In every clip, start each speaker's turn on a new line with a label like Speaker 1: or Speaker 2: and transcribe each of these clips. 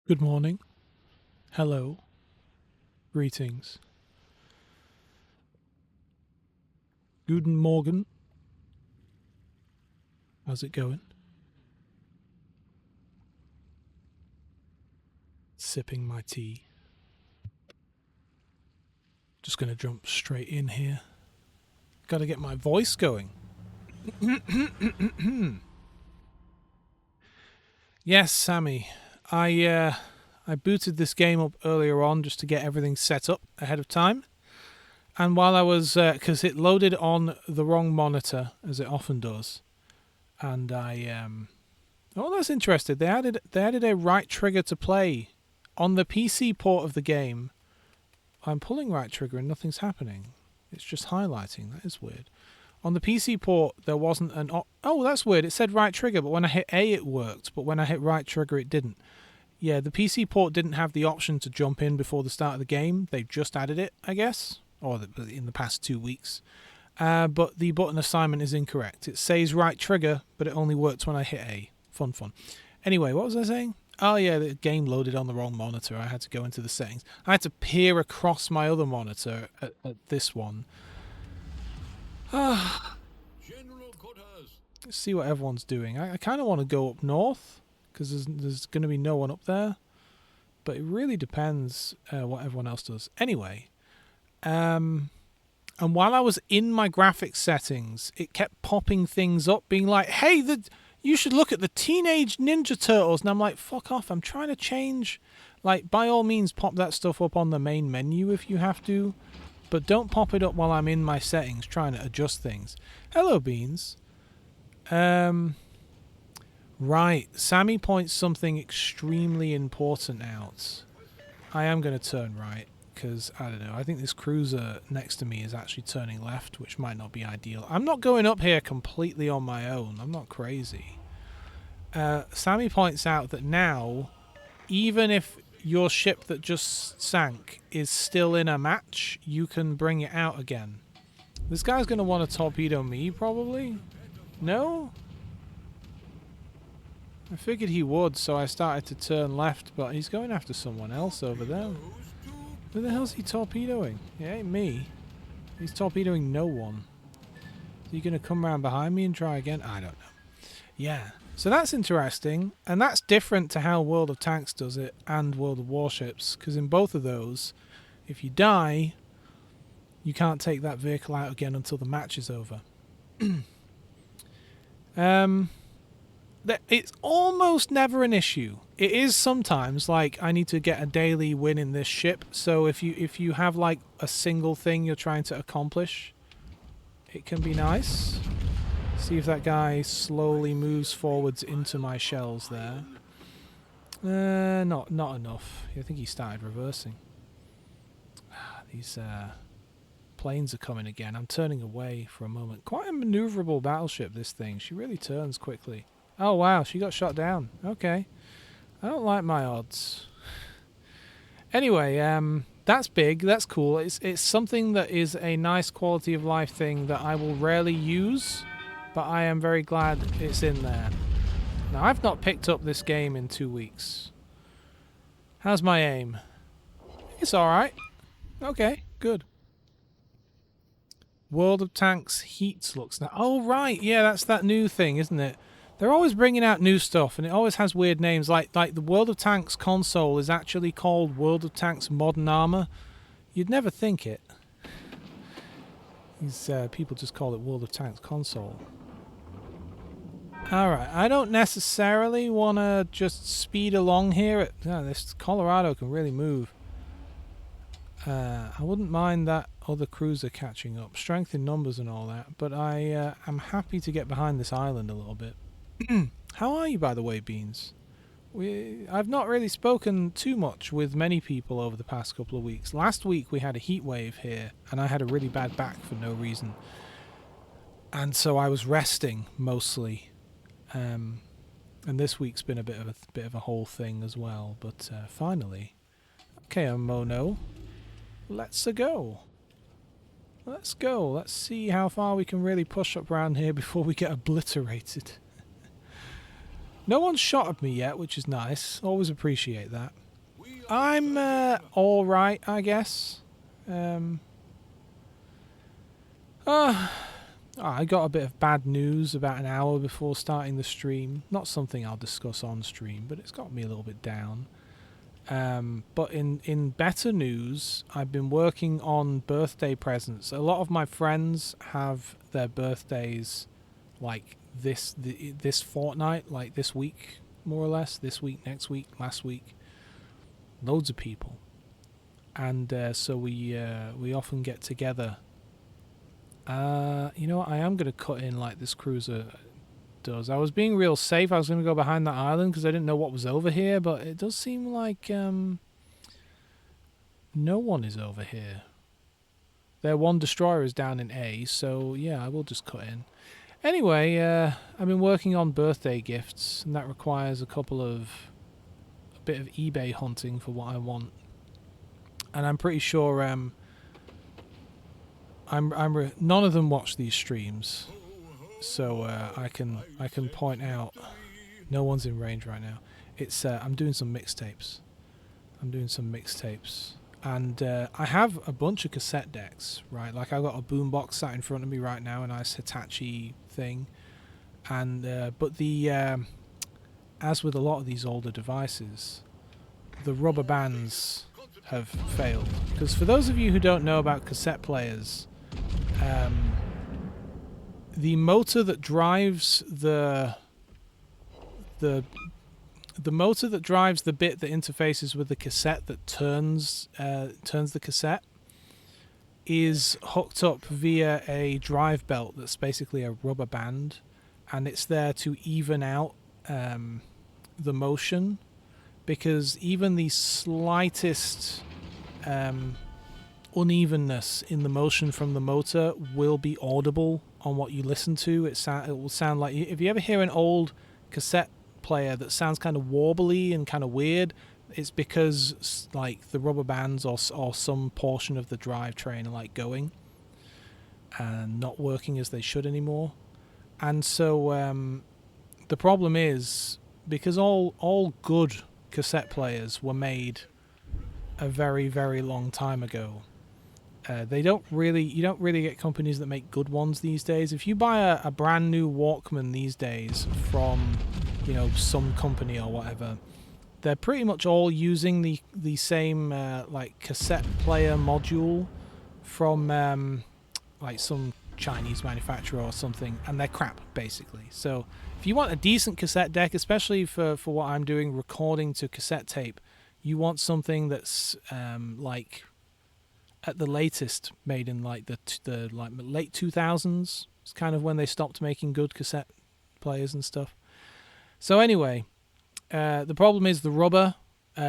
Speaker 1: Good morning. Hello. Greetings. Guten Morgen. How's it going? Sipping my tea. Just gonna jump straight in here. Gotta get my voice going. Yes, Sammy. I booted this game up earlier on just to get everything set up ahead of time. And while I was, because it loaded on the wrong monitor, as it often does, and oh, that's interesting. They added a right trigger to play on the PC port of the game. I'm pulling right trigger and nothing's happening. It's just highlighting. That is weird. On the PC port, there wasn't an... Oh, that's weird. It said right trigger, but when I hit A, it worked. But when I hit right trigger, it didn't. Yeah, the PC port didn't have the option to jump in before the start of the game. They've just added it, I guess. Or in the past 2 weeks. But the button assignment is incorrect. It says right trigger, but it only works when I hit A. Fun. Anyway, what was I saying? Oh yeah, the game loaded on the wrong monitor. I had to go into the settings. I had to peer across my other monitor at this one. Let's see what everyone's doing. I kind of want to go up north because there's going to be no one up there. But it really depends what everyone else does. Anyway, and while I was in my graphics settings, it kept popping things up, being like, hey, you should look at the Teenage Ninja Turtles. And I'm like, fuck off. I'm trying to change. Like, by all means, pop that stuff up on the main menu if you have to. But don't pop it up while I'm in my settings trying to adjust things. Hello, Beans. Right. Sammy points something extremely important out. I am going to turn right. Because, I don't know, I think this cruiser next to me is actually turning left, which might not be ideal. I'm not going up here completely on my own. I'm not crazy. Sammy points out that now, even if your ship that just sank is still in a match, you can bring it out again. This guy's going to want to torpedo me, probably? No? I figured he would, so I started to turn left, but he's going after someone else over there. Who the hell's he torpedoing? It ain't me. He's torpedoing no one. Is he going to come around behind me and try again? I don't know. Yeah. So that's interesting. And that's different to how World of Tanks does it and World of Warships. Because in both of those, if you die, you can't take that vehicle out again until the match is over. It's almost never an issue. It is sometimes, like, I need to get a daily win in this ship, so if you have, like, a single thing you're trying to accomplish, it can be nice. See if that guy slowly moves forwards into my shells there. Not enough. I think he started reversing. These planes are coming again. I'm turning away for a moment. Quite a maneuverable battleship, this thing. She really turns quickly. Oh, wow, she got shot down. Okay. I don't like my odds. Anyway, that's big. That's cool. It's something that is a nice quality of life thing that I will rarely use, but I am very glad it's in there. Now, I've not picked up this game in 2 weeks. How's my aim? It's alright. Okay, good. World of Tanks Heats looks now. Oh, right. Yeah, that's that new thing, isn't it? They're always bringing out new stuff, and it always has weird names. Like the World of Tanks console is actually called World of Tanks Modern Armor. You'd never think it. These people just call it World of Tanks console. Alright, I don't necessarily want to just speed along here. This Colorado can really move. I wouldn't mind that other cruiser catching up. Strength in numbers and all that. But I am happy to get behind this island a little bit. How are you, by the way, Beans? I've not really spoken too much with many people over the past couple of weeks. Last week we had a heat wave here, and I had a really bad back for no reason. And so I was resting, mostly. And this week's been a bit of a whole thing as well. But finally... Okay, Mono. Let's go. Let's go. Let's see how far we can really push up around here before we get obliterated. No one's shot at me yet, which is nice. Always appreciate that. I'm alright, I guess. I got a bit of bad news about an hour before starting the stream. Not something I'll discuss on stream, but it's got me a little bit down. But in better news, I've been working on birthday presents. A lot of my friends have their birthdays like this fortnight, like this week, more or less. This week, next week, last week. Loads of people, and so we often get together. You know what? I am going to cut in like this cruiser does. I was being real safe. I was going to go behind that island because I didn't know what was over here, but it does seem like no one is over here. Their one destroyer is down in A, so yeah, I will just cut in. Anyway, I've been working on birthday gifts, and that requires a bit of eBay hunting for what I want. And I'm pretty sure none of them watch these streams, so I can point out no one's in range right now. It's I'm doing some mixtapes. And I have a bunch of cassette decks, right? Like I got a boombox sat in front of me right now, a nice Hitachi thing, and but the as with a lot of these older devices, the rubber bands have failed. Because for those of you who don't know about cassette players, the motor that drives the motor that drives the bit that interfaces with the cassette that turns the cassette is hooked up via a drive belt that's basically a rubber band, and it's there to even out the motion, because even the slightest unevenness in the motion from the motor will be audible on what you listen to. It will sound like, if you ever hear an old cassette player that sounds kind of warbly and kind of weird, it's because like the rubber bands or some portion of the drivetrain are like going and not working as they should anymore. And so the problem is, because all good cassette players were made a very, very long time ago, you don't really get companies that make good ones these days. If you buy a brand new Walkman these days from, some company or whatever, they're pretty much all using the same like cassette player module from like some Chinese manufacturer or something, and they're crap basically. So if you want a decent cassette deck, especially for what I'm doing, recording to cassette tape, you want something that's like at the latest made in like the like late 2000s. It's kind of when they stopped making good cassette players and stuff. So anyway, the problem is the rubber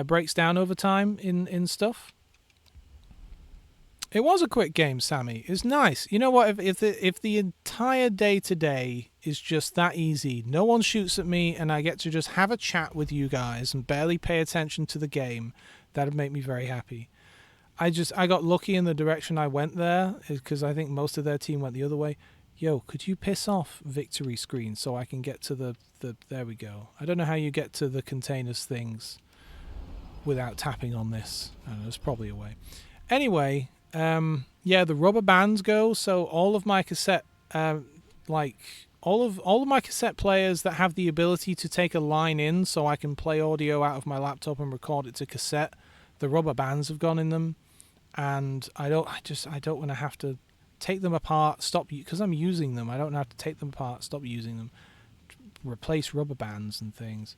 Speaker 1: breaks down over time in stuff. It was a quick game, Sammy. It's nice. You know what? If the entire day today is just that easy, no one shoots at me, and I get to just have a chat with you guys and barely pay attention to the game, that'd make me very happy. I got lucky in the direction I went there, because I think most of their team went the other way. Yo, could you piss off victory screen so I can get to the there we go. I don't know how you get to the containers things without tapping on this. I don't know, there's probably a way. Anyway, yeah, the rubber bands go, so all of my cassette all of my cassette players that have the ability to take a line in so I can play audio out of my laptop and record it to cassette, the rubber bands have gone in them, and I don't want to have to take them apart, stop, because I'm using them. I don't have to take them apart, stop using them, replace rubber bands and things.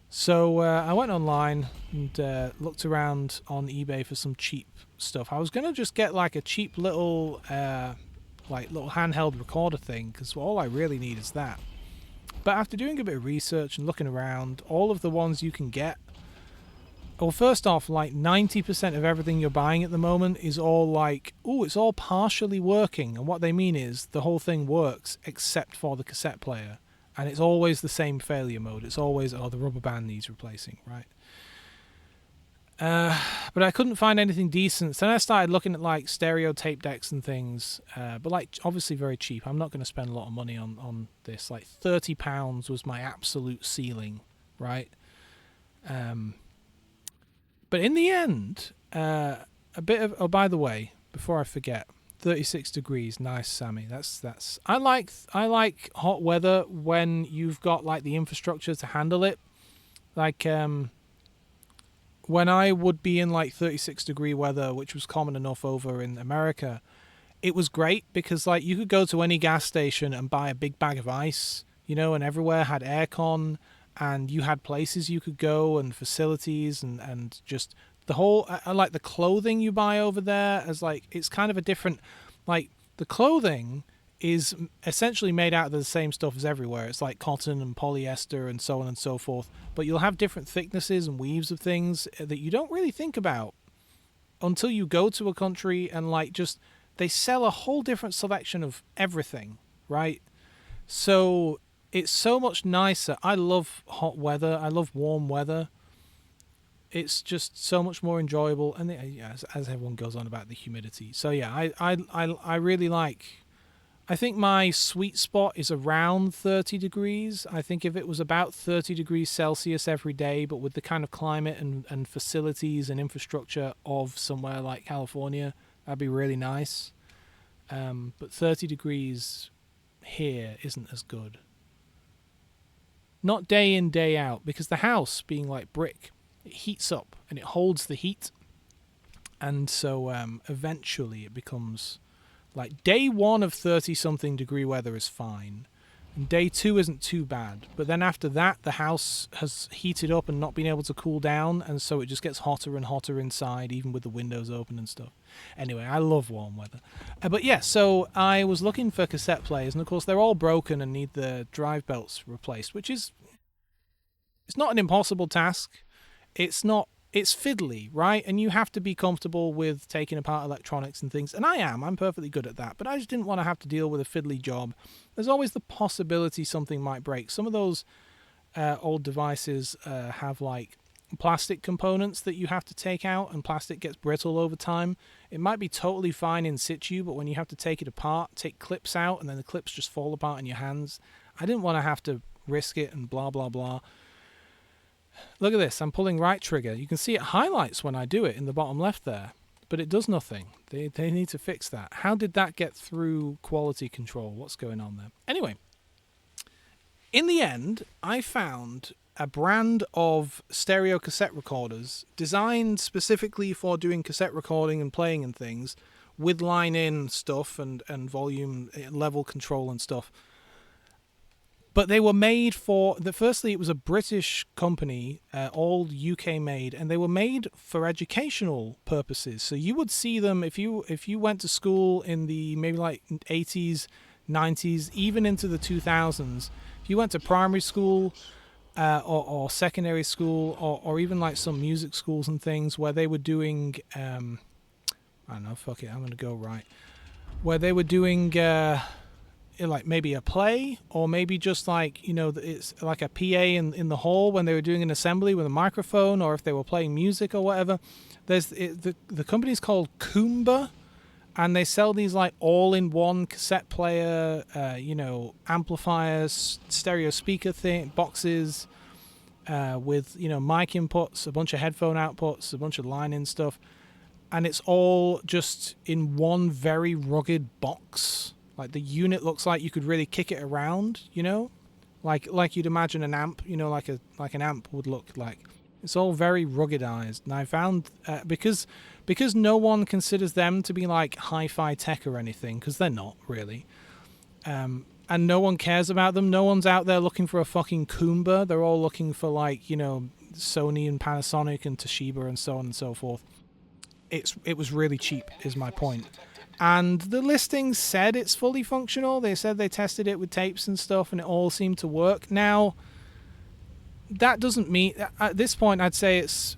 Speaker 1: So I went online and looked around on eBay for some cheap stuff. I was gonna just get like a cheap little little handheld recorder thing, because all I really need is that. But after doing a bit of research and looking around, all of the ones you can get, well, first off, like 90% of everything you're buying at the moment is all like, ooh, it's all partially working. And what they mean is the whole thing works except for the cassette player. And it's always the same failure mode. It's always, oh, the rubber band needs replacing, right? But I couldn't find anything decent. So then I started looking at like stereo tape decks and things, but like obviously very cheap. I'm not going to spend a lot of money on this. Like £30 was my absolute ceiling, right? Um, but in the end, a bit of. Oh, by the way, before I forget, 36 degrees, nice, Sammy. That's. I like hot weather when you've got like the infrastructure to handle it. Like when I would be in like 36-degree weather, which was common enough over in America, it was great because like you could go to any gas station and buy a big bag of ice, and everywhere had aircon, and you had places you could go and facilities and just the whole. I like the clothing you buy over there as like it's kind of a different, like the clothing is essentially made out of the same stuff as everywhere. It's like cotton and polyester and so on and so forth. But you'll have different thicknesses and weaves of things that you don't really think about until you go to a country and like just they sell a whole different selection of everything, right? So it's so much nicer. I love hot weather. I love warm weather. It's just so much more enjoyable, and yeah, as everyone goes on about the humidity. So yeah, I really like. I think my sweet spot is around 30 degrees. I think if it was about 30 degrees Celsius every day, but with the kind of climate and facilities and infrastructure of somewhere like California, that'd be really nice. But 30 degrees here isn't as good. Not day in, day out, because the house, being like brick, it heats up and it holds the heat. And so eventually it becomes... Like, day 1 of 30-something degree weather is fine. And day 2 isn't too bad. But then after that, the house has heated up and not been able to cool down. And so it just gets hotter and hotter inside, even with the windows open and stuff. Anyway, I love warm weather. But yeah, so I was looking for cassette players. And of course, they're all broken and need the drive belts replaced, which is... It's not an impossible task. It's fiddly, right? And you have to be comfortable with taking apart electronics and things. And I'm perfectly good at that. But I just didn't want to have to deal with a fiddly job. There's always the possibility something might break. Some of those old devices have like plastic components that you have to take out, and plastic gets brittle over time. It might be totally fine in situ, but when you have to take it apart, take clips out, and then the clips just fall apart in your hands, I didn't want to have to risk it and blah, blah, blah. Look at this, I'm pulling right trigger. You can see it highlights when I do it in the bottom left there, but it does nothing. They need to fix that. How did that get through quality control? What's going on there? Anyway, in the end, I found a brand of stereo cassette recorders designed specifically for doing cassette recording and playing and things with line-in stuff and volume level control and stuff. But they were made for... Firstly, it was a British company, all UK made, and they were made for educational purposes. So you would see them if you went to school in the maybe like 80s, 90s, even into the 2000s. If you went to primary school or secondary school or even like some music schools and things where they were doing... I don't know, fuck it, I'm going to go right. Where they were doing... like maybe a play, or maybe just like, it's like a PA in the hall when they were doing an assembly with a microphone, or if they were playing music or whatever. The company's called Kumba, and they sell these like all-in-one cassette player, amplifiers, stereo speaker boxes, with mic inputs, a bunch of headphone outputs, a bunch of line-in stuff, and it's all just in one very rugged box. Like the unit looks like you could really kick it around, like you'd imagine an amp, like an amp would look like. It's all very ruggedized, and I found because no one considers them to be like hi-fi tech or anything, because they're not really, and no one cares about them. No one's out there looking for a fucking Kumba. They're all looking for like Sony and Panasonic and Toshiba and so on and so forth. It was really cheap, is my point. And the listings said it's fully functional. They said they tested it with tapes and stuff, and it all seemed to work. Now, that doesn't mean... At this point, I'd say it's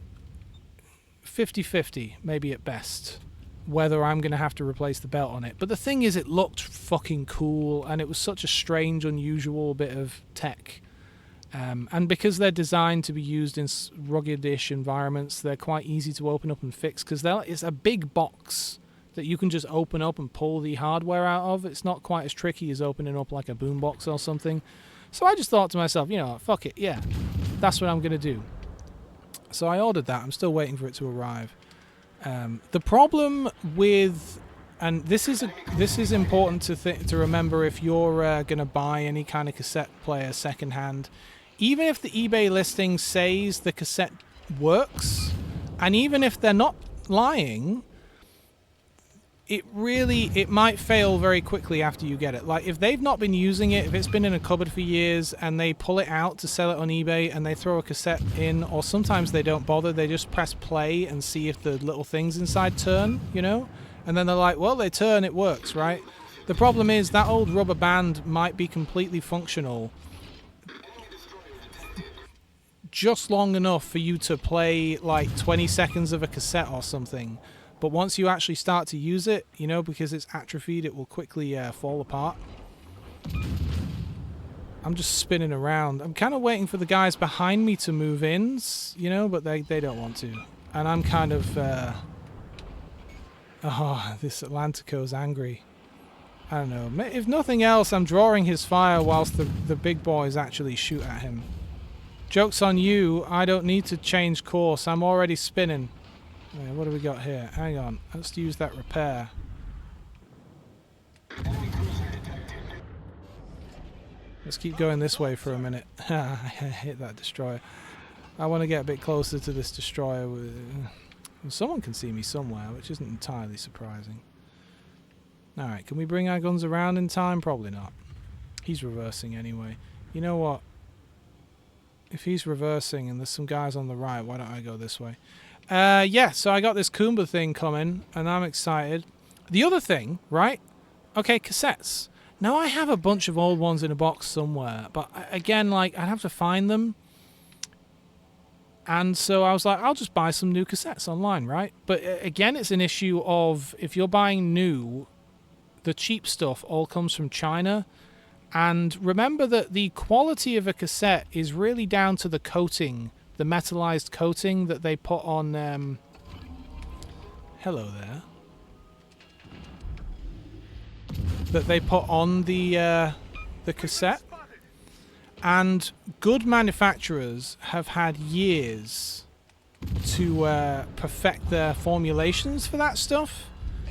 Speaker 1: 50-50, maybe at best, whether I'm going to have to replace the belt on it. But the thing is, it looked fucking cool, and it was such a strange, unusual bit of tech And because they're designed to be used in rugged-ish environments, they're quite easy to open up and fix because it's a big box that you can just open up and pull the hardware out of. It's not quite as tricky as opening up like a boombox or something. So I just thought to myself, you know, fuck it, yeah, that's what I'm going to do. So I ordered that. I'm still waiting for it to arrive. The problem with... And this is important to remember if you're going to buy any kind of cassette player secondhand. Even if the eBay listing says the cassette works, and even if they're not lying, it might fail very quickly after you get it. Like if they've not been using it, if it's been in a cupboard for years and they pull it out to sell it on eBay and they throw a cassette in, or sometimes they don't bother, they just press play and see if the little things inside turn, you know? And then they're like, well, they turn, it works, right? The problem is that old rubber band might be completely functional just long enough for you to play like 20 seconds of a cassette or something. But once you actually start to use it, you know, because it's atrophied, it will quickly fall apart. I'm just spinning around. I'm kind of waiting for the guys behind me to move in, you know, but they don't want to. And I'm kind of... oh, this Atlantico's angry. I don't know. If nothing else, I'm drawing his fire whilst the big boys actually shoot at him. Joke's on you. I don't need to change course. I'm already spinning. Yeah, what do we got here? Hang on. Let's use that repair. Let's keep going this way for a minute. I hit that destroyer. I want to get a bit closer to this destroyer. Someone can see me somewhere, which isn't entirely surprising. Alright, can we bring our guns around in time? Probably not. He's reversing anyway. You know what? If he's reversing and there's some guys on the right, why don't I go this way? Yeah, so I got this Kumba thing coming, and I'm excited. The other thing, right? Okay, cassettes. Now, I have a bunch of old ones in a box somewhere, but again, like, I'd have to find them. And so I was like, I'll just buy some new cassettes online, right? But again, it's an issue of if you're buying new, the cheap stuff all comes from China. And remember that the quality of a cassette is really down to the coating, the metallized coating that they put on... hello there. That they put on the cassette. And good manufacturers have had years to perfect their formulations for that stuff.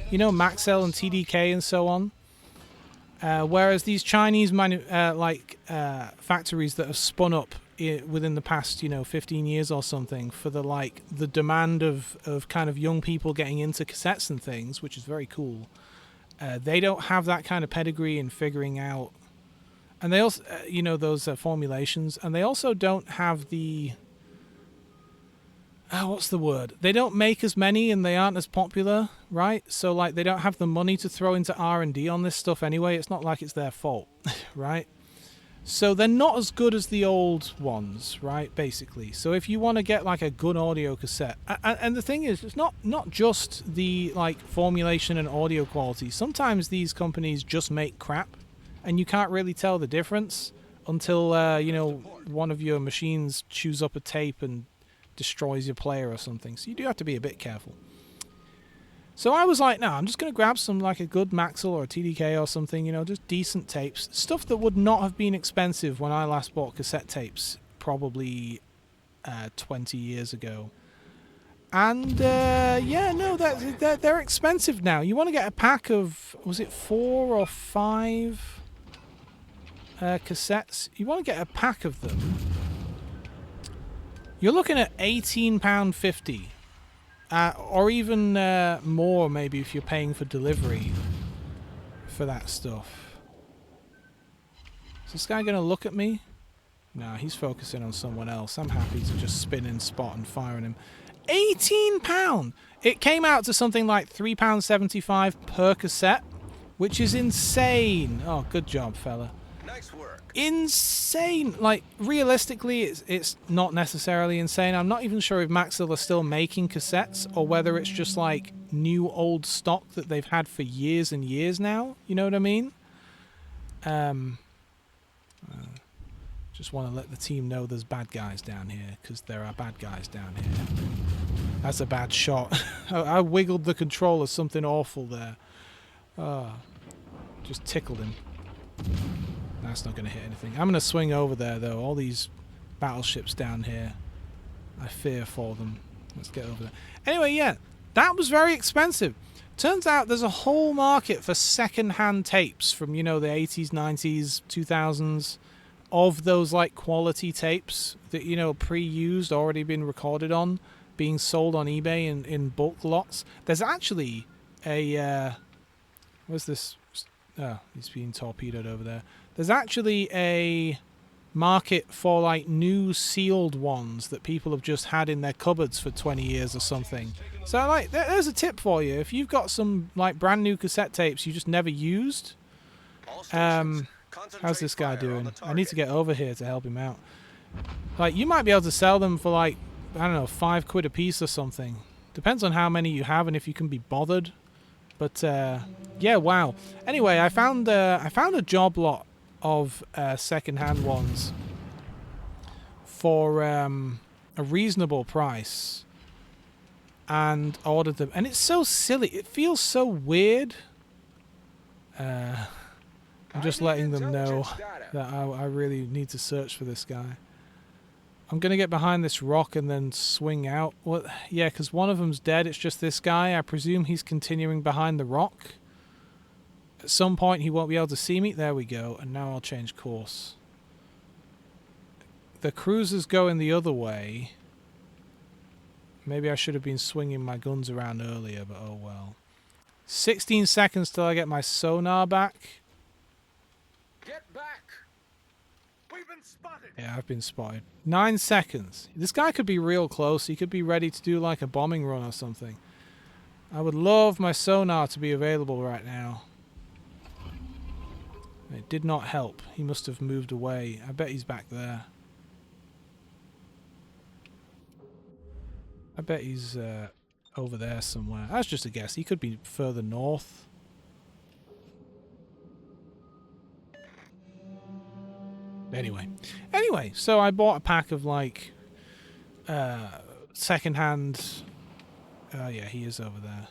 Speaker 1: You know, Maxell and TDK and so on. Whereas these Chinese factories that have spun up within the past, 15 years or something for the demand of kind of young people getting into cassettes and things, which is very cool. They don't have that kind of pedigree in figuring out. And they also, those formulations. And they also don't have the... what's the word? They don't make as many and they aren't as popular, right? So, they don't have the money to throw into R&D on this stuff anyway. It's not like it's their fault, right? So they're not as good as the old ones, right, basically. So if you want to get, a good audio cassette... And the thing is, it's not just the, formulation and audio quality. Sometimes these companies just make crap. And you can't really tell the difference until, one of your machines chews up a tape and destroys your player or something. So you do have to be a bit careful. So I was like, no, I'm just going to grab some, a good Maxell or a TDK or something, just decent tapes. Stuff that would not have been expensive when I last bought cassette tapes, probably 20 years ago. And, they're expensive now. You want to get a pack of, was it 4 or 5... cassettes? You want to get a pack of them. You're looking at £18.50, or even more maybe if you're paying for delivery for that stuff. Is this guy going to look at me? No, he's focusing on someone else. I'm happy to just spin in spot and fire on him. £18! It came out to something like £3.75 per cassette, which is insane. Oh, good job, fella.
Speaker 2: Nice work.
Speaker 1: Insane. Realistically, it's not necessarily insane. I'm not even sure if Maxell are still making cassettes or whether it's just new old stock that they've had for years and years now. You know what I mean? Just want to let the team know there's bad guys down here, because there are bad guys down here. That's a bad shot. I wiggled the controller, something awful there. Just tickled him. That's not going to hit anything. I'm going to swing over there, though. All these battleships down here. I fear for them. Let's get over there. Anyway, yeah, that was very expensive. Turns out there's a whole market for second-hand tapes from, you know, the 80s, 90s, 2000s, of those, like, quality tapes that, you know, pre-used, already been recorded on, being sold on eBay in bulk lots. There's actually a... where's this? Oh, he's being torpedoed over there. There's actually a market for, like, new sealed ones that people have just had in their cupboards for 20 years or something. So, like, there's a tip for you. If you've got some, like, brand new cassette tapes you just never used, how's this guy doing? I need to get over here to help him out. Like, you might be able to sell them for, like, I don't know, £5 a piece or something. Depends on how many you have and if you can be bothered. But yeah, wow. Anyway, I found a job lot of second-hand ones for a reasonable price, and ordered them. And it's so silly. It feels so weird. I'm just letting them know that I really need to search for this guy. I'm going to get behind this rock and then swing out. Well, yeah, because one of them's dead. It's just this guy. I presume he's continuing behind the rock. At some point, he won't be able to see me. There we go. And now I'll change course. The cruiser's going the other way. Maybe I should have been swinging my guns around earlier, but oh well. 16 seconds till I get my sonar back.
Speaker 2: Get back! We've been spotted!
Speaker 1: Yeah, I've been spotted. 9 seconds. This guy could be real close. He could be ready to do like a bombing run or something. I would love my sonar to be available right now. It did not help. He must have moved away. I bet he's back there. I bet he's over there somewhere. That's just a guess. He could be further north. Anyway, so I bought a pack of, like, second-hand... yeah, he is over there.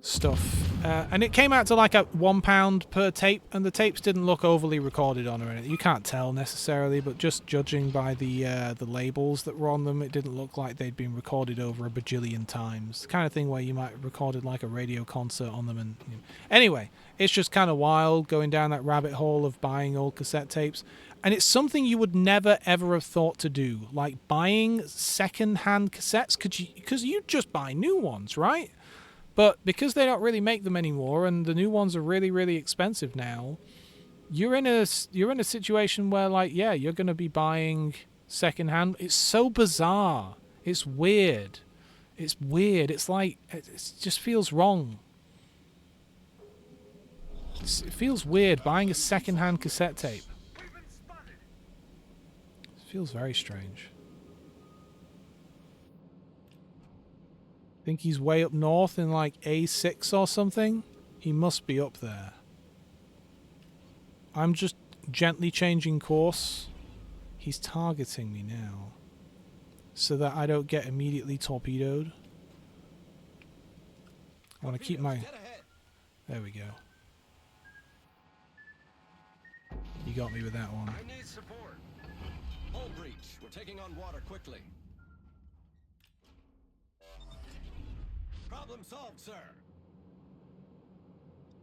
Speaker 1: Stuff. And it came out to, like, a £1 per tape, and the tapes didn't look overly recorded on or anything. You can't tell, necessarily, but just judging by the labels that were on them, it didn't look like they'd been recorded over a bajillion times. The kind of thing where you might have recorded, like, a radio concert on them. And you know. Anyway, it's just kind of wild going down that rabbit hole of buying old cassette tapes. And it's something you would never, ever have thought to do. Like, buying second-hand cassettes, because you just buy new ones, right? But because they don't really make them anymore, and the new ones are really, really expensive now, you're in a situation where, like, yeah, you're going to be buying secondhand. It's so bizarre. It's weird. It's weird. It's like it just feels wrong. It feels weird buying a secondhand cassette tape. It feels very strange. Think he's way up north in, like, A6 or something? He must be up there. I'm just gently changing course. He's targeting me now, so that I don't get immediately torpedoed. I want to keep my... There we go. You got me with that one.
Speaker 2: I need support. Hull breach. We're taking on water quickly. Problem solved, sir.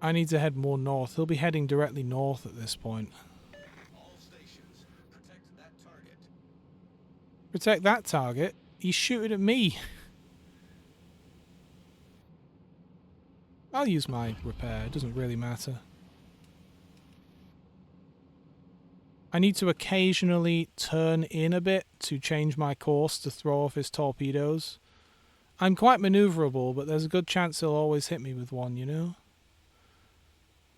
Speaker 1: I need to head more north. He'll be heading directly north at this point.
Speaker 2: All stations, protect that target.
Speaker 1: Protect that target? He's shooting at me. I'll use my repair. It doesn't really matter. I need to occasionally turn in a bit to change my course to throw off his torpedoes. I'm quite maneuverable, but there's a good chance he'll always hit me with one, you know?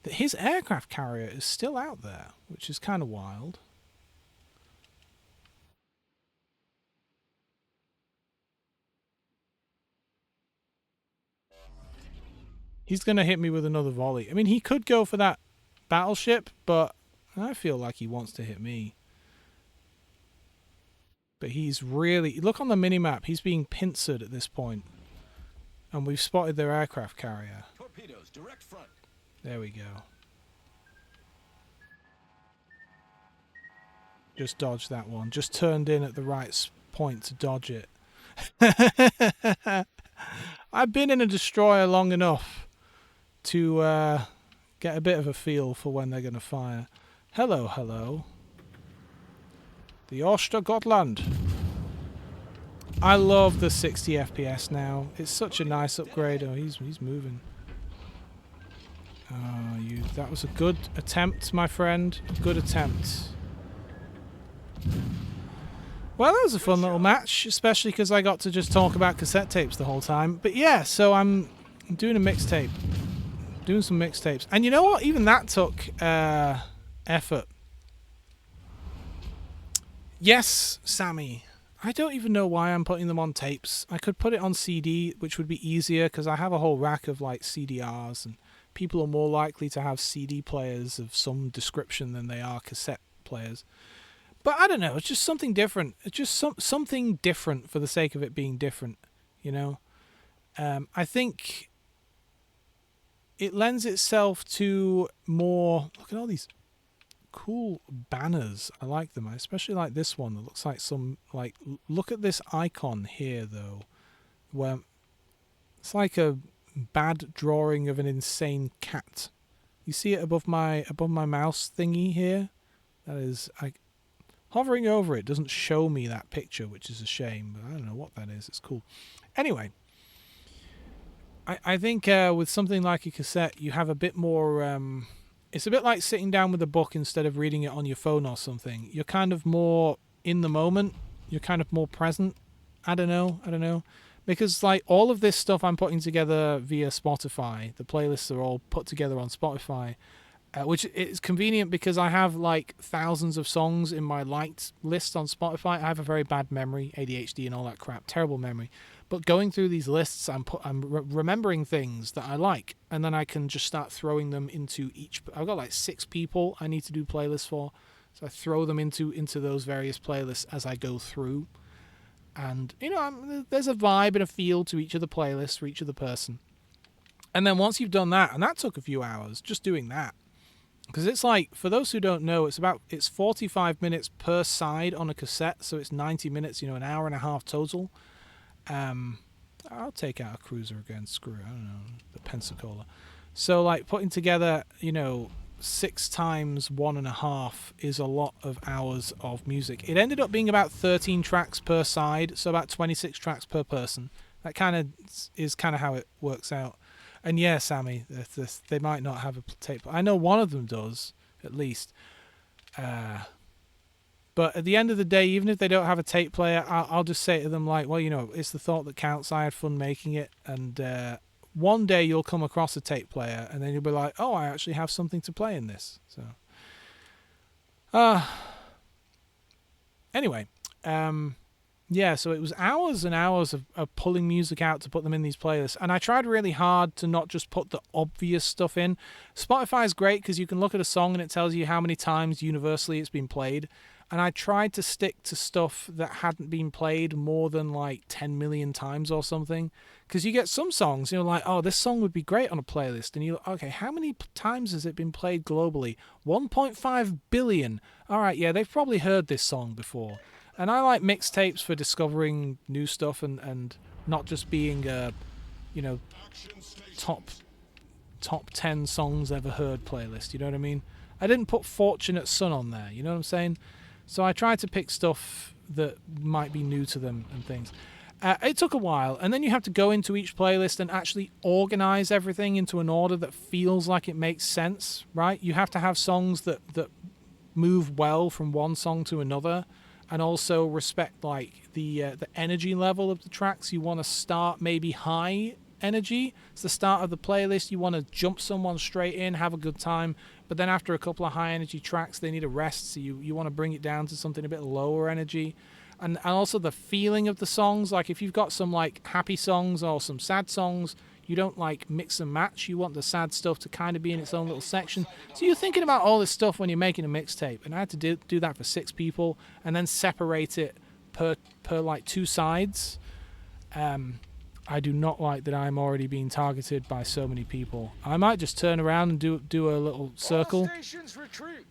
Speaker 1: His aircraft carrier is still out there, which is kind of wild. He's going to hit me with another volley. I mean, he could go for that battleship, but I feel like he wants to hit me. But he's really... Look on the minimap. He's being pincered at this point. And we've spotted their aircraft carrier.
Speaker 2: Torpedoes, direct front.
Speaker 1: There we go. Just dodged that one. Just turned in at the right point to dodge it. I've been in a destroyer long enough to get a bit of a feel for when they're going to fire. Hello, hello. The Ostergotland. I love the 60 FPS now. It's such a nice upgrade. Oh, he's moving. That was a good attempt, my friend. Good attempt. Well, that was a fun little match, especially because I got to just talk about cassette tapes the whole time. But yeah, so I'm doing a mixtape. Doing some mixtapes. And you know what? Even that took effort. Yes, Sammy. I don't even know why I'm putting them on tapes. I could put it on CD, which would be easier because I have a whole rack of like CDRs, and people are more likely to have CD players of some description than they are cassette players. But I don't know. It's just something different. It's just something different for the sake of it being different, you know. I think it lends itself to more. Look at all these cool banners. I like them. I especially like this one that looks like some like. Look at this icon here though, where it's like a bad drawing of an insane cat. You see it above my mouse thingy here. That is hovering over it doesn't show me that picture, which is a shame, but I don't know what that is. It's cool. Anyway, I think with something like a cassette, you have a bit more... it's a bit like sitting down with a book instead of reading it on your phone or something. You're kind of more in the moment. You're kind of more present. I don't know. Because like all of this stuff I'm putting together via Spotify, the playlists are all put together on Spotify. Which is convenient because I have like thousands of songs in my liked list on Spotify. I have a very bad memory, ADHD and all that crap, terrible memory. But going through these lists, I'm remembering things that I like, and then I can just start throwing them into each. I've got like 6 people I need to do playlists for, so I throw them into those various playlists as I go through. And you know, there's a vibe and a feel to each of the playlists for each of the person. And then once you've done that, and that took a few hours just doing that. Because it's like, for those who don't know, it's 45 minutes per side on a cassette, so it's 90 minutes, you know, an hour and a half total. I'll take out a cruiser again, screw it, I don't know, the Pensacola. So, like, putting together, you know, 6 times 1.5 is a lot of hours of music. It ended up being about 13 tracks per side, so about 26 tracks per person. That kind of is kind of how it works out. And yeah, Sammy, they might not have a tape. I know one of them does, at least. But at the end of the day, even if they don't have a tape player, I'll just say to them, like, well, you know, it's the thought that counts. I had fun making it. And one day you'll come across a tape player, and then you'll be like, oh, I actually have something to play in this. So, anyway, yeah, so it was hours and hours of pulling music out to put them in these playlists. And I tried really hard to not just put the obvious stuff in. Spotify is great because you can look at a song and it tells you how many times universally it's been played. And I tried to stick to stuff that hadn't been played more than like 10 million times or something. Because you get some songs, you know, like, oh, this song would be great on a playlist. And you're like, okay, how many times has it been played globally? 1.5 billion. All right, yeah, they've probably heard this song before. And I like mixtapes for discovering new stuff and not just being a, you know, top 10 songs ever heard playlist, you know what I mean? I didn't put Fortunate Son on there, you know what I'm saying? So I tried to pick stuff that might be new to them and things. It took a while, and then you have to go into each playlist and actually organize everything into an order that feels like it makes sense, right? You have to have songs that move well from one song to another, and also respect like the energy level of the tracks. You want to start maybe high energy. It's the start of the playlist. You want to jump someone straight in, have a good time. But then after a couple of high energy tracks, they need a rest. So you want to bring it down to something a bit lower energy. And also the feeling of the songs. Like if you've got some like happy songs or some sad songs, You don't like mix and match. You want the sad stuff to kind of be in its own little section. So you're thinking about all this stuff when you're making a mixtape. And I had to do that for 6 people and then separate it per like 2 sides. I do not like that I'm already being targeted by so many people. I might just turn around and do a little circle.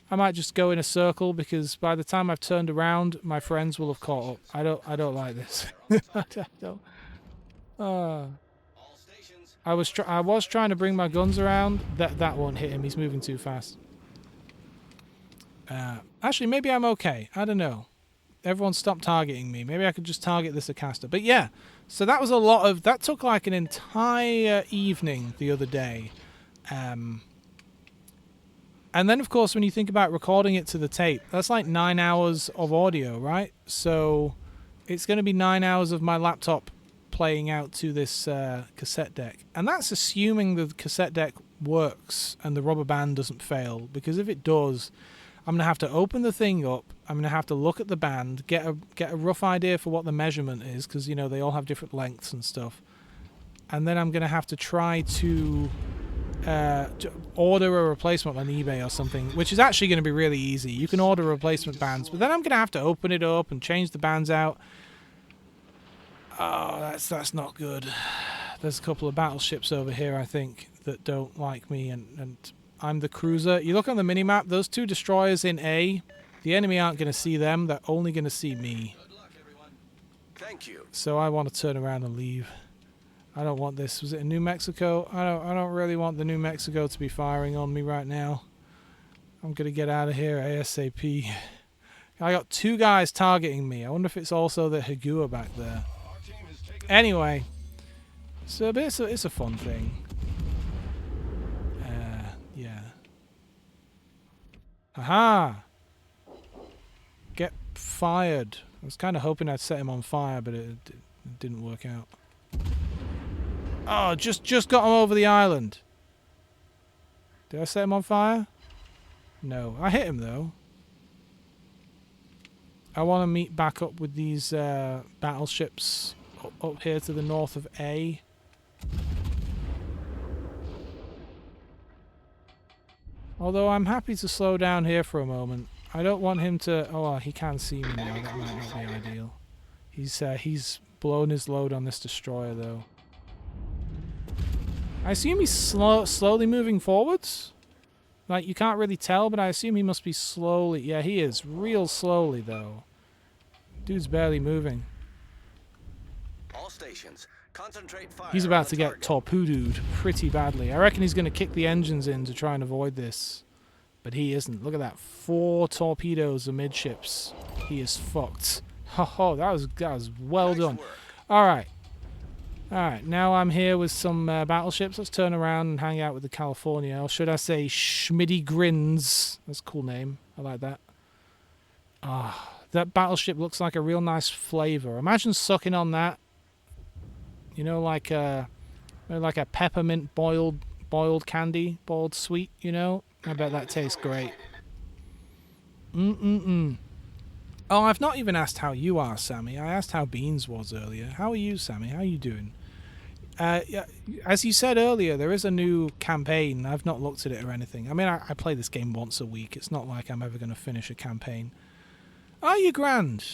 Speaker 1: I might just go in a circle because by the time I've turned around, my friends will have caught up. I don't like this. I don't. I was trying to bring my guns around. That won't hit him. He's moving too fast. Actually, maybe I'm okay. I don't know. Everyone stopped targeting me. Maybe I could just target this Acasta. But yeah, so that was a lot of... That took like an entire evening the other day. And then, of course, when you think about recording it to the tape, that's like 9 hours of audio, right? So it's going to be 9 hours of my laptop playing out to this cassette deck. And that's assuming the cassette deck works and the rubber band doesn't fail. Because if it does, I'm going to have to open the thing up. I'm going to have to look at the band, get a rough idea for what the measurement is, because, you know, they all have different lengths and stuff. And then I'm going to have to try to order a replacement on eBay or something, which is actually going to be really easy. You can order replacement bands, but then I'm going to have to open it up and change the bands out. Oh, that's not good. There's a couple of battleships over here, I think, that don't like me, and I'm the cruiser. You look on the minimap, those 2 destroyers in A, the enemy aren't going to see them, they're only going to see me.
Speaker 2: Good luck, everyone. Thank you.
Speaker 1: So I want to turn around and leave. I don't want this. Was it in New Mexico? I don't really want the New Mexico to be firing on me right now. I'm going to get out of here ASAP. I got 2 guys targeting me. I wonder if it's also the Hagua back there. Anyway, so it's a fun thing. Yeah. Aha! Get fired. I was kind of hoping I'd set him on fire, but it didn't work out. Oh, just got him over the island. Did I set him on fire? No. I hit him, though. I want to meet back up with these battleships up here to the north of A. Although I'm happy to slow down here for a moment. I don't want him to... Oh, well, he can see me now. That might not be ideal. He's blown his load on this destroyer, though. I assume he's slowly moving forwards. Like, you can't really tell, but I assume he must be slowly... Yeah, he is. Real slowly, though. Dude's barely moving.
Speaker 2: All stations, concentrate fire.
Speaker 1: He's about
Speaker 2: on
Speaker 1: to
Speaker 2: the
Speaker 1: get
Speaker 2: target.
Speaker 1: torpedoed pretty badly. I reckon he's going to kick the engines in to try and avoid this. But he isn't. Look at that. 4 torpedoes amidships. He is fucked. Oh, that was well
Speaker 2: Nice
Speaker 1: done.
Speaker 2: work.
Speaker 1: Alright. Alright, now I'm here with some battleships. Let's turn around and hang out with the California. Or should I say Schmitty Grins? That's a cool name. I like that. Ah, that battleship looks like a real nice flavour. Imagine sucking on that. You know, like a peppermint boiled candy, boiled sweet, you know? I bet that tastes great. Oh, I've not even asked how you are, Sammy. I asked how Beans was earlier. How are you, Sammy? How are you doing? Yeah, as you said earlier, there is a new campaign. I've not looked at it or anything. I mean, I play this game once a week. It's not like I'm ever going to finish a campaign. Are you grand?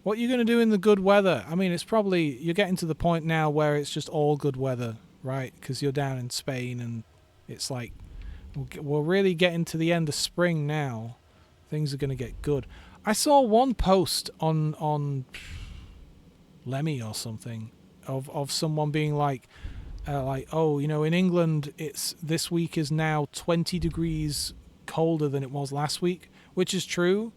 Speaker 1: What are you going to do in the good weather? I mean, it's probably... You're getting to the point now where it's just all good weather, right? Because you're down in Spain and it's like... We're really getting to the end of spring now. Things are going to get good. I saw one post on Lemmy or something of someone being like, oh, you know, in England, this week is now 20 degrees colder than it was last week, which is true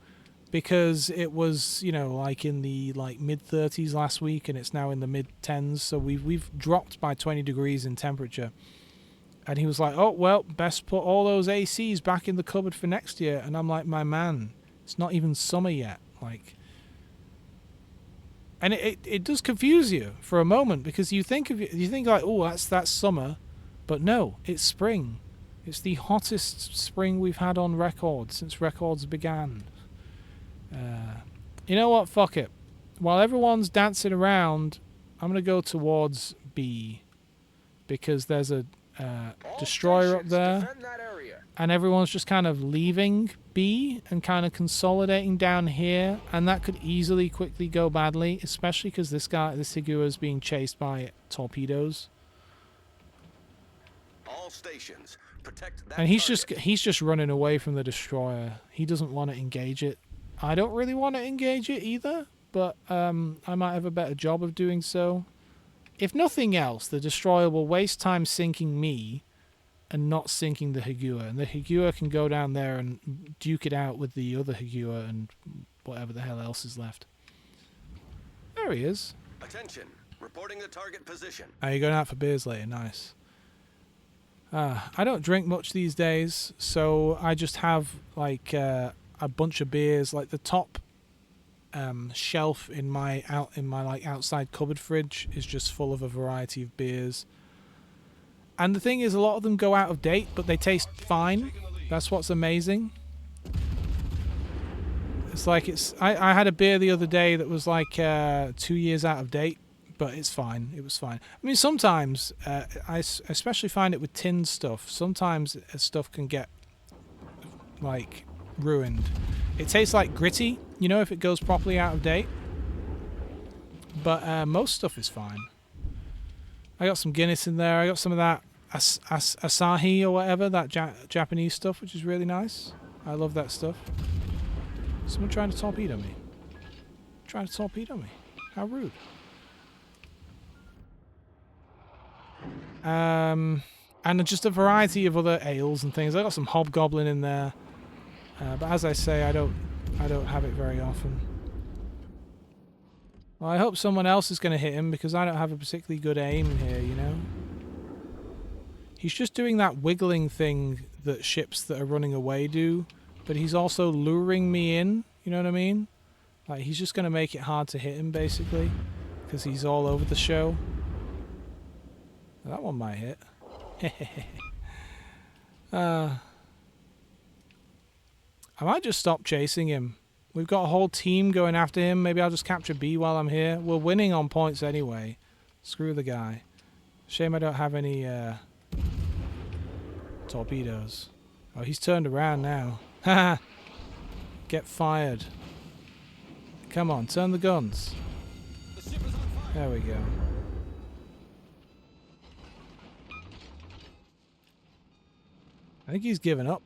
Speaker 1: because it was, you know, like in the mid 30s last week and it's now in the mid 10s. So we've dropped by 20 degrees in temperature. And he was like, oh, well, best put all those ACs back in the cupboard for next year. And I'm like, my man, it's not even summer yet. Like, and it does confuse you for a moment because you think like, oh, that's summer. But no, it's spring. It's the hottest spring we've had on record since records began. You know what? Fuck it. While everyone's dancing around, I'm going to go towards B. because there's a
Speaker 3: All
Speaker 1: destroyer up
Speaker 3: stations,
Speaker 1: there,
Speaker 3: defend that area.
Speaker 1: and everyone's just kind of leaving B and kind of consolidating down here, and that could easily quickly go badly, especially because this Higua is being chased by torpedoes,
Speaker 2: All stations, protect that
Speaker 1: and he's
Speaker 2: target.
Speaker 1: just running away from the destroyer. He doesn't want to engage it. I don't really want to engage it either, but I might have a better job of doing so. If nothing else, the destroyer will waste time sinking me and not sinking the Higua, and the Higua can go down there and duke it out with the other Higua and whatever the hell else is left. There he is.
Speaker 2: Attention, reporting the target position.
Speaker 1: Oh, you're going out for beers later. Nice. I don't drink much these days, so I just have like a bunch of beers. Like the top shelf in my like outside cupboard fridge is just full of a variety of beers. And the thing is, a lot of them go out of date, but they taste fine. That's what's amazing. It's like I had a beer the other day that was like 2 years out of date, but it's fine. It was fine. I mean, sometimes I especially find it with tinned stuff. Sometimes stuff can get like ruined. It tastes like gritty, you know, if it goes properly out of date. But most stuff is fine. I got some Guinness in there. I got some of that Asahi or whatever, that Japanese stuff, which is really nice. I love that stuff. Someone trying to torpedo me. Trying to torpedo me. How rude. And just a variety of other ales and things. I got some Hobgoblin in there. But as I say, I don't have it very often. Well, I hope someone else is going to hit him because I don't have a particularly good aim here, you know? He's just doing that wiggling thing that ships that are running away do, but he's also luring me in, you know what I mean? Like, he's just going to make it hard to hit him, basically, because he's all over the show. That one might hit. I might just stop chasing him. We've got a whole team going after him. Maybe I'll just capture B while I'm here. We're winning on points anyway. Screw the guy. Shame I don't have any torpedoes. Oh, he's turned around now. Haha. Get fired. Come on, turn the guns.
Speaker 2: The ship is on fire.
Speaker 1: There we go. I think he's given up.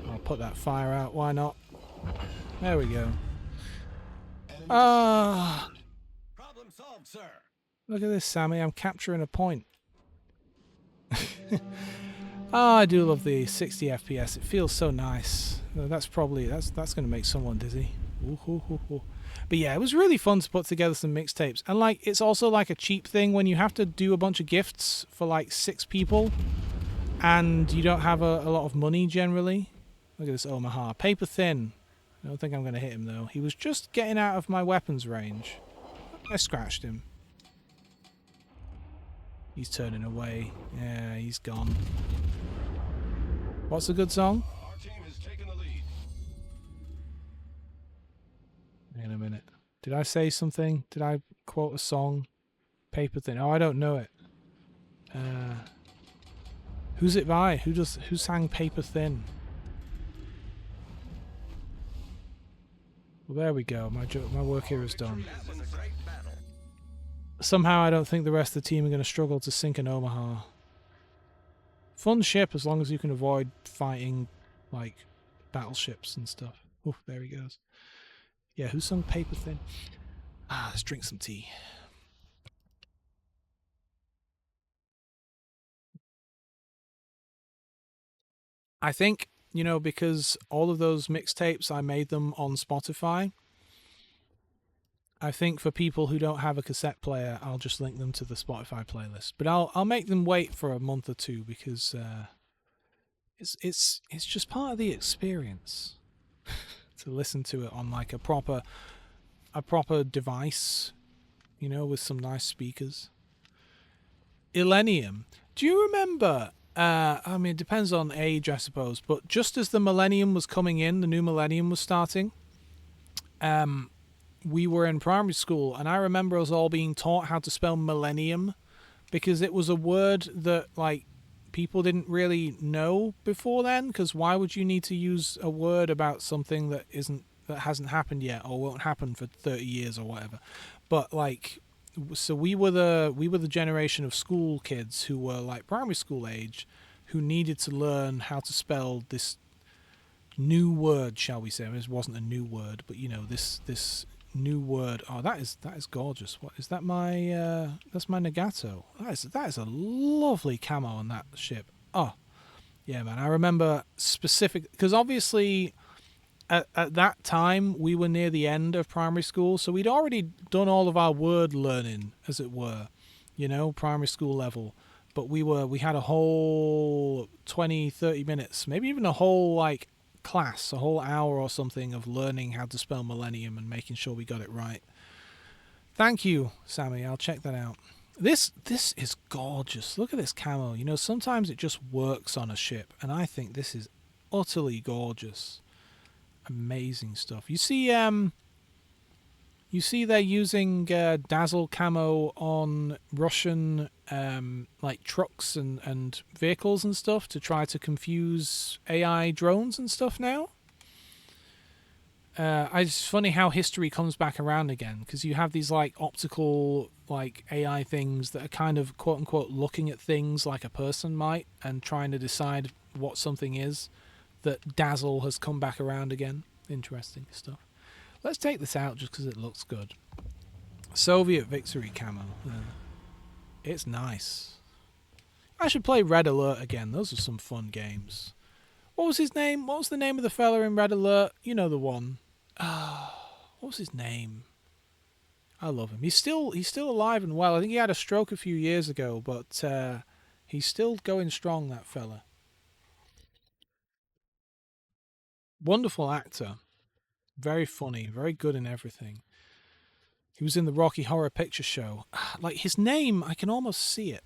Speaker 1: I'll put that fire out, why not? There we go. Ah,
Speaker 2: Problem solved, sir.
Speaker 1: look at this, Sammy. I'm capturing a point. Oh, I do love the 60 FPS. It feels so nice. That's going to make someone dizzy. Ooh, hoo, hoo, hoo. But yeah, it was really fun to put together some mixtapes. And like, it's also like a cheap thing when you have to do a bunch of gifts for like 6 people and you don't have a lot of money generally. Look at this Omaha. Paper thin. I don't think I'm going to hit him though. He was just getting out of my weapons range. I scratched him. He's turning away. Yeah, he's gone. What's a good song?
Speaker 2: Our team has taken the lead.
Speaker 1: In a minute. Did I say something? Did I quote a song? Paper thin. Oh, I don't know it. Who's it by? Who sang Paper Thin? Well, there we go. My work here is done.
Speaker 2: That was a great battle.
Speaker 1: Somehow I don't think the rest of the team are going to struggle to sink an Omaha. Fun ship as long as you can avoid fighting, like, battleships and stuff. Oh, there he goes. Yeah, who sung Paper Thin? Ah, let's drink some tea. I think, you know, because all of those mixtapes, I made them on Spotify. I think for people who don't have a cassette player, I'll just link them to the Spotify playlist. But I'll make them wait for a month or two because it's just part of the experience to listen to it on like a proper device, you know, with some nice speakers. Illenium. Do you remember? I mean, it depends on age, I suppose. But just as the millennium was coming in, the new millennium was starting. we were in primary school, and I remember us all being taught how to spell millennium because it was a word that like people didn't really know before then. Because why would you need to use a word about something that hasn't happened yet or won't happen for 30 years or whatever? But like, so we were the generation of school kids who were like primary school age, who needed to learn how to spell this new word, shall we say? I mean, it wasn't a new word, but you know, this new word. Oh, that is gorgeous. What is that? That's my Nagato. That is a lovely camo on that ship. Oh, yeah, man. I remember specific because obviously at that time we were near the end of primary school, so we'd already done all of our word learning, as it were, you know, primary school level. But we had a whole 20, 30 minutes, maybe even a whole like class, a whole hour or something of learning how to spell millennium and making sure we got it right. Thank you, Sammy. I'll check that out. This is gorgeous. Look at this camo. You know, sometimes it just works on a ship, and I think this is utterly gorgeous. Amazing stuff. You see they're using dazzle camo on Russian like trucks and vehicles and stuff to try to confuse AI drones and stuff now. It's funny how history comes back around again, because you have these like optical like AI things that are kind of quote unquote looking at things like a person might and trying to decide what something is. That dazzle has come back around again. Interesting stuff. Let's take this out just because it looks good. Soviet Victory camo. It's nice. I should play Red Alert again. Those are some fun games. What was his name? What was the name of the fella in Red Alert? You know the one. What was his name? I love him. He's still alive and well. I think he had a stroke a few years ago, but he's still going strong, that fella. Wonderful actor. Very funny. Very good in everything. He was in the Rocky Horror Picture Show. Like his name, I can almost see it.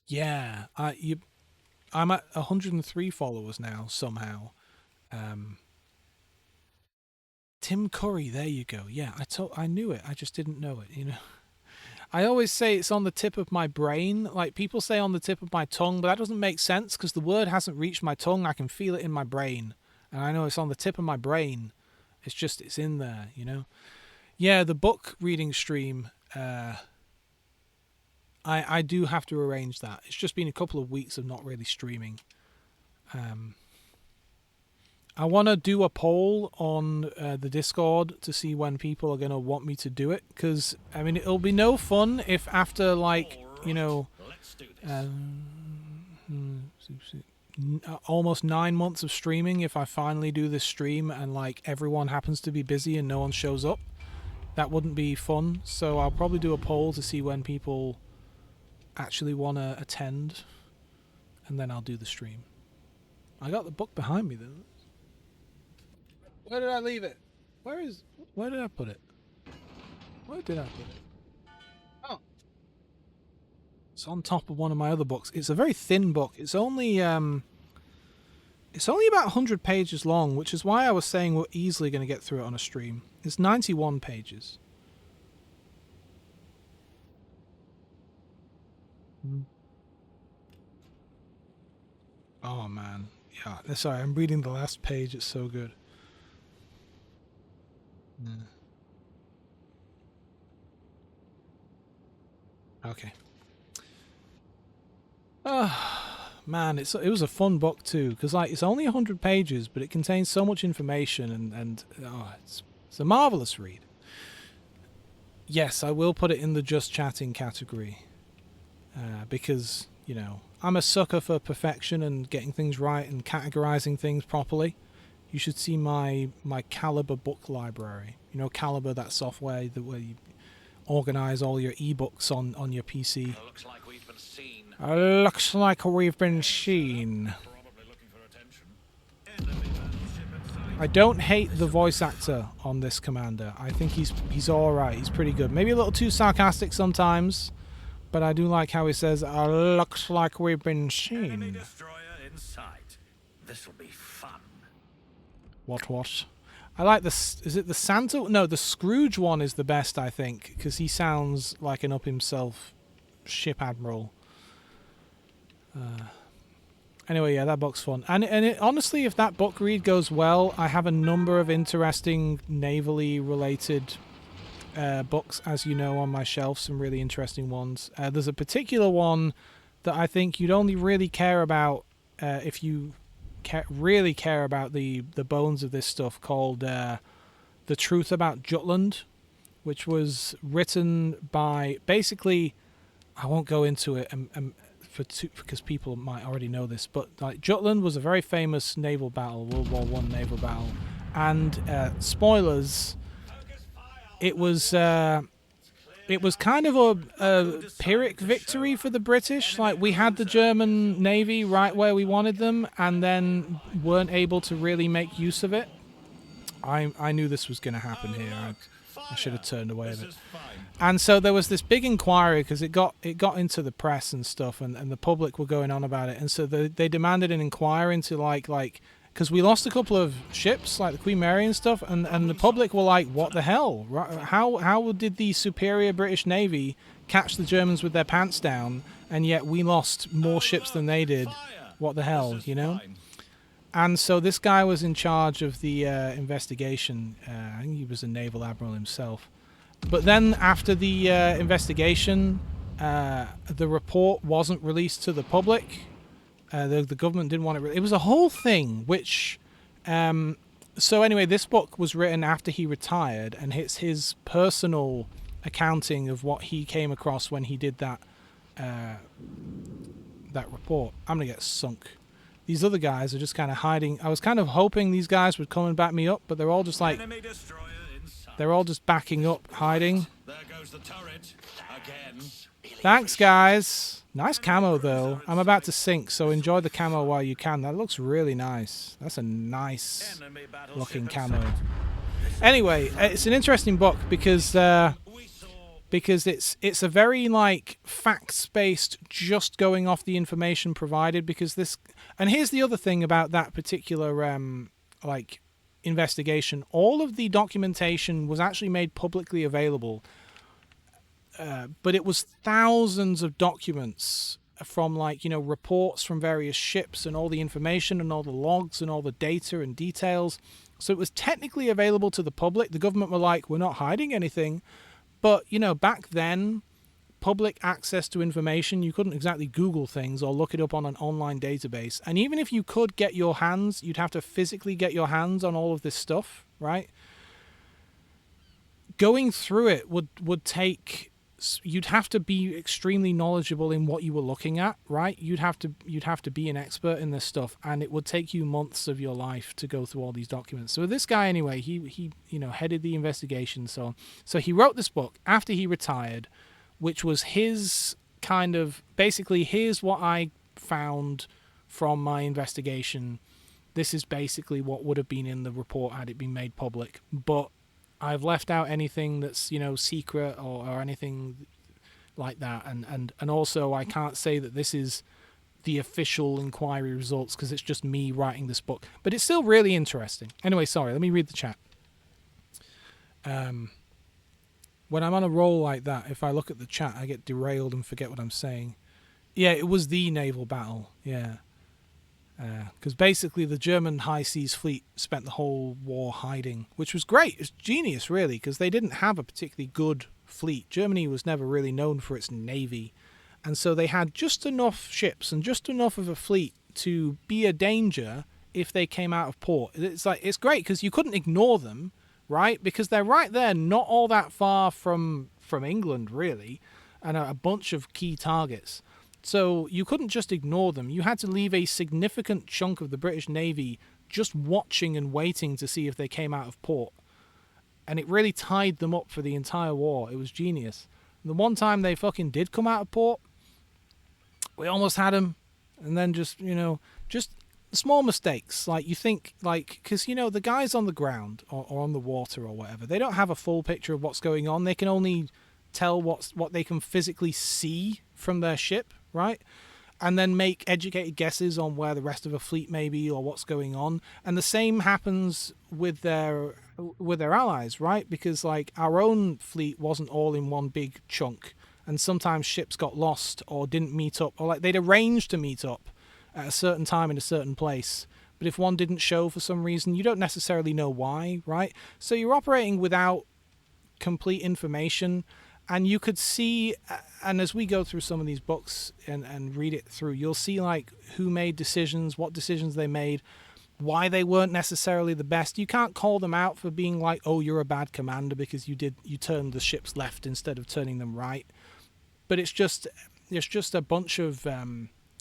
Speaker 1: Yeah, I'm at 103 followers now somehow. Tim Curry, there you go. Yeah, I knew it. I just didn't know it. You know, I always say it's on the tip of my brain. Like people say on the tip of my tongue, but that doesn't make sense because the word hasn't reached my tongue. I can feel it in my brain, and I know it's on the tip of my brain. It's in there. You know. Yeah, the book reading stream. I do have to arrange that. It's just been a couple of weeks of not really streaming. I want to do a poll on the Discord to see when people are going to want me to do it. Because, I mean, it'll be no fun if after, like, you know, almost 9 months of streaming, if I finally do this stream and, like, everyone happens to be busy and no one shows up. That wouldn't be fun. So I'll probably do a poll to see when people actually want to attend. And then I'll do the stream. I got the book behind me, though. Where did I leave it? Where did I put it? Where did I put it? Oh. It's on top of one of my other books. It's a very thin book. It's only about 100 pages long, which is why I was saying we're easily going to get through it on a stream. It's 91 pages. Oh man. Yeah, sorry, I'm reading the last page. It's so good. Okay. Man, it was a fun book too, because like it's only 100 pages, but it contains so much information, and it's a marvelous read. Yes, I will put it in the just chatting category, because you know I'm a sucker for perfection and getting things right and categorizing things properly. You should see my Caliber book library. You know Caliber, that software where you organize all your ebooks on your PC.
Speaker 2: Looks like we've been seen.
Speaker 1: Looks like we've been seen. I don't hate the voice actor on this commander. I think he's all right. He's pretty good. Maybe a little too sarcastic sometimes, but I do like how he says, "Looks like we've been seen."
Speaker 2: Destroyer in sight. This'll be fun.
Speaker 1: What? I like is it the Santa? No, the Scrooge one is the best, I think, because he sounds like an up himself ship admiral. Anyway, yeah, that book's fun. And honestly, if that book read goes well, I have a number of interesting navally related books, as you know, on my shelf. Some really interesting ones. There's a particular one that I think you'd only really care about if you really care about the bones of this stuff, called The Truth About Jutland, which was written by, basically, I won't go into it because people might already know this, but like, Jutland was a very famous naval battle, World War One naval battle, and spoilers, it was kind of a Pyrrhic victory for the British. Like, we had the German Navy right where we wanted them, and then weren't able to really make use of it. I knew this was going to happen here. I should have turned away a bit. And so there was this big inquiry, because it got into the press and stuff, and the public were going on about it. And so they demanded an inquiry into like because we lost a couple of ships, like the Queen Mary and stuff, and the public were like, what the hell? How did the superior British Navy catch the Germans with their pants down, and yet we lost more ships than they did? What the hell, you know? And so this guy was in charge of the investigation. I think he was a naval admiral himself. But then after the investigation, the report wasn't released to the public. The government didn't want it. It was a whole thing, which... so anyway, this book was written after he retired, and it's his personal accounting of what he came across when he did that report. I'm going to get sunk. These other guys are just kind of hiding. I was kind of hoping these guys would come and back me up, but they're all just like... They're all just backing up, hiding.
Speaker 2: There goes the turret again.
Speaker 1: Thanks, guys. Nice camo, though. I'm about to sink, so enjoy the camo while you can. That looks really nice. That's a nice looking camo. Anyway, it's an interesting book because it's a very like facts-based, just going off the information provided. Because this, and here's the other thing about that particular like investigation: all of the documentation was actually made publicly available. But it was thousands of documents from, like, you know, reports from various ships, and all the information and all the logs and all the data and details. So it was technically available to the public. The government were like, we're not hiding anything. But, you know, back then, public access to information, you couldn't exactly Google things or look it up on an online database. And even if you could get your hands, you'd have to physically get your hands on all of this stuff, right? Going through it would take... You'd have to be extremely knowledgeable in what you were looking at, right? You'd have to be an expert in this stuff, and it would take you months of your life to go through all these documents. So this guy, anyway, he you know, headed the investigation. So he wrote this book after he retired, which was his kind of, basically, here's what I found from my investigation. This is basically what would have been in the report had it been made public, but I've left out anything that's, you know, secret or anything like that. And also, I can't say that this is the official inquiry results, because it's just me writing this book. But it's still really interesting. Anyway, sorry, let me read the chat. When I'm on a roll like that, if I look at the chat, I get derailed and forget what I'm saying. Yeah, it was the naval battle. Yeah. Because basically the German high seas fleet spent the whole war hiding, which was great. It's genius, really, because they didn't have a particularly good fleet. Germany was never really known for its navy, and so they had just enough ships and just enough of a fleet to be a danger if they came out of port. It's great because you couldn't ignore them, right? Because they're right there, not all that far from England, really, and a bunch of key targets. So you couldn't just ignore them. You had to leave a significant chunk of the British Navy just watching and waiting to see if they came out of port. And it really tied them up for the entire war. It was genius. And the one time they fucking did come out of port, we almost had them. And then just, you know, just small mistakes. Like, you think, like, because, you know, the guys on the ground or on the water or whatever, they don't have a full picture of what's going on. They can only tell what they can physically see from their ship, right? and then make educated guesses on where the rest of a fleet may be or what's going on. And the same happens with their allies, right? Because like our own fleet wasn't all in one big chunk, and sometimes ships got lost or didn't meet up, or like they'd arranged to meet up at a certain time in a certain place. But if one didn't show for some reason, you don't necessarily know why, right? So you're operating without complete information. And you could see, and as we go through some of these books and read it through, you'll see like who made decisions, what decisions they made, why they weren't necessarily the best. You can't call them out for being like, oh, you're a bad commander because you turned the ships left instead of turning them right. But it's just a bunch of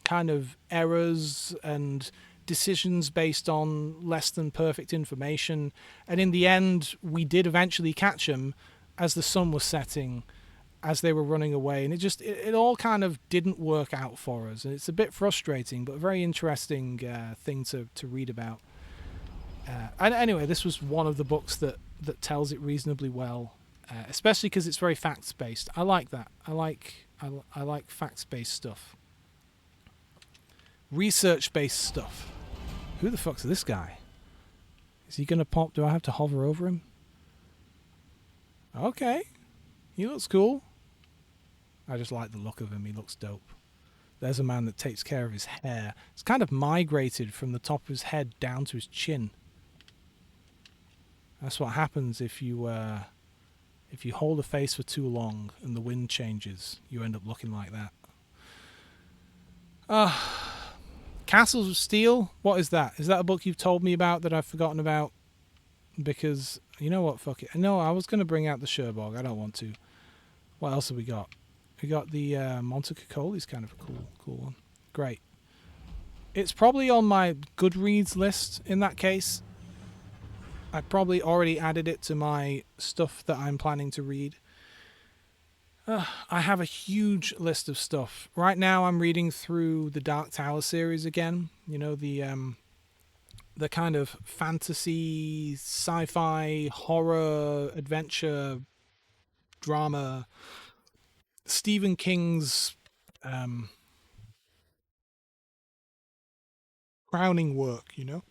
Speaker 1: kind of errors and decisions based on less than perfect information. And in the end, we did eventually catch them as the sun was setting, as they were running away, and it all kind of didn't work out for us. And it's a bit frustrating, but a very interesting thing to read about. And anyway, this was one of the books that tells it reasonably well, especially because it's very facts based. I like that. I like facts based stuff, research based stuff. Who the fuck's this guy? Is he gonna pop? Do I have to hover over him? Okay, he looks cool. I just like the look of him. He looks dope. There's a man that takes care of his hair. It's kind of migrated from the top of his head down to his chin. That's what happens if you hold a face for too long and the wind changes. You end up looking like that. Castles of Steel? What is that? Is that a book you've told me about that I've forgotten about? Because, you know what, fuck it. No, I was going to bring out the Sherbog. I don't want to. What else have we got? We got the Montecuccoli's kind of a cool one. Great. It's probably on my Goodreads list in that case. I probably already added it to my stuff that I'm planning to read. I have a huge list of stuff. Right now I'm reading through the Dark Tower series again. You know, the kind of fantasy, sci-fi, horror, adventure, drama, Stephen King's crowning work, you know?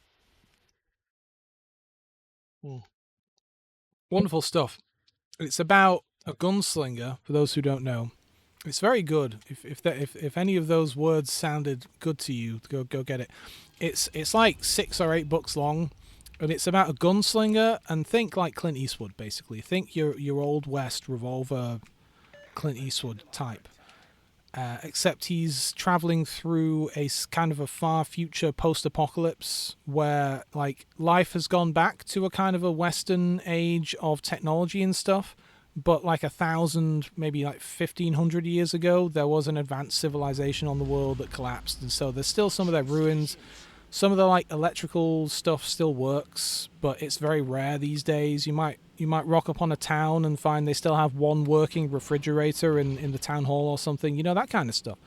Speaker 1: Wonderful stuff. It's about a gunslinger, for those who don't know. It's very good. If any of those words sounded good to you, go get it. It's like 6 or 8 books long, and it's about a gunslinger, and think like Clint Eastwood basically. Think your old West revolver Clint Eastwood type. Except he's traveling through a kind of a far future post-apocalypse where like life has gone back to a kind of a Western age of technology and stuff. But like 1,000, maybe like 1,500 years ago, there was an advanced civilization on the world that collapsed. And so there's still some of their ruins. Some of the like electrical stuff still works, but it's very rare these days. You might rock up on a town and find they still have one working refrigerator in the town hall or something. You know, that kind of stuff.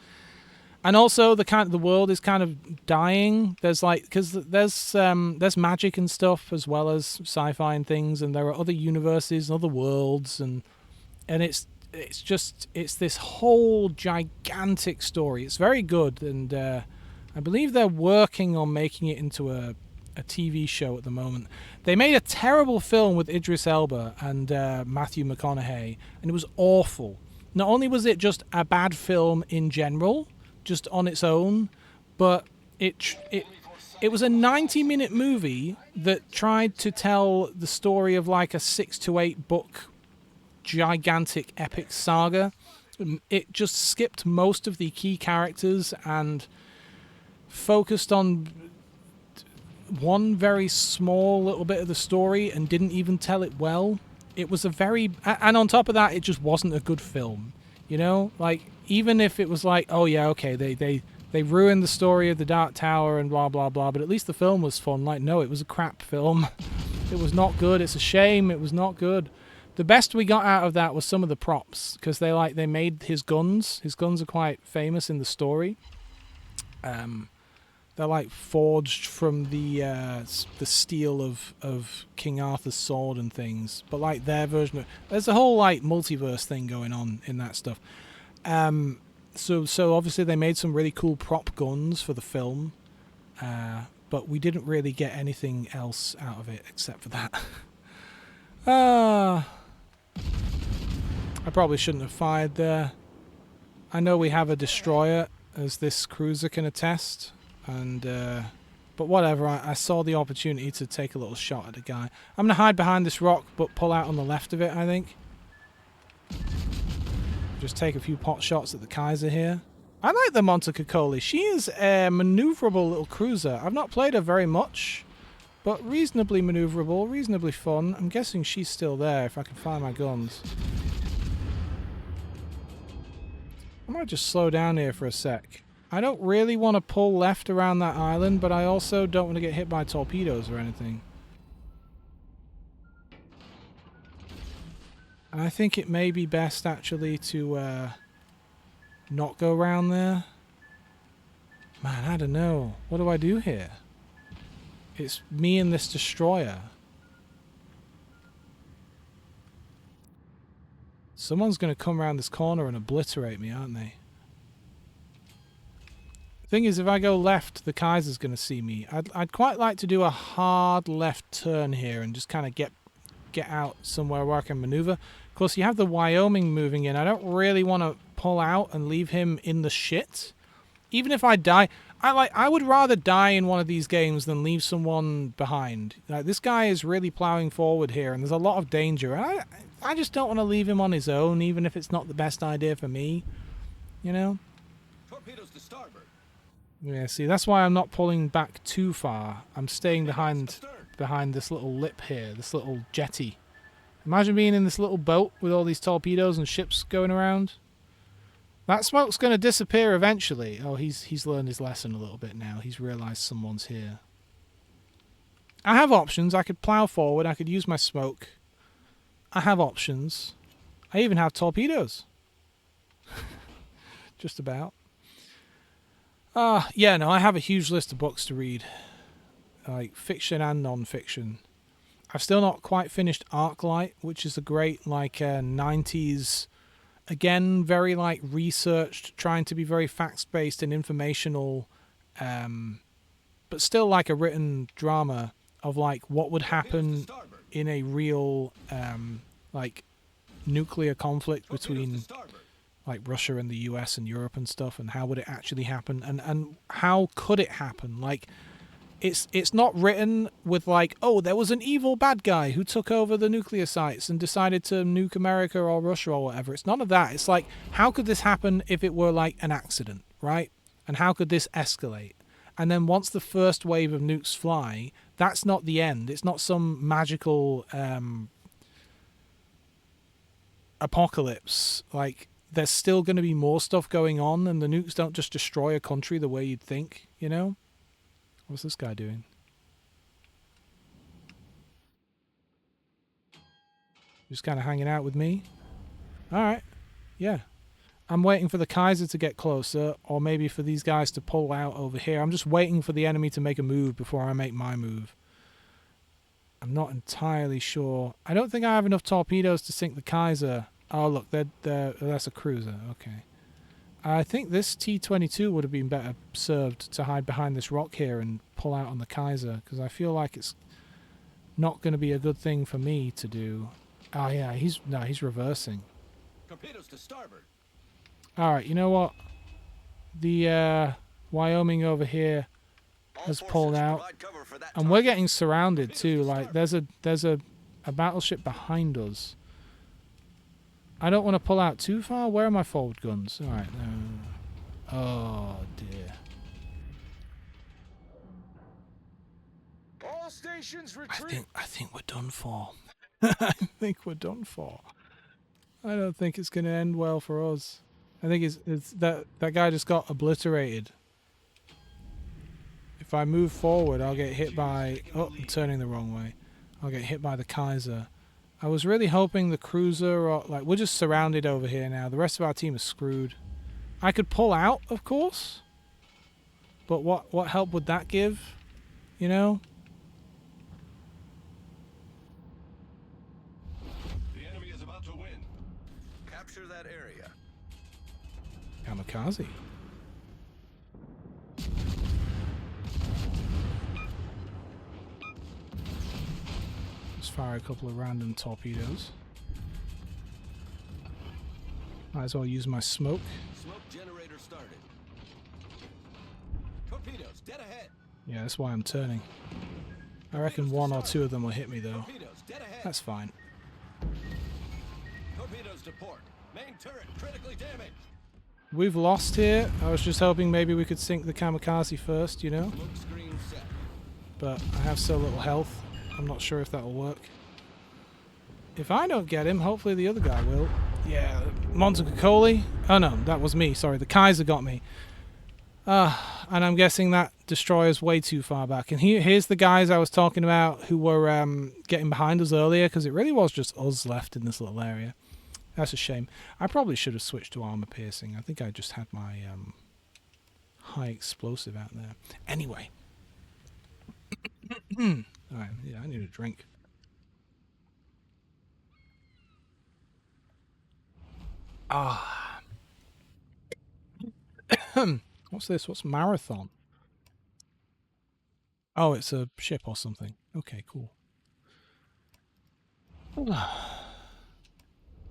Speaker 1: And also the world is kind of dying. There's like, because there's magic and stuff as well as sci-fi and things, and there are other universes and other worlds, and it's this whole gigantic story. It's very good, and I believe they're working on making it into a TV show at the moment. They made a terrible film with Idris Elba and Matthew McConaughey, and it was awful. Not only was it just a bad film in general, just on its own, but it was a 90-minute movie that tried to tell the story of like a 6 to 8 book gigantic epic saga. It just skipped most of the key characters and focused on one very small little bit of the story and didn't even tell it well. It was and on top of that, it just wasn't a good film. You know, like, even if it was like, oh yeah, okay, they ruined the story of the Dark Tower and blah blah blah, but at least the film was fun. Like, no, it was a crap film. It was not good. It's a shame. It was not good. The best we got out of that was some of the props, because they made his guns. His guns are quite famous in the story. They're like forged from the steel of King Arthur's sword and things, but like their version of, there's a whole like multiverse thing going on in that stuff. So obviously they made some really cool prop guns for the film, but we didn't really get anything else out of it except for that. I probably shouldn't have fired there. I know we have a destroyer, as this cruiser can attest, and but whatever, I saw the opportunity to take a little shot at a guy. I'm going to hide behind this rock, but pull out on the left of it, I think. Just take a few pot shots at the Kaiser here. I like the Montecocoli. She is a maneuverable little cruiser. I've not played her very much, but reasonably maneuverable, reasonably fun. I'm guessing she's still there if I can find my guns. I might just slow down here for a sec. I don't really want to pull left around that island, but I also don't want to get hit by torpedoes or anything. And I think it may be best actually to not go around there. Man, I don't know. What do I do here? It's me and this destroyer. Someone's going to come around this corner and obliterate me, aren't they? Thing is, if I go left, the Kaiser's going to see me. I'd quite like to do a hard left turn here and just kind of get out somewhere where I can maneuver. Of course, you have the Wyoming moving in. I don't really want to pull out and leave him in the shit. Even if I die, I would rather die in one of these games than leave someone behind. Like, this guy is really plowing forward here, and there's a lot of danger. I just don't want to leave him on his own, even if it's not the best idea for me. You know?
Speaker 2: Torpedoes to starboard.
Speaker 1: Yeah, see, that's why I'm not pulling back too far. I'm staying behind this little lip here, this little jetty. Imagine being in this little boat with all these torpedoes and ships going around. That smoke's going to disappear eventually. Oh, he's learned his lesson a little bit now. He's realised someone's here. I have options. I could plough forward. I could use my smoke. I have options. I even have torpedoes. Just about. Yeah, no, I have a huge list of books to read. Like, fiction and non-fiction. I've still not quite finished Arclight, which is a great, like, 90s... Again, very, like, researched, trying to be very facts-based and informational, but still like a written drama of, like, what would happen in a real, like, nuclear conflict between, like, Russia and the US and Europe and stuff, and how would it actually happen, and how could it happen? Like, it's not written with, like, oh, there was an evil bad guy who took over the nuclear sites and decided to nuke America or Russia or whatever. It's none of that. It's like, how could this happen if it were, like, an accident, right? And how could this escalate? And then once the first wave of nukes fly, that's not the end. It's not some magical apocalypse. Like, there's still going to be more stuff going on, and the nukes don't just destroy a country the way you'd think, you know? What's this guy doing? Just kind of hanging out with me? Alright. Yeah. I'm waiting for the Kaiser to get closer, or maybe for these guys to pull out over here. I'm just waiting for the enemy to make a move before I make my move. I'm not entirely sure. I don't think I have enough torpedoes to sink the Kaiser. Oh, look, that's a cruiser. Okay. I think this T-22 would have been better served to hide behind this rock here and pull out on the Kaiser, because I feel like it's not going to be a good thing for me to do. Oh yeah, he's reversing.
Speaker 2: Torpedoes to starboard.
Speaker 1: All right, you know what? The Wyoming over here has pulled out, and we're getting surrounded too. Like, there's a battleship behind us. I don't want to pull out too far. Where are my forward guns? All right. Oh dear.
Speaker 3: All stations retreat.
Speaker 1: I think we're done for. I think we're done for. I don't think it's going to end well for us. I think it's that guy just got obliterated. If I move forward, I'll get hit by... Oh, I'm turning the wrong way. I'll get hit by the Kaiser. I was really hoping the cruiser, or like, we're just surrounded over here now. The rest of our team is screwed. I could pull out, of course, but what help would that give? You know?
Speaker 2: The enemy is about to win. Capture that area.
Speaker 1: Kamikaze. Just fire a couple of random torpedoes. Might as well use my smoke.
Speaker 2: Smoke generator started. Torpedoes dead ahead.
Speaker 1: Yeah, that's why I'm turning. I reckon one or two of them will hit me though.
Speaker 2: Torpedoes dead ahead.
Speaker 1: That's fine.
Speaker 2: Torpedoes to port. Main turret critically damaged.
Speaker 1: We've lost here. I was just hoping maybe we could sink the kamikaze first, you know?
Speaker 2: Smoke screen set.
Speaker 1: But I have so little health. I'm not sure if that'll work. If I don't get him, hopefully the other guy will. Yeah, Montecoli. Oh no, that was me. Sorry, the Kaiser got me. And I'm guessing that destroyer's way too far back. And here's the guys I was talking about who were getting behind us earlier, because it really was just us left in this little area. That's a shame. I probably should have switched to armor piercing. I think I just had my high explosive out there. Anyway. Alright, yeah, I need a drink. Ah. What's this? What's marathon? Oh, it's a ship or something. Okay, cool.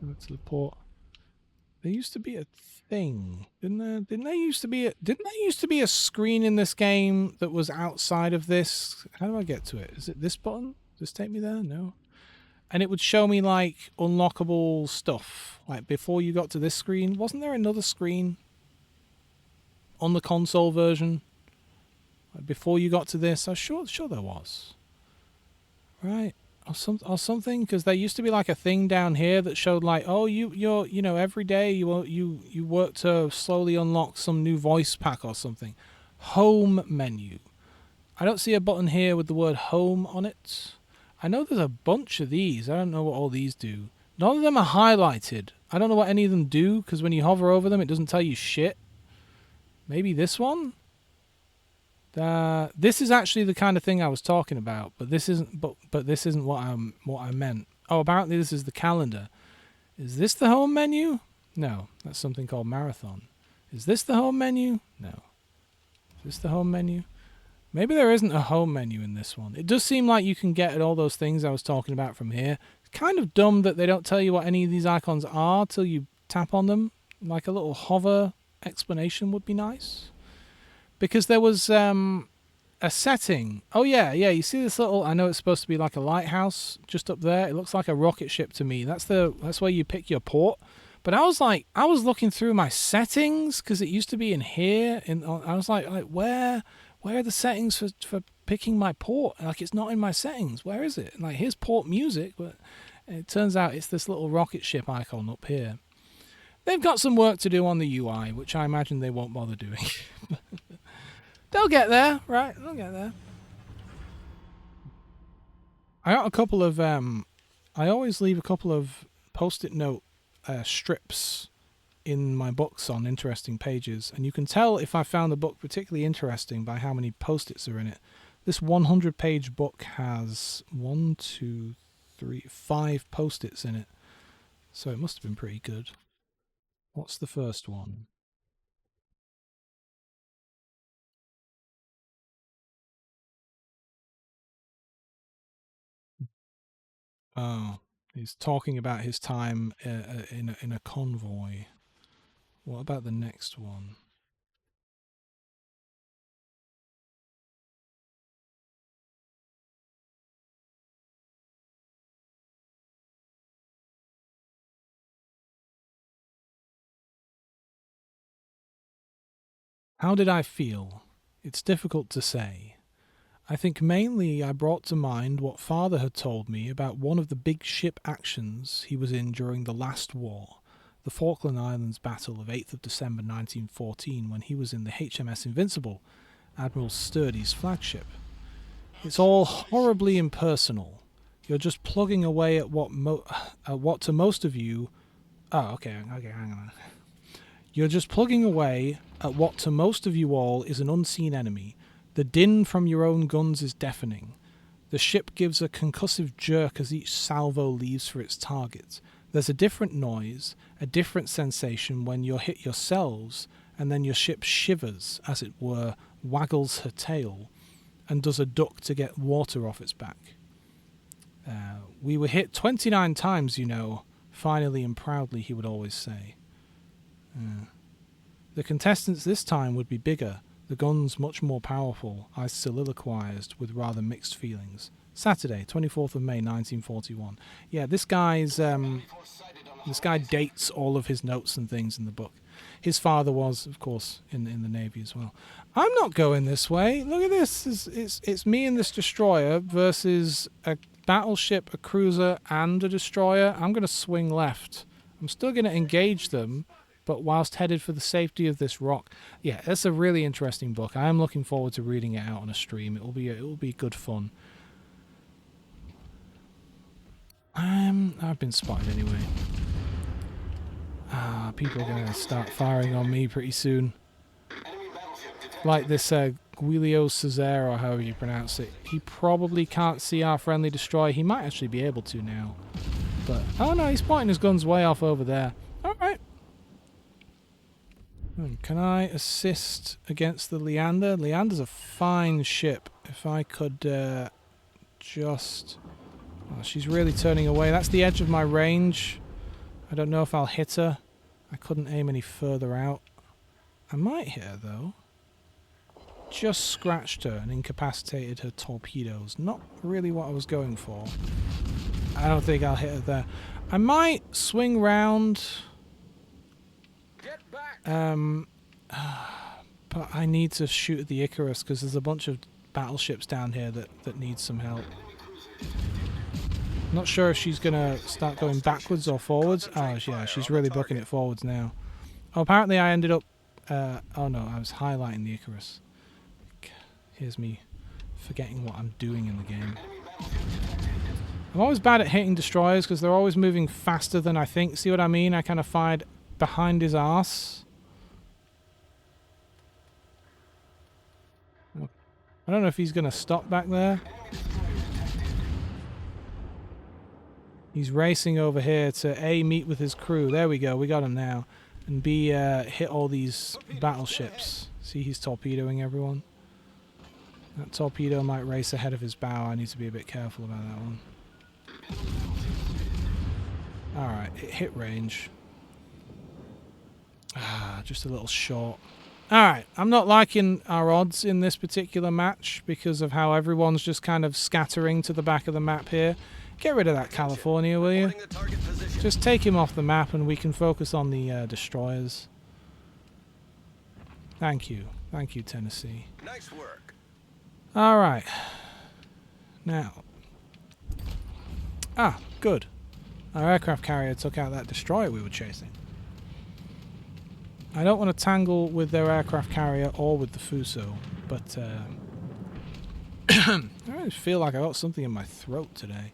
Speaker 1: Back to the port. There used to be a thing, didn't there? Didn't there used to be a screen in this game that was outside of this? How do I get to it? Is it this button? Does this take me there? No. And it would show me like unlockable stuff. Like before you got to this screen, wasn't there another screen on the console version? Like before you got to this, I'm sure there was. Right. Or something, because there used to be like a thing down here that showed like, oh, you know, every day you work to slowly unlock some new voice pack or something. Home menu. I don't see a button here with the word home on it. I know there's a bunch of these. I don't know what all these do. None of them are highlighted. I don't know what any of them do, because when you hover over them, it doesn't tell you shit. Maybe this one? This is actually the kind of thing I was talking about, but this isn't. But this isn't what I meant. Oh, apparently this is the calendar. Is this the home menu? No, that's something called marathon. Is this the home menu? No. Is this the home menu? Maybe there isn't a home menu in this one. It does seem like you can get at all those things I was talking about from here. It's kind of dumb that they don't tell you what any of these icons are till you tap on them. Like a little hover explanation would be nice. Because there was a setting. Oh yeah, you see this little, I know it's supposed to be like a lighthouse just up there. It looks like a rocket ship to me. That's where you pick your port. But I was looking through my settings, because it used to be in here. I was like where are the settings for picking my port? Like, it's not in my settings. Where is it? Like, here's port music, but it turns out it's this little rocket ship icon up here. They've got some work to do on the UI, which I imagine they won't bother doing. They'll get there, right? They'll get there. I got a couple of I always leave a couple of post-it note strips in my books on interesting pages, and you can tell if I found the book particularly interesting by how many post-its are in it. This 100-page book has 5 post-its in it, so it must have been pretty good. What's the first one? Oh, he's talking about his time in a convoy. What about the next one? How did I feel? It's difficult to say. I think mainly I brought to mind what Father had told me about one of the big ship actions he was in during the last war, the Falkland Islands Battle of 8th of December 1914, when he was in the HMS Invincible, Admiral Sturdy's flagship. It's all horribly impersonal. You're just plugging away at what to most of you... Oh, okay, hang on. You're just plugging away at what to most of you all is an unseen enemy. The din from your own guns is deafening. The ship gives a concussive jerk as each salvo leaves for its target. There's a different noise, a different sensation when you're hit yourselves, and then your ship shivers, as it were, waggles her tail, and does a duck to get water off its back. We were hit 29 times, you know, finally and proudly, he would always say. The contestants this time would be bigger, the guns much more powerful, I soliloquized with rather mixed feelings. Saturday, 24th of May, 1941. Yeah, this guy dates all of his notes and things in the book. His father was, of course, in the Navy as well. I'm not going this way. Look at this. It's me and this destroyer versus a battleship, a cruiser, and a destroyer. I'm going to swing left. I'm still going to engage them, but whilst headed for the safety of this rock. Yeah, it's a really interesting book. I am looking forward to reading it out on a stream. It will be good fun. I've been spotted anyway. People are going to start firing on me pretty soon. Like this Guilio Cesare, or however you pronounce it. He probably can't see our friendly destroyer. He might actually be able to now. But, oh no, he's pointing his guns way off over there. Alright. Can I assist against the Leander? Leander's a fine ship. If I could just... Oh, she's really turning away. That's the edge of my range. I don't know if I'll hit her. I couldn't aim any further out. I might hit her, though. Just scratched her and incapacitated her torpedoes. Not really what I was going for. I don't think I'll hit her there. I might swing round.
Speaker 2: Get back.
Speaker 1: But I need to shoot at the Icarus because there's a bunch of battleships down here that need some help. Not sure if she's going to start going backwards or forwards. Oh, yeah, she's really booking it forwards now. Oh, apparently I ended up... oh, no, I was highlighting the Icarus. Here's me forgetting what I'm doing in the game. I'm always bad at hitting destroyers because they're always moving faster than I think. See what I mean? I kind of fired behind his arse. I don't know if he's going to stop back there. He's racing over here to A, meet with his crew. There we go, we got him now. And B, hit all these battleships. See, he's torpedoing everyone. That torpedo might race ahead of his bow. I need to be a bit careful about that one. Alright, it hit range. Just a little short. Alright, I'm not liking our odds in this particular match because of how everyone's just kind of scattering to the back of the map here. Get rid of that California, will you? Just take him off the map and we can focus on the destroyers. Thank you. Thank you, Tennessee.
Speaker 2: Nice work.
Speaker 1: Alright. Now. Good. Our aircraft carrier took out that destroyer we were chasing. I don't want to tangle with their aircraft carrier or with the Fuso, but I really feel like I got something in my throat today.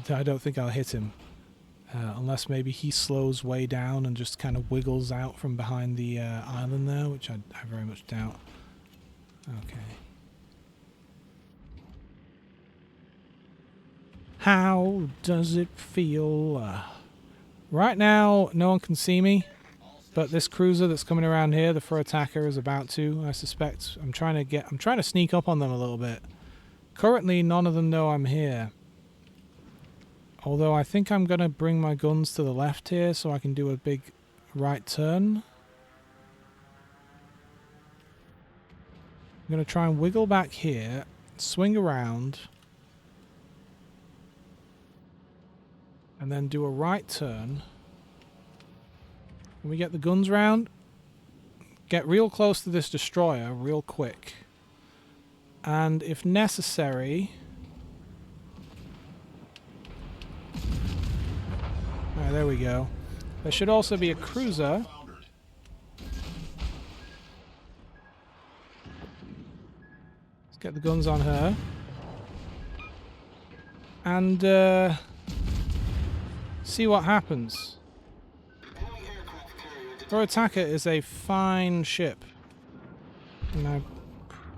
Speaker 1: I don't think I'll hit him. Unless maybe he slows way down and just kind of wiggles out from behind the island there, which I very much doubt. Okay. How does it feel? Right now, no one can see me, but this cruiser that's coming around here, the fur attacker, is about to, I suspect. I'm trying to sneak up on them a little bit. Currently, none of them know I'm here. Although I think I'm going to bring my guns to the left here so I can do a big right turn. I'm going to try and wiggle back here, swing around, and then do a right turn. When we get the guns round, get real close to this destroyer real quick. And if necessary... Alright, there we go. There should also be a cruiser. Let's get the guns on her. And see what happens. Her attacker is a fine ship. And I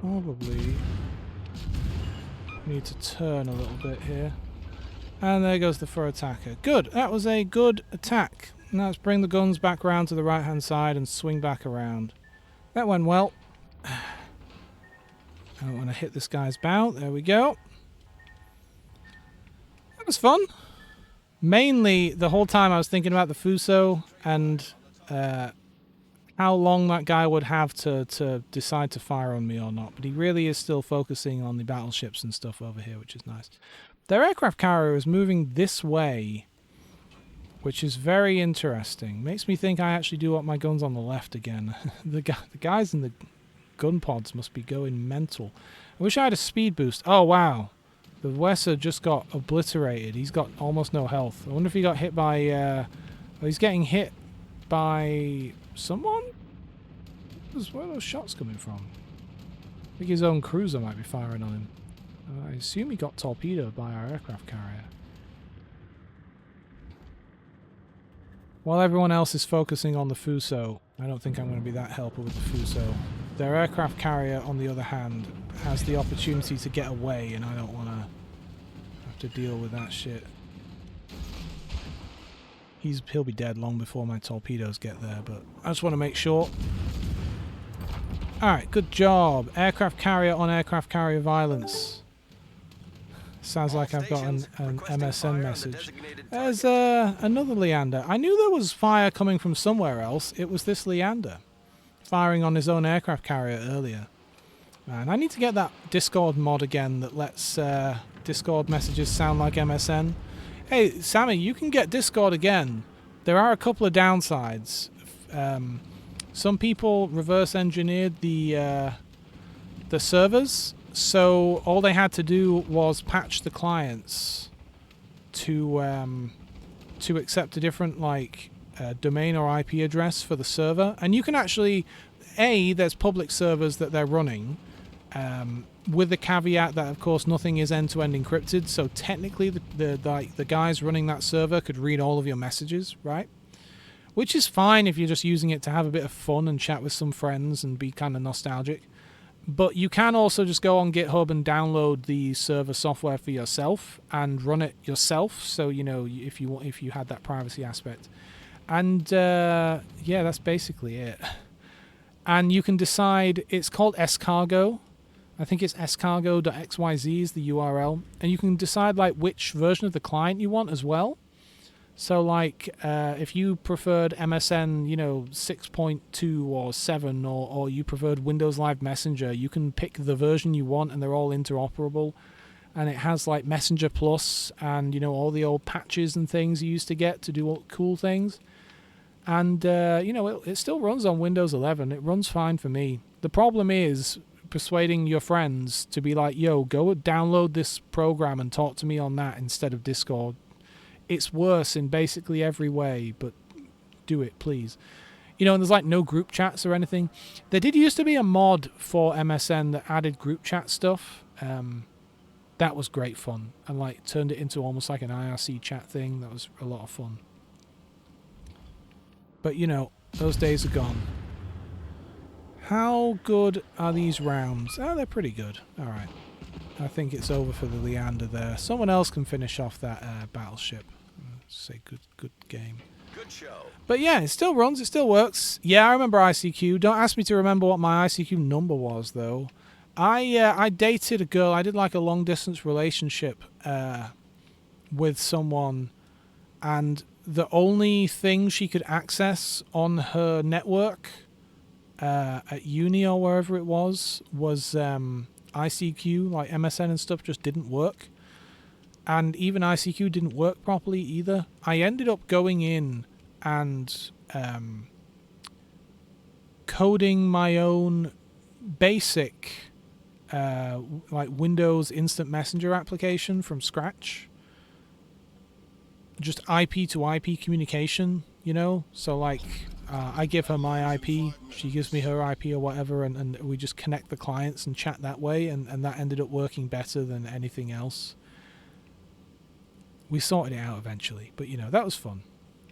Speaker 1: probably... We need to turn a little bit here. And there goes the fur attacker. Good. That was a good attack. Now let's bring the guns back around to the right-hand side and swing back around. That went well. I don't want to hit this guy's bow. There we go. That was fun. Mainly, the whole time I was thinking about the Fuso and how long that guy would have to decide to fire on me or not. But he really is still focusing on the battleships and stuff over here, which is nice. Their aircraft carrier is moving this way, which is very interesting. Makes me think I actually do want my guns on the left again. The guys in the gun pods must be going mental. I wish I had a speed boost. Oh, wow. The Wesser just got obliterated. He's got almost no health. I wonder if he got hit by... well, he's getting hit by someone? Where are those shots coming from? I think his own cruiser might be firing on him. I assume he got torpedoed by our aircraft carrier. While everyone else is focusing on the Fuso, I don't think I'm going to be that helpful with the Fuso. Their aircraft carrier, on the other hand, has the opportunity to get away, and I don't want to have to deal with that shit. He'll be dead long before my torpedoes get there, but I just want to make sure. Alright, good job. Aircraft carrier on aircraft carrier violence. Sounds like I've got an MSN message. There's another Leander. I knew there was fire coming from somewhere else. It was this Leander firing on his own aircraft carrier earlier. Man, I need to get that Discord mod again that lets Discord messages sound like MSN. Hey, Sammy, you can get Discord again. There are a couple of downsides. Some people reverse engineered the servers. So all they had to do was patch the clients to accept a different domain or IP address for the server, and you can actually there's public servers that they're running, with the caveat that of course nothing is end-to-end encrypted. So technically the guys running that server could read all of your messages, right? Which is fine if you're just using it to have a bit of fun and chat with some friends and be kind of nostalgic. But you can also just go on GitHub and download the server software for yourself and run it yourself. So if you had that privacy aspect, and yeah, that's basically it. And you can decide. It's called escargo. I think it's escargo.xyz is the URL, and you can decide which version of the client you want as well. So if you preferred MSN, 6.2 or 7, or you preferred Windows Live Messenger, you can pick the version you want, and they're all interoperable. And it has Messenger Plus and all the old patches and things you used to get to do all cool things. And it still runs on Windows 11. It runs fine for me. The problem is persuading your friends to be like, yo, go download this program and talk to me on that instead of Discord. It's worse in basically every way, but do it, please. And there's no group chats or anything. There did used to be a mod for MSN that added group chat stuff. That was great fun, and turned it into almost like an IRC chat thing. That was a lot of fun. But those days are gone. How good are these rounds? Oh, they're pretty good. All right. I think it's over for the Leander there. Someone else can finish off that battleship. Say good game.
Speaker 2: Good show.
Speaker 1: But yeah, it still runs. It still works. Yeah, I remember ICQ. Don't ask me to remember what my ICQ number was, though. I dated a girl. I did a long distance relationship with someone, and the only thing she could access on her network at uni or wherever it was ICQ. MSN and stuff just didn't work, and even ICQ didn't work properly either. I ended up going in and coding my own basic Windows Instant Messenger application from scratch. Just IP to IP communication, So I give her my IP, she gives me her IP or whatever, and we just connect the clients and chat that way, and that ended up working better than anything else. We sorted it out eventually, but that was fun.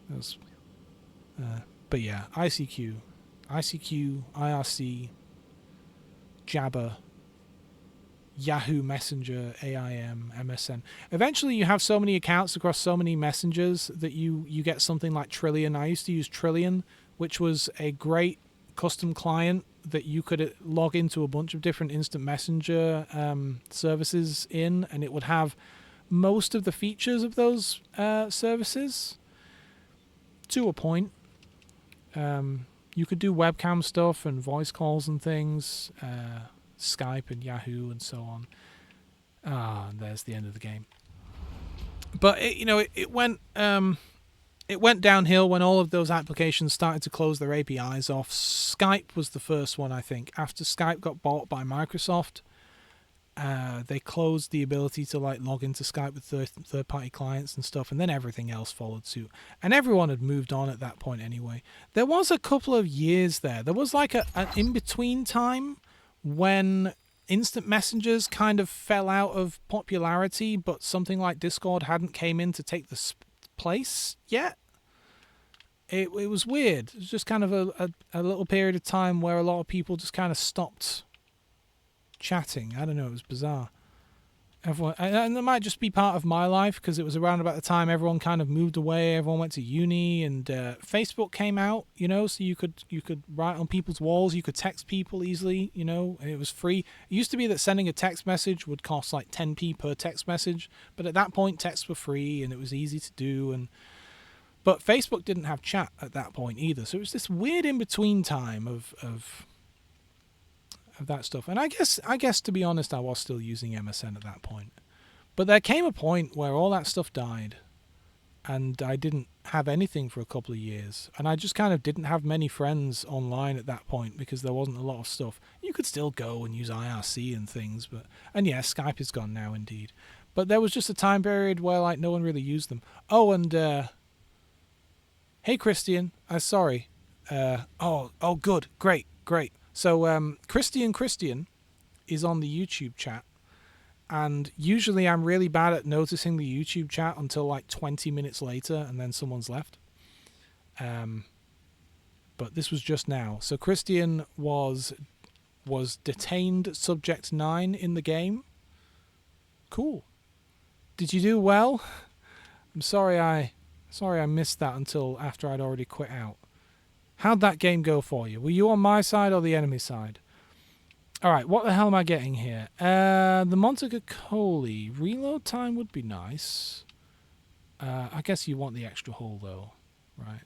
Speaker 1: That was, but yeah, ICQ, IRC, Jabber, Yahoo Messenger, AIM, MSN. Eventually, you have so many accounts across so many messengers that you get something like Trillion. I used to use Trillion, which was a great custom client that you could log into a bunch of different instant messenger services in, and it would have most of the features of those services to a point. You could do webcam stuff and voice calls and things, Skype and Yahoo and so on. And there's the end of the game. But it went downhill when all of those applications started to close their APIs off. Skype was the first one, I think. After Skype got bought by Microsoft, they closed the ability to log into Skype with third-party clients and stuff, and then everything else followed suit. And everyone had moved on at that point anyway. There was a couple of years there. There was like an in-between time when instant messengers kind of fell out of popularity, but something like Discord hadn't came in to take the place yet. It was weird. It was just kind of a little period of time where a lot of people just kind of stopped chatting. I don't know, it was bizarre. Everyone, and that might just be part of my life because it was around about the time everyone kind of moved away, everyone went to uni, and Facebook came out, so you could write on people's walls, you could text people easily, and it was free. It used to be that sending a text message would cost like 10p per text message, but at that point texts were free and it was easy to do. But Facebook didn't have chat at that point either, so it was this weird in-between time of that stuff. And I guess to be honest, I was still using MSN at that point. But there came a point where all that stuff died and I didn't have anything for a couple of years. And I just kind of didn't have many friends online at that point because there wasn't a lot of stuff. You could still go and use IRC and things, and yeah, Skype is gone now indeed. But there was just a time period where no one really used them. Oh, and hey Christian, sorry. Oh good, great. So Christian is on the YouTube chat, and usually I'm really bad at noticing the YouTube chat until like 20 minutes later, and then someone's left. But this was just now. So Christian was detained subject 9 in the game. Cool. Did you do well? I'm sorry I missed that until after I'd already quit out. How'd that game go for you? Were you on my side or the enemy side? Alright, what the hell am I getting here? The Montecacoli. Reload time would be nice. I guess you want the extra hull though, right?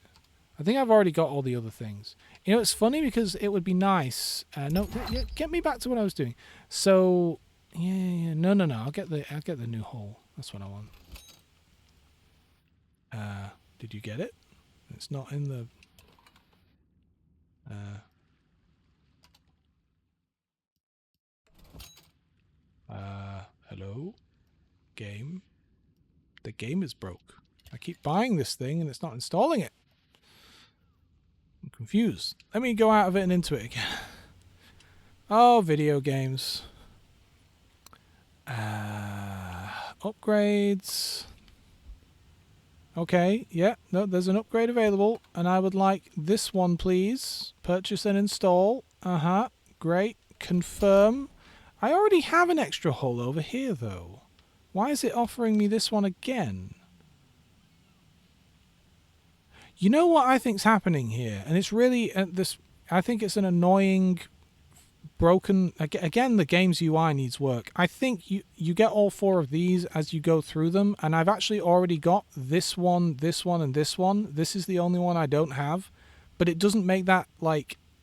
Speaker 1: I think I've already got all the other things. It's funny because it would be nice. No, get me back to what I was doing. So, yeah, no. I'll get the new hull. That's what I want. Did you get it? It's not in the... hello? Game? The game is broke. I keep buying this thing and it's not installing it. I'm confused. Let me go out of it and into it again. Oh, video games. Upgrades. Okay, yeah, no, there's an upgrade available, and I would like this one, please. Purchase and install. Great. Confirm. I already have an extra hull over here, though. Why is it offering me this one again? You know what I think's happening here? And it's really... I think it's an annoying... broken... Again, the game's UI needs work. I think you get all 4 of these as you go through them, and I've actually already got this one, and this one. This is the only one I don't have, but it doesn't make that,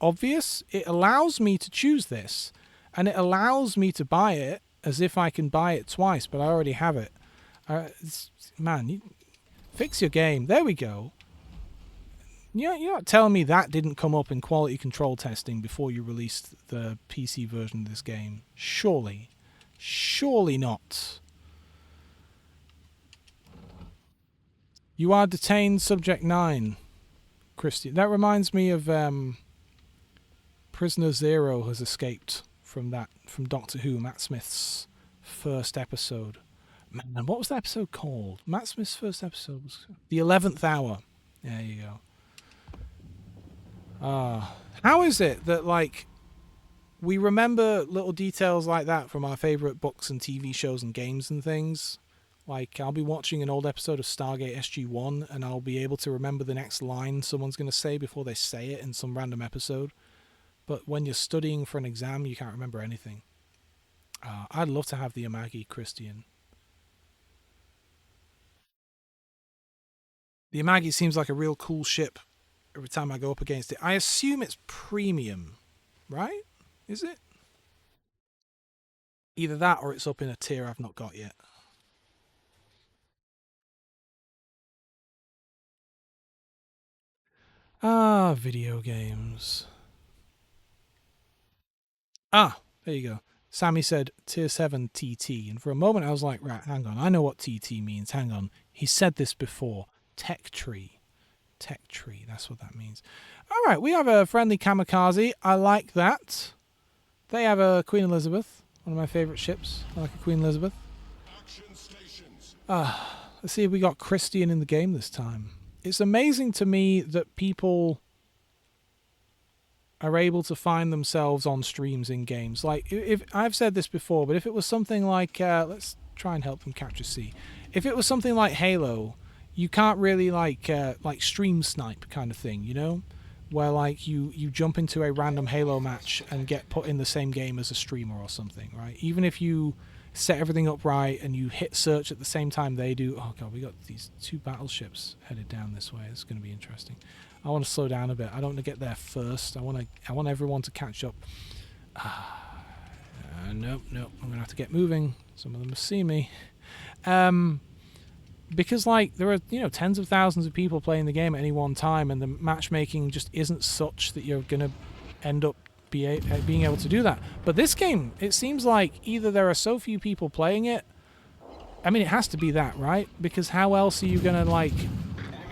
Speaker 1: obvious. It allows me to choose this, and it allows me to buy it as if I can buy it twice, but I already have it. Man, fix your game. There we go. You're not telling me that didn't come up in quality control testing before you released the PC version of this game? Surely. Surely not. You are detained subject 9, Christian. That reminds me of Prisoner Zero has escaped from Doctor Who, Matt Smith's first episode. Man, what was that episode called? Matt Smith's first episode was The 11th Hour. There you go. How is it that, we remember little details like that from our favorite books and TV shows and games and things. Like, I'll be watching an old episode of Stargate SG-1 and I'll be able to remember the next line someone's going to say before they say it in some random episode. But when you're studying for an exam, you can't remember anything. I'd love to have the Amagi Christian. The Amagi seems like a real cool ship every time I go up against it. I assume it's premium, right? Is it? Either that or it's up in a tier I've not got yet. Ah, video games. Ah, there you go. Sammy said tier 7 TT, and for a moment I was like, right, hang on, I know what TT means. Hang on. He said this before. Tech tree. Tech tree, that's what that means. Alright, we have a friendly kamikaze. I like that. They have a Queen Elizabeth, one of my favourite ships. I like a Queen Elizabeth. Let's see if we got Christian in the game this time. It's amazing to me that people are able to find themselves on streams in games. Like, if I've said this before, but if it was something like, let's try and help them capture C. If it was something like Halo, you can't really like stream snipe kind of thing, you know, where like you jump into a random Halo match and get put in the same game as a streamer or something, right? Even if you set everything up right and you hit search at the same time they do. Oh god, we got these 2 battleships headed down this way. It's going to be interesting. I want to slow down a bit. I don't want to get there first. I want everyone to catch up. Nope. I'm going to have to get moving. Some of them will see me. Because like there are, you know, tens of thousands of people playing the game at any one time, and the matchmaking just isn't such that you're going to end up being able to do that. But this game, it seems like either there are so few people playing it. I mean, it has to be that, right? Because how else are you going to like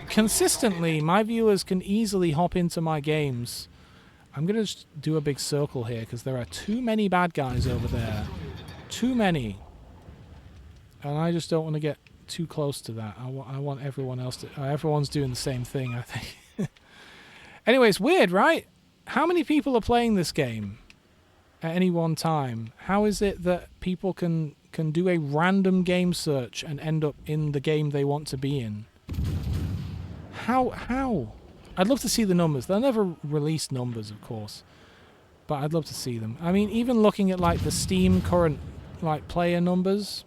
Speaker 1: consistently, my viewers can easily hop into my games. I'm going to just do a big circle here because there are too many bad guys over there. Too many. And I just don't want to get too close to that. I want everyone else to... everyone's doing the same thing, I think. Anyway, it's weird, right? How many people are playing this game at any one time? How is it that people can do a random game search and end up in the game they want to be in? How? I'd love to see the numbers. They'll never release numbers, of course, but I'd love to see them. I mean, even looking at like the Steam current like player numbers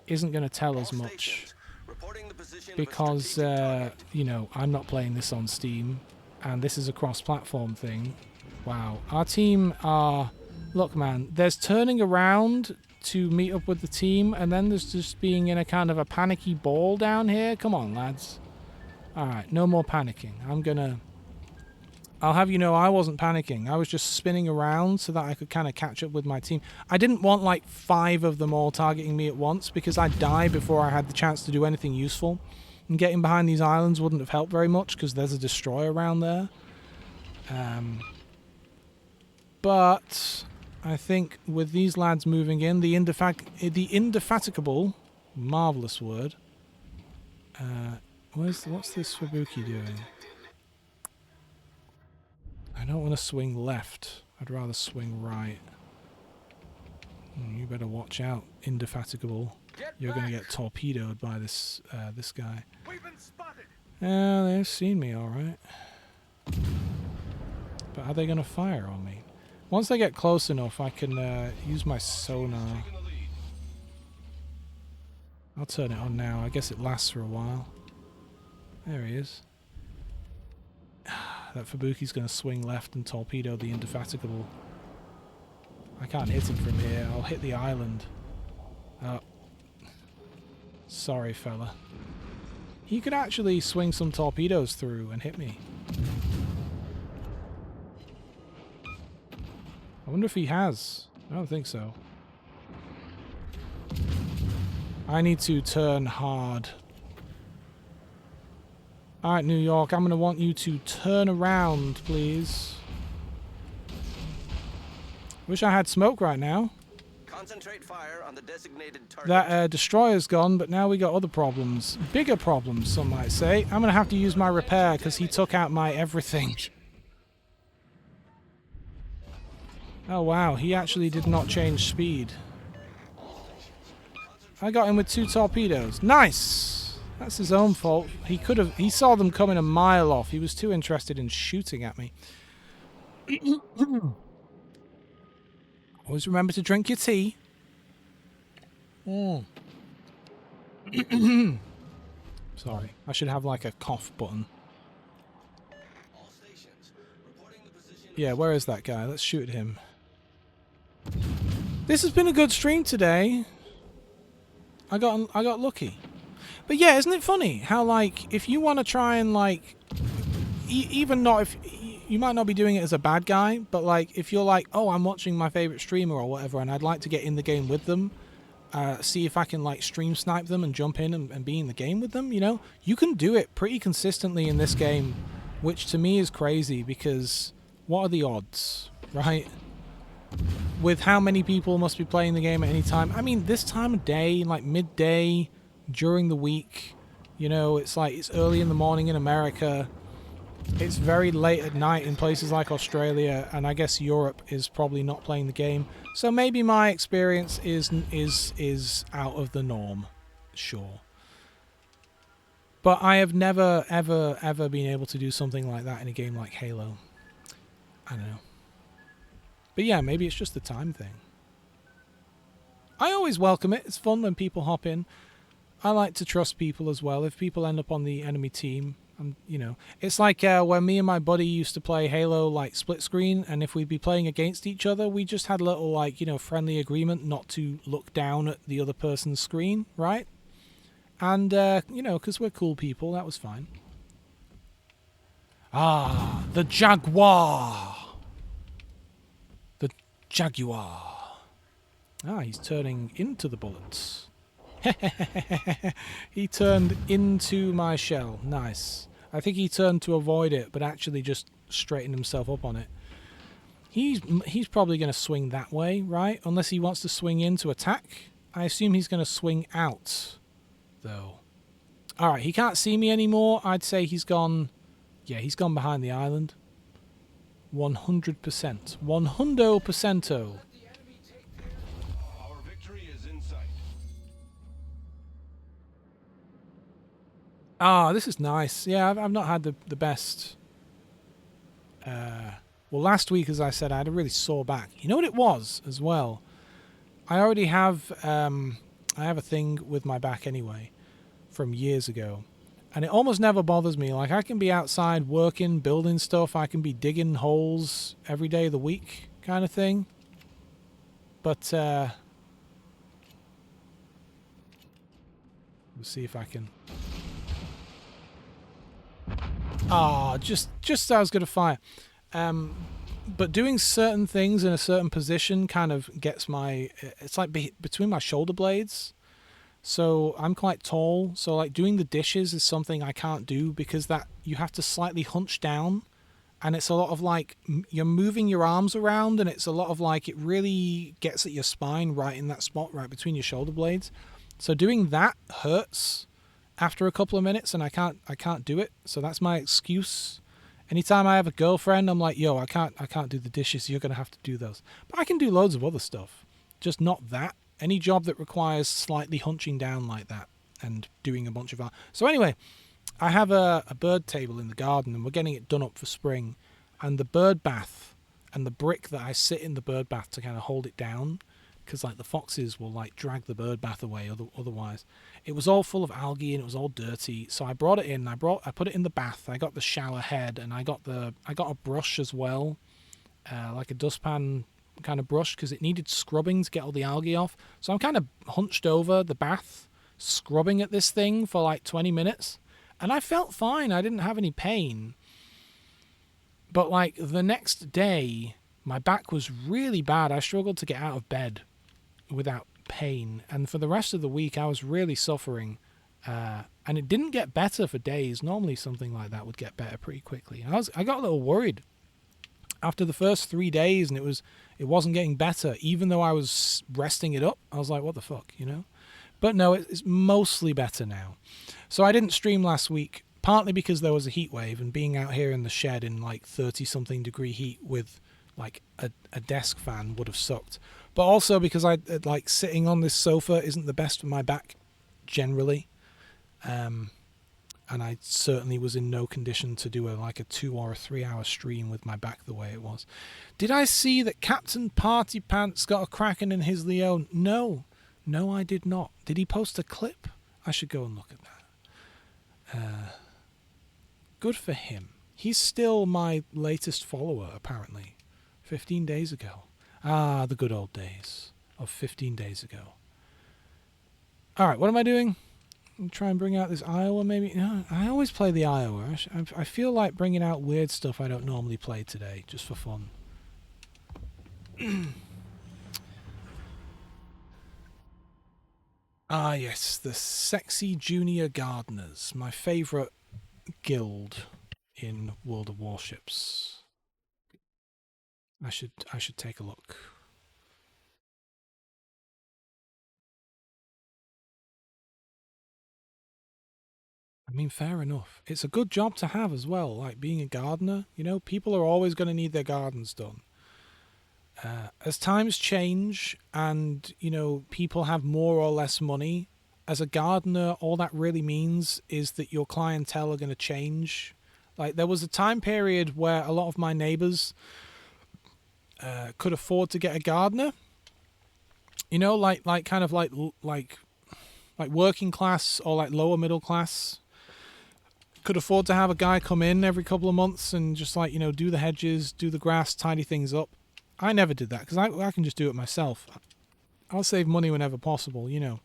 Speaker 1: isn't going to tell us much because you know, I'm not playing this on Steam and this is a cross-platform thing. Wow, our team are... Look, man, there's turning around to meet up with the team, and then there's just being in a kind of a panicky ball down here. Come on, lads. Alright, no more panicking. I'll have you know I wasn't panicking. I was just spinning around so that I could kind of catch up with my team. I didn't want like 5 of them all targeting me at once because I'd die before I had the chance to do anything useful. And getting behind these islands wouldn't have helped very much because there's a destroyer around there. But I think with these lads moving in, the indefatigable, marvellous word. What's this Fubuki doing? I don't want to swing left. I'd rather swing right. You better watch out, indefatigable. You're going to get torpedoed by this guy.
Speaker 3: We've been spotted.
Speaker 1: Yeah, they've seen me, all right. But are they going to fire on me? Once they get close enough, I can use my sonar. I'll turn it on now. I guess it lasts for a while. There he is. That Fubuki's going to swing left and torpedo the indefatigable. I can't hit him from here. I'll hit the island. Oh. Sorry, fella. He could actually swing some torpedoes through and hit me. I wonder if he has. I don't think so. I need to turn hard. Alright, New York, I'm going to want you to turn around, please. Wish I had smoke right now.
Speaker 2: Concentrate fire on the designated target.
Speaker 1: That destroyer's gone, but now we got other problems. Bigger problems, some might say. I'm going to have to use my repair because he took out my everything. Oh wow, he actually did not change speed. I got him with 2 torpedoes. Nice! That's his own fault. He saw them coming a mile off. He was too interested in shooting at me. Always remember to drink your tea. Sorry, I should have like a cough button.
Speaker 2: All stations reporting the position.
Speaker 1: Yeah, where is that guy? Let's shoot at him. This has been a good stream today. I got lucky. But yeah, isn't it funny how, like, if you want to try and, like, even not if you might not be doing it as a bad guy, but like if you're like, oh, I'm watching my favorite streamer or whatever, and I'd like to get in the game with them, see if I can like stream snipe them and jump in and be in the game with them, you know, you can do it pretty consistently in this game, which to me is crazy because what are the odds, right? With how many people must be playing the game at any time. I mean, this time of day, like midday, during the week, you know, it's like it's early in the morning in America. It's very late at night in places like Australia, and I guess Europe is probably not playing the game. So maybe my experience is out of the norm, sure. But I have never, ever been able to do something like that in a game like Halo. I don't know. But yeah, maybe it's just the time thing. I always welcome it. It's fun when people hop in. I like to trust people as well. If people end up on the enemy team, you know, it's like when me and my buddy used to play Halo like split screen, and if we'd be playing against each other, we just had a little like, you know, friendly agreement not to look down at the other person's screen, right? And you know, because we're cool people, that was fine. Ah, the Jaguar. The Jaguar. Ah, he's turning into the bullets. He turned into my shell. Nice. I think he turned to avoid it, but actually just straightened himself up on it. He's probably going to swing that way, right? Unless he wants to swing in to attack. I assume he's going to swing out, though. Alright, he can't see me anymore. I'd say he's gone... Yeah, he's gone behind the island. 100%. 100%.
Speaker 2: Our victory is in sight.
Speaker 1: Ah, this is nice. Yeah, I've not had the best... well, last week, as I said, I had a really sore back. You know what it was, as well? I already have... I have a thing with my back anyway, from years ago. And it almost never bothers me. Like, I can be outside working, building stuff. I can be digging holes every day of the week, kind of thing. But, we'll see if I can... Ah, just I was going to fire. But doing certain things in a certain position kind of gets my... It's like between my shoulder blades. So I'm quite tall. So like doing the dishes is something I can't do because that you have to slightly hunch down. And it's a lot of like... You're moving your arms around and it's a lot of like... It really gets at your spine right in that spot right between your shoulder blades. So doing that hurts after a couple of minutes, and I can't do it. So that's my excuse. Anytime I have a girlfriend, I'm like, yo, I can't do the dishes. You're gonna have to do those. But I can do loads of other stuff, just not that. Any job that requires slightly hunching down like that and doing a bunch of art. So anyway, I have a bird table in the garden, and we're getting it done up for spring. And the bird bath and the brick that I sit in the bird bath to kind of hold it down, because like the foxes will like drag the bird bath away otherwise. It was all full of algae and it was all dirty, so I brought it in. I put it in the bath. I got the shower head and I got a brush as well, like a dustpan kind of brush, because it needed scrubbing to get all the algae off. So I'm kind of hunched over the bath, scrubbing at this thing for like 20 minutes, and I felt fine. I didn't have any pain. But like the next day, my back was really bad. I struggled to get out of bed without pain, and for the rest of the week I was really suffering, and it didn't get better for days. Normally something like that would get better pretty quickly, and I got a little worried after the first 3 days, and it wasn't getting better even though I was resting it up. I was like, what the fuck, you know? But no, it's mostly better now. So I didn't stream last week, partly because there was a heat wave, and being out here in the shed in like 30 something degree heat with Like a desk fan would have sucked. But also because I like sitting on this sofa isn't the best for my back generally. And I certainly was in no condition to do like a 2 or a 3 hour stream with my back the way it was. Did I see that Captain Party Pants got a Kraken in his Leon? No, I did not. Did he post a clip? I should go and look at that. Good for him. He's still my latest follower, apparently. 15 days ago. Ah, the good old days of 15 days ago. Alright, what am I doing? Try and bring out this Iowa, maybe? No, I always play the Iowa. I feel like bringing out weird stuff I don't normally play today, just for fun. Ah, yes, the Sexy Junior Gardeners, my favourite guild in World of Warships. I should take a look. I mean, fair enough. It's a good job to have as well, like being a gardener. You know, people are always going to need their gardens done. As times change and, you know, people have more or less money, as a gardener, all that really means is that your clientele are going to change. Like, there was a time period where a lot of my neighbors could afford to get a gardener. You know, like kind of like working class or like lower middle class could afford to have a guy come in every couple of months and just like, you know, do the hedges, do the grass, tidy things up. I never did that because I can just do it myself. I'll save money whenever possible, you know.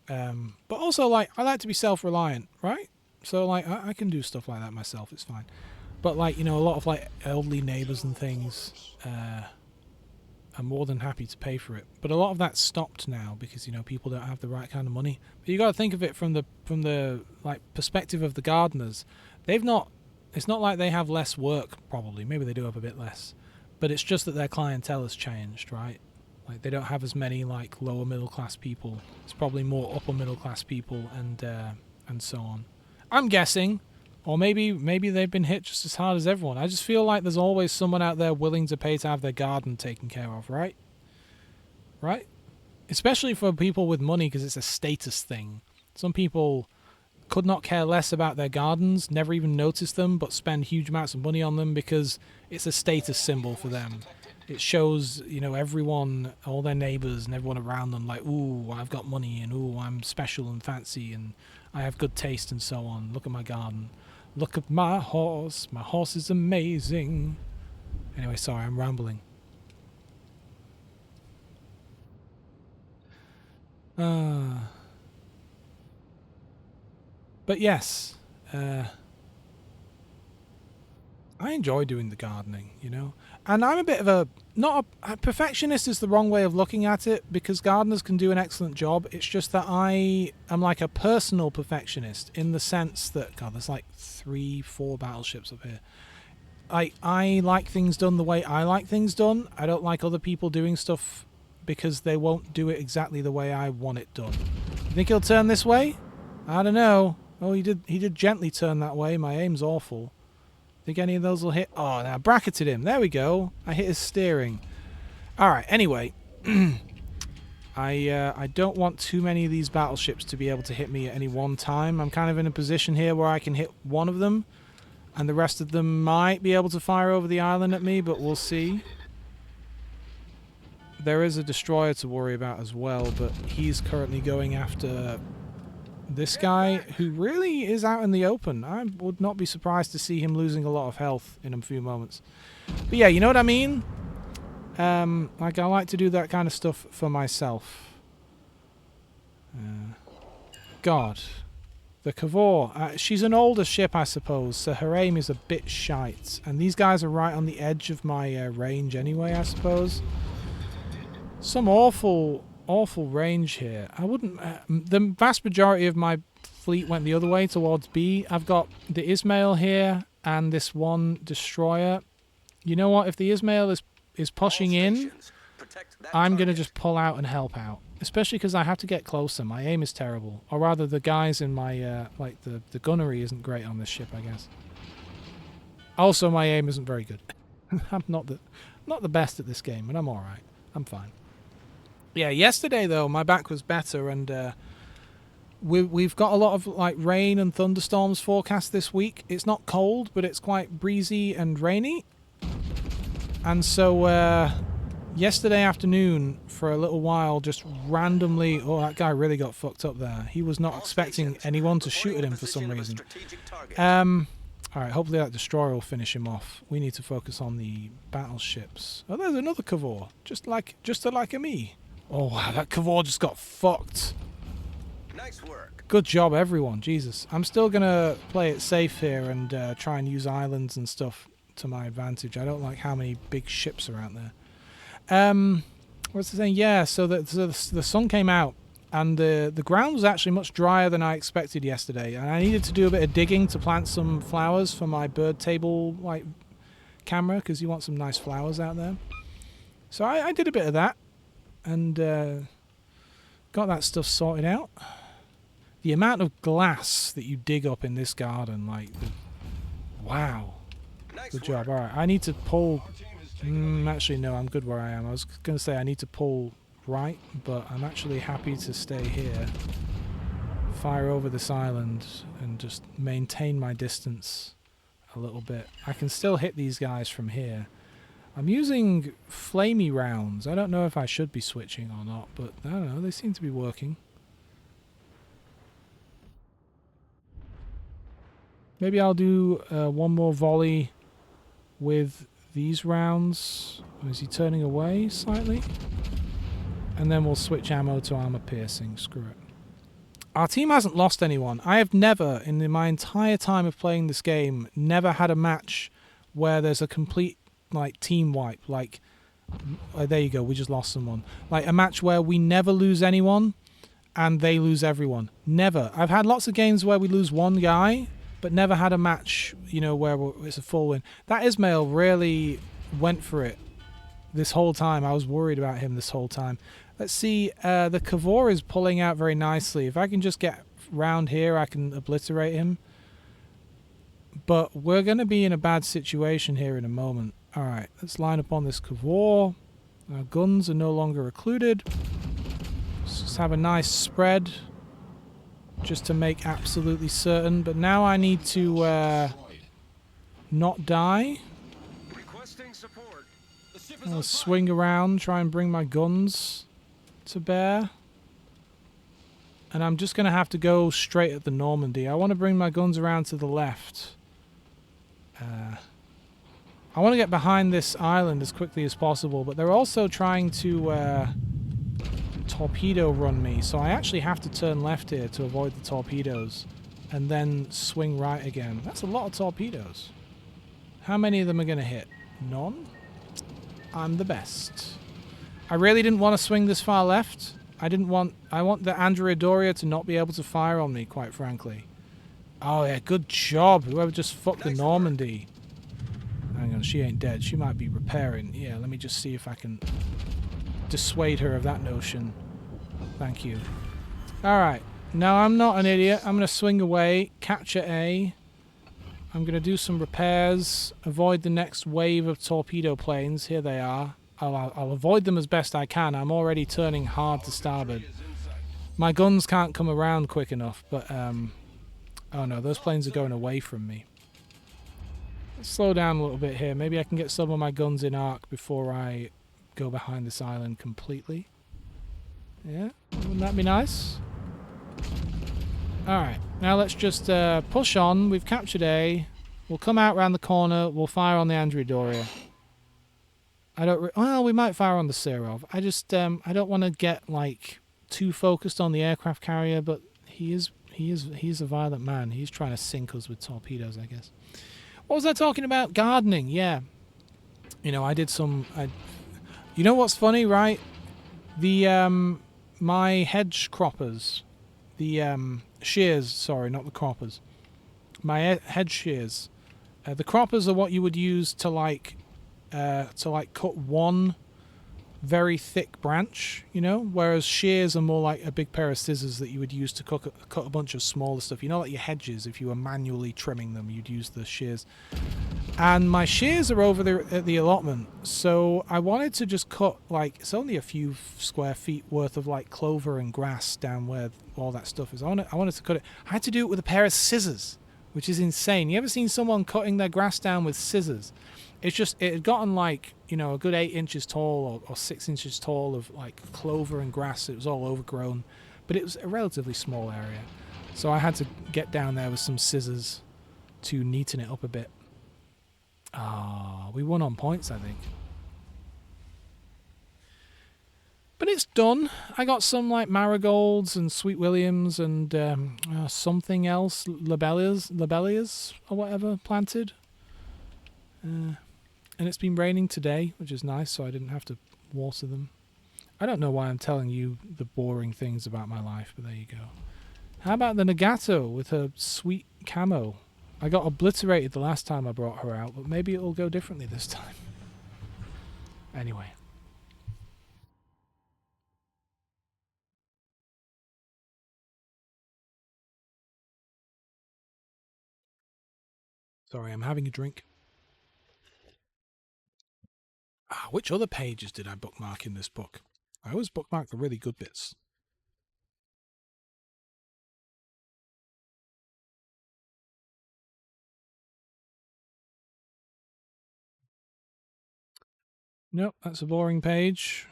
Speaker 1: But also, like, I like to be self-reliant, right? So, like, I can do stuff like that myself. It's fine. But, like, you know, a lot of, like, elderly neighbours and things are more than happy to pay for it. But a lot of that's stopped now because, you know, people don't have the right kind of money. But you got to think of it from the like perspective of the gardeners. It's not like they have less work, probably. Maybe they do have a bit less. But it's just that their clientele has changed, right? Like, they don't have as many, like, lower middle class people. It's probably more upper middle class people and so on. I'm guessing. Or maybe they've been hit just as hard as everyone. I just feel like there's always someone out there willing to pay to have their garden taken care of, right? Right? Especially for people with money, because it's a status thing. Some people could not care less about their gardens, never even notice them, but spend huge amounts of money on them because it's a status symbol for them. It shows, you know, everyone, all their neighbours and everyone around them, like, ooh, I've got money, and ooh, I'm special and fancy, and I have good taste, and so on. Look at my garden. Look at my horse. My horse is amazing. Anyway, sorry, I'm rambling. But yes, I enjoy doing the gardening, you know. And I'm a bit of a perfectionist is the wrong way of looking at it, because gardeners can do an excellent job. It's just that I am like a personal perfectionist in the sense that, God, there's like 3-4 battleships up here. I like things done the way I like things done. I don't like other people doing stuff because they won't do it exactly the way I want it done. You think he'll turn this way? I don't know. Oh, he did gently turn that way. My aim's awful. Think any of those will hit? Oh, now I bracketed him. There we go. I hit his steering. Alright, anyway. I don't want too many of these battleships to be able to hit me at any one time. I'm kind of in a position here where I can hit one of them, and the rest of them might be able to fire over the island at me, but we'll see. There is a destroyer to worry about as well, but he's currently going after this guy, who really is out in the open. I would not be surprised to see him losing a lot of health in a few moments. But yeah, you know what I mean? Like, I like to do that kind of stuff for myself. God. The Cavor. She's an older ship, I suppose, so her aim is a bit shite. And these guys are right on the edge of my range anyway, I suppose. Some awful range here. I wouldn't... the vast majority of my fleet went the other way towards B. I've got the Ismail here and this one destroyer. You know what? If the Ismail is pushing in, I'm going to just pull out and help out. Especially because I have to get closer. My aim is terrible. Or rather, the guys in my... like, the gunnery isn't great on this ship, I guess. Also, my aim isn't very good. I'm not Not the best at this game, but I'm alright. I'm fine. Yeah, yesterday though, my back was better, and we've got a lot of like rain and thunderstorms forecast this week. It's not cold, but it's quite breezy and rainy. And so yesterday afternoon, for a little while, just randomly... Oh, that guy really got fucked up there. He was not expecting anyone to shoot at him for some reason. Alright, hopefully that destroyer will finish him off. We need to focus on the battleships. Oh, there's another Kavor. Just like a me. Oh, wow, that Kavor just got fucked.
Speaker 2: Nice work.
Speaker 1: Good job, everyone. Jesus. I'm still going to play it safe here and try and use islands and stuff to my advantage. I don't like how many big ships are out there. What's the thing? Yeah, so the sun came out, and the ground was actually much drier than I expected yesterday. And I needed to do a bit of digging to plant some flowers for my bird table like camera, because you want some nice flowers out there. So I did a bit of that, and got that stuff sorted out. The amount of glass that you dig up in this garden, like, wow. Good job. All right, I need to pull... actually, no, I'm good where I am. I was going to say I need to pull right, but I'm actually happy to stay here. Fire over this island and just maintain my distance a little bit. I can still hit these guys from here. I'm using flamey rounds. I don't know if I should be switching or not, but I don't know. They seem to be working. Maybe I'll do one more volley with these rounds. Is he turning away slightly? And then we'll switch ammo to armor piercing. Screw it. Our team hasn't lost anyone. I have never, in my entire time of playing this game, never had a match where there's a complete like team wipe. Like, there you go, we just lost someone. Like a match where we never lose anyone and they lose everyone. Never. I've had lots of games where we lose one guy, but never had a match, you know, where it's a full win. That Ismail really went for it this whole time. I was worried about him this whole time. Let's see, the Kavor is pulling out very nicely. If I can just get round here, I can obliterate him. But we're going to be in a bad situation here in a moment. Alright, let's line up on this Kavor. Our guns are no longer occluded. Let's just have a nice spread, just to make absolutely certain. But now I need to not die. I'll swing around, try and bring my guns to bear. And I'm just going to have to go straight at the Normandy. I want to bring my guns around to the left. I want to get behind this island as quickly as possible, but they're also trying to torpedo run me, so I actually have to turn left here to avoid the torpedoes and then swing right again. That's a lot of torpedoes. How many of them are going to hit? None? I'm the best. I really didn't want to swing this far left. I want the Andrea Doria to not be able to fire on me, quite frankly. Oh yeah, good job. Whoever just fucked the Normandy. Hang on, she ain't dead. She might be repairing. Yeah, let me just see if I can dissuade her of that notion. Thank you. Alright, now I'm not an idiot. I'm going to swing away, capture A. I'm going to do some repairs, avoid the next wave of torpedo planes. Here they are. I'll avoid them as best I can. I'm already turning hard to starboard. My guns can't come around quick enough, but oh no, those planes are going away from me. Let's slow down a little bit here. Maybe I can get some of my guns in arc before I go behind this island completely. Yeah, wouldn't that be nice? Alright, now let's just push on. We've captured A. We'll come out round the corner. We'll fire on the Andrea Doria. Well, we might fire on the Serov. I just, I don't want to get, like, too focused on the aircraft carrier, but he's a violent man. He's trying to sink us with torpedoes, I guess. What was I talking about? Gardening, yeah. You know, I did some... You know what's funny, right? The, my hedge croppers, the, shears, sorry, not the croppers. My hedge shears. The croppers are what you would use to, like cut one very thick branch, you know, whereas shears are more like a big pair of scissors that you would use to cut a bunch of smaller stuff. You know, like your hedges, if you were manually trimming them, you'd use the shears. And my shears are over there at the allotment, so I wanted to just cut, like, it's only a few square feet worth of, like, clover and grass down where all that stuff is. I wanted to cut it. I had to do it with a pair of scissors, which is insane. You ever seen someone cutting their grass down with scissors? It's just, it had gotten, like, you know, a good 8 inches tall or 6 inches tall of, like, clover and grass. It was all overgrown, but it was a relatively small area. So I had to get down there with some scissors to neaten it up a bit. Ah, we won on points, I think. But it's done. I got some like marigolds and sweet williams and something else, lobelias or whatever planted. And it's been raining today, which is nice, so I didn't have to water them. I don't know why I'm telling you the boring things about my life, but there you go. How about the Nagato with her sweet camo? I got obliterated the last time I brought her out, but maybe it'll go differently this time. Anyway. Sorry, I'm having a drink. Which other pages did I bookmark in this book? I always bookmark the really good bits. Nope, that's a boring page.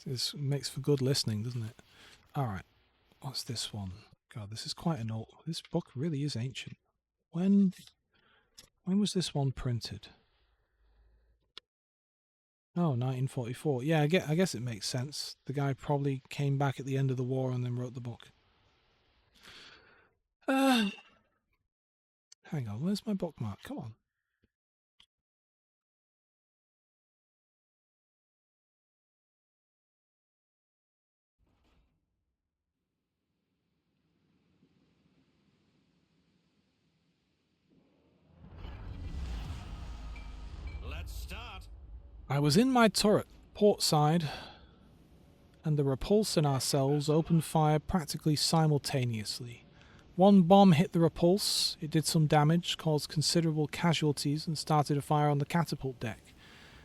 Speaker 1: This makes for good listening, doesn't it? Alright, what's this one? God, this is quite an old... This book really is ancient. When was this one printed? Oh, 1944. Yeah, I guess it makes sense. The guy probably came back at the end of the war and then wrote the book. Hang on, where's my bookmark? Come on.
Speaker 2: Let's start.
Speaker 1: I was in my turret, port side, and the repulse and ourselves opened fire practically simultaneously. One bomb hit the repulse, it did some damage, caused considerable casualties, and started a fire on the catapult deck.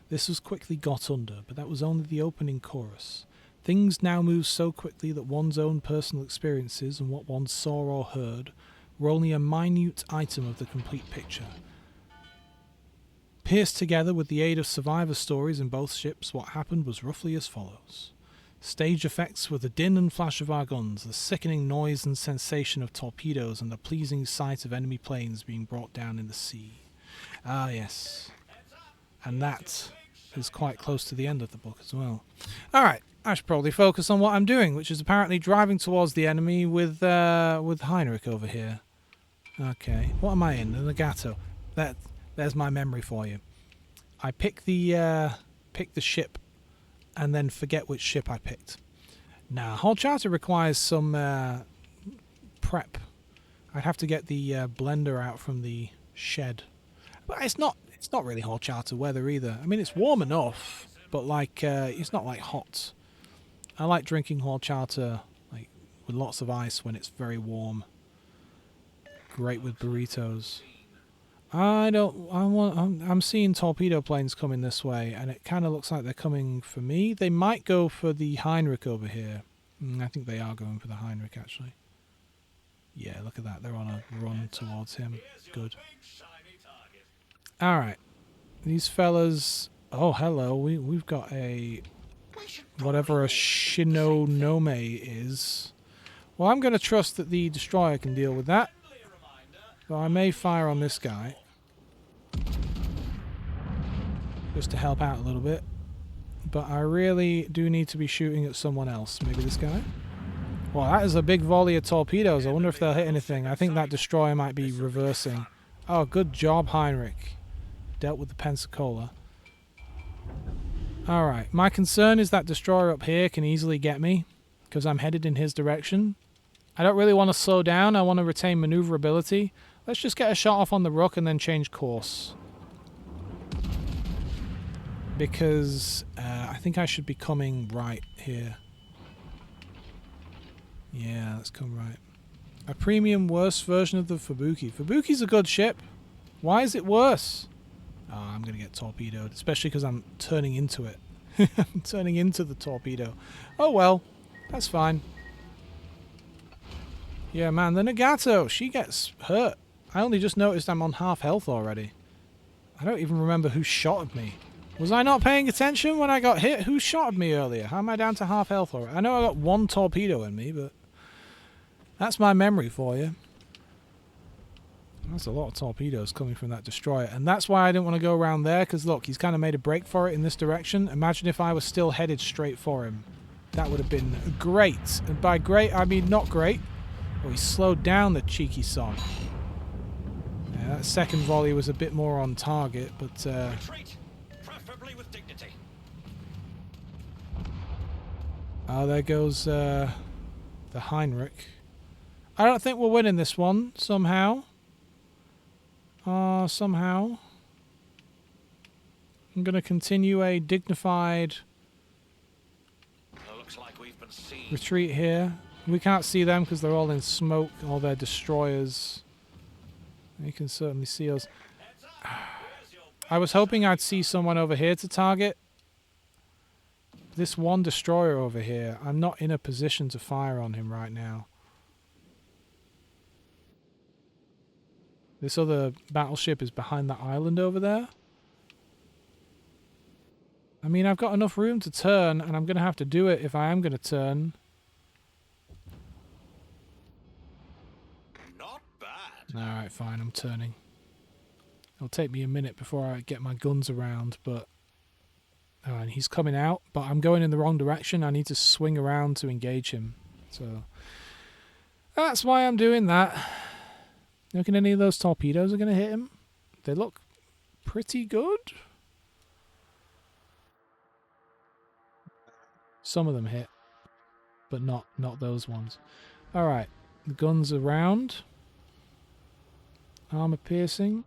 Speaker 1: This was quickly got under, but that was only the opening chorus. Things now move so quickly that one's own personal experiences and what one saw or heard were only a minute item of the complete picture. Pierced together with the aid of survivor stories in both ships, what happened was roughly as follows. Stage effects were the din and flash of our guns, the sickening noise and sensation of torpedoes, and the pleasing sight of enemy planes being brought down in the sea. Ah, yes. And that is quite close to the end of the book as well. Alright, I should probably focus on what I'm doing, which is apparently driving towards the enemy with Heinrich over here. Okay, what am I in? The Nagato. There's my memory for you. I pick the ship and then forget which ship I picked. Now, Hull Charter requires some prep. I'd have to get the blender out from the shed. But it's not really Hull Charter weather either. I mean, it's warm enough, but like it's not like hot. I like drinking Hull Charter like with lots of ice when it's very warm. Great with burritos. I'm seeing torpedo planes coming this way, and it kind of looks like they're coming for me. They might go for the Heinrich over here. I think they are going for the Heinrich, actually. Yeah, look at that. They're on a run towards him. Good. Alright. These fellas... Oh, hello. We've got a... whatever a Shinonome is. Well, I'm going to trust that the destroyer can deal with that. So I may fire on this guy. Just to help out a little bit. But I really do need to be shooting at someone else. Maybe this guy? Well, that is a big volley of torpedoes. I wonder if they'll hit anything. I think that destroyer might be reversing. Oh, good job, Heinrich. Dealt with the Pensacola. Alright, my concern is that destroyer up here can easily get me. Because I'm headed in his direction. I don't really want to slow down. I want to retain maneuverability. Let's just get a shot off on the Rook and then change course. Because I think I should be coming right here. Yeah, let's come right. A premium worse version of the Fubuki. Fubuki's a good ship. Why is it worse? Oh, I'm going to get torpedoed, especially because I'm turning into it. I'm turning into the torpedo. Oh well, that's fine. Yeah, man, the Nagato, she gets hurt. I only just noticed I'm on half health already. I don't even remember who shot at me. Was I not paying attention when I got hit? Who shot at me earlier? How am I down to half health already? I know I got one torpedo in me, but that's my memory for you. That's a lot of torpedoes coming from that destroyer. And that's why I didn't want to go around there, because look, he's kind of made a break for it in this direction. Imagine if I was still headed straight for him. That would have been great. And by great, I mean not great. Oh, he slowed down, the cheeky sod. Yeah, that second volley was a bit more on target, but...
Speaker 2: Retreat, preferably with dignity.
Speaker 1: Oh, there goes the Heinrich. I don't think we're winning this one, somehow. Somehow. I'm going to continue a dignified
Speaker 2: Looks like we've been seen.
Speaker 1: retreat here. We can't see them because they're all in smoke, all their destroyers. You can certainly see us. I was hoping I'd see someone over here to target. This one destroyer over here, I'm not in a position to fire on him right now. This other battleship is behind that island over there. I mean, I've got enough room to turn, and I'm going to have to do it if I am going to turn.
Speaker 2: Not bad.
Speaker 1: Alright, fine, I'm turning. It'll take me a minute before I get my guns around, but... Oh, and he's coming out, but I'm going in the wrong direction. I need to swing around to engage him. So, that's why I'm doing that. You reckon any of those torpedoes are going to hit him? They look pretty good. Some of them hit, but not those ones. Alright, the guns around. Armor piercing.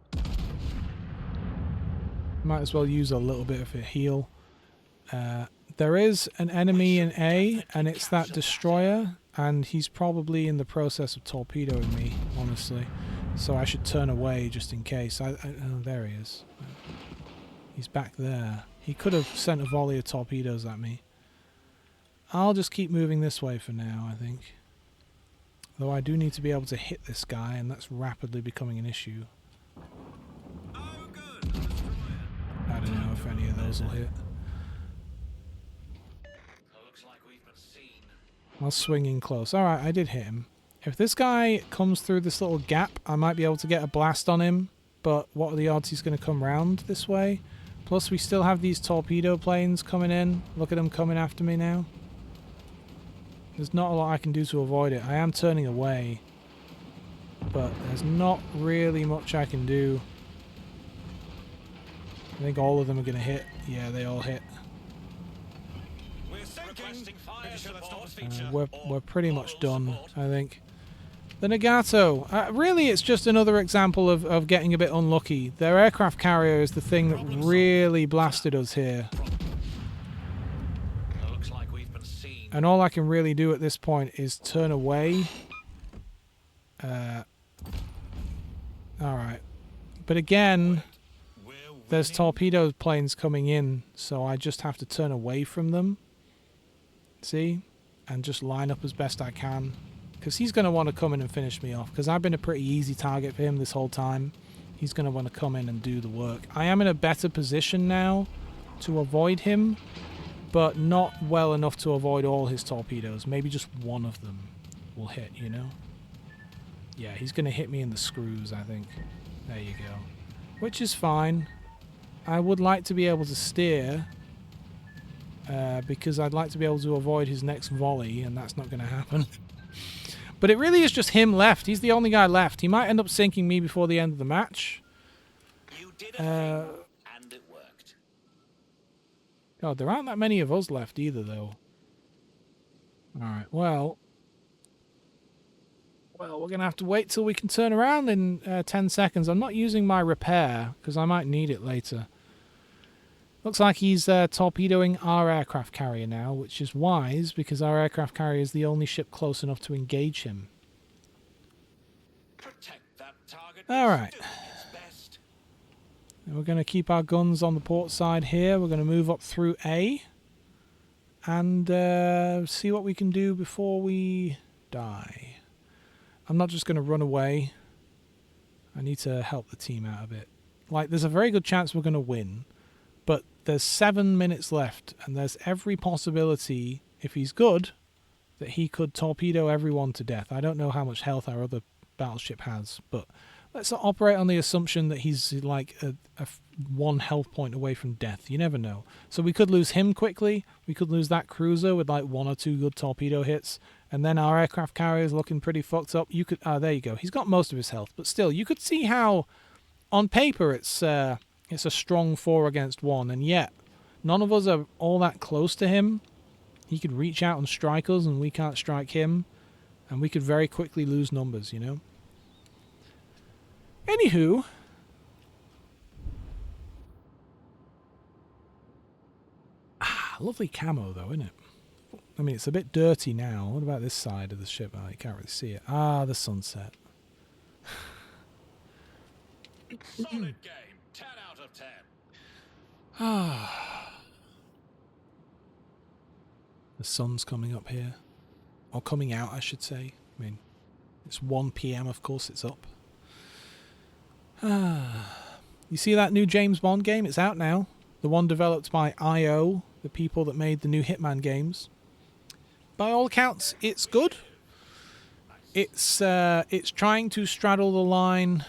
Speaker 1: Might as well use a little bit of a heal. There is an enemy in A, and it's that destroyer, and he's probably in the process of torpedoing me, honestly. So I should turn away just in case. Oh, there he is. He's back there. He could have sent a volley of torpedoes at me. I'll just keep moving this way for now, I think. Though I do need to be able to hit this guy, and that's rapidly becoming an issue.
Speaker 2: Oh, good. Destroyer.
Speaker 1: I don't know if any of those will hit.
Speaker 2: Looks like we've been seen.
Speaker 1: I'll swing in close. Alright, I did hit him. If this guy comes through this little gap, I might be able to get a blast on him. But what are the odds he's going to come round this way? Plus, we still have these torpedo planes coming in. Look at them coming after me now. There's not a lot I can do to avoid it. I am turning away. But there's not really much I can do. I think all of them are going to hit. Yeah, they all hit.
Speaker 2: We're sinking. Fire support.
Speaker 1: We're pretty much done, I think. The Nagato. Really, it's just another example of getting a bit unlucky. Their aircraft carrier is the thing that really blasted us here.
Speaker 2: Looks like we've been seen.
Speaker 1: And all I can really do at this point is turn away. Alright. But again, there's torpedo planes coming in, so I just have to turn away from them. See? And just line up as best I can. Because he's going to want to come in and finish me off. Because I've been a pretty easy target for him this whole time. He's going to want to come in and do the work. I am in a better position now to avoid him. But not well enough to avoid all his torpedoes. Maybe just one of them will hit, you know? Yeah, he's going to hit me in the screws, I think. There you go. Which is fine. I would like to be able to steer. Because I'd like to be able to avoid his next volley. And that's not going to happen. But it really is just him left. He's the only guy left. He might end up sinking me before the end of the match.
Speaker 2: You did a thing, and it worked.
Speaker 1: God, there aren't that many of us left either, though. Alright, well, we're going to have to wait till we can turn around in 10 seconds. I'm not using my repair, because I might need it later. Looks like he's torpedoing our aircraft carrier now, which is wise, because our aircraft carrier is the only ship close enough to engage him.
Speaker 2: Protect that target.
Speaker 1: Alright.
Speaker 2: It's best.
Speaker 1: And we're going to keep our guns on the port side here. We're going to move up through A. And see what we can do before we die. I'm not just going to run away. I need to help the team out a bit. Like, there's a very good chance we're going to win. But there's 7 minutes left. And there's every possibility, if he's good, that he could torpedo everyone to death. I don't know how much health our other battleship has. But let's operate on the assumption that he's like a 1 health point away from death. You never know. So we could lose him quickly. We could lose that cruiser with like 1 or 2 good torpedo hits. And then our aircraft carrier is looking pretty fucked up. You could, there you go. He's got most of his health. But still, you could see how on paper it's a strong 4 against 1. And yet, none of us are all that close to him. He could reach out and strike us and we can't strike him. And we could very quickly lose numbers, you know. Anywho, lovely camo though, isn't it? I mean, it's a bit dirty now. What about this side of the ship? Oh, you can't really see it. Ah, the sunset.
Speaker 2: Solid game. 10 out of 10.
Speaker 1: Ah, the sun's coming up here, or coming out, I should say. I mean, it's 1 p.m. Of course, it's up. You see that new James Bond game? It's out now. The one developed by IO, the people that made the new Hitman games. By all accounts, it's good. It's trying to straddle the line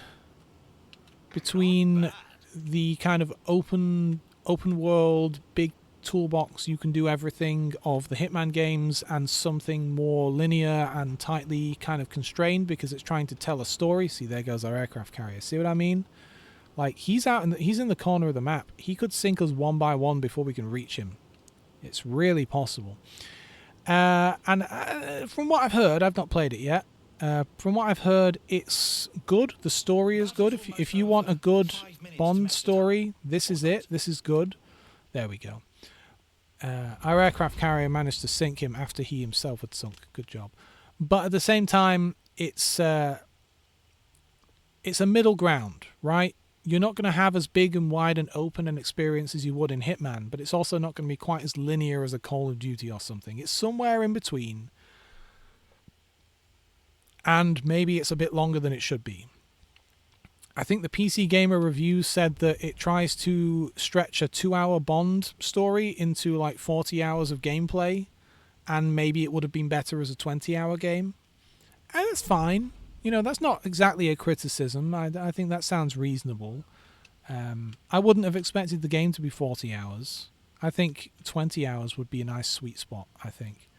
Speaker 1: between the kind of open world, big toolbox, you can do everything of the Hitman games and something more linear and tightly kind of constrained because it's trying to tell a story. See, there goes our aircraft carrier. See what I mean? Like, he's in the corner of the map. He could sink us 1 by 1 before we can reach him. It's really possible. And from what I've heard, I've not played it yet. From what I've heard, it's good. The story is good. If you want a good Bond story, this is it. This is good. There we go. Our aircraft carrier managed to sink him after he himself had sunk. Good job. But at the same time, it's a middle ground, right? You're not going to have as big and wide and open an experience as you would in Hitman, but it's also not going to be quite as linear as a Call of Duty or something. It's somewhere in between. And maybe it's a bit longer than it should be. I think the PC Gamer review said that it tries to stretch a 2-hour Bond story into like 40 hours of gameplay, and maybe it would have been better as a 20-hour game. And that's fine. You know, that's not exactly a criticism. I think that sounds reasonable. I wouldn't have expected the game to be 40 hours. I think 20 hours would be a nice sweet spot, I think.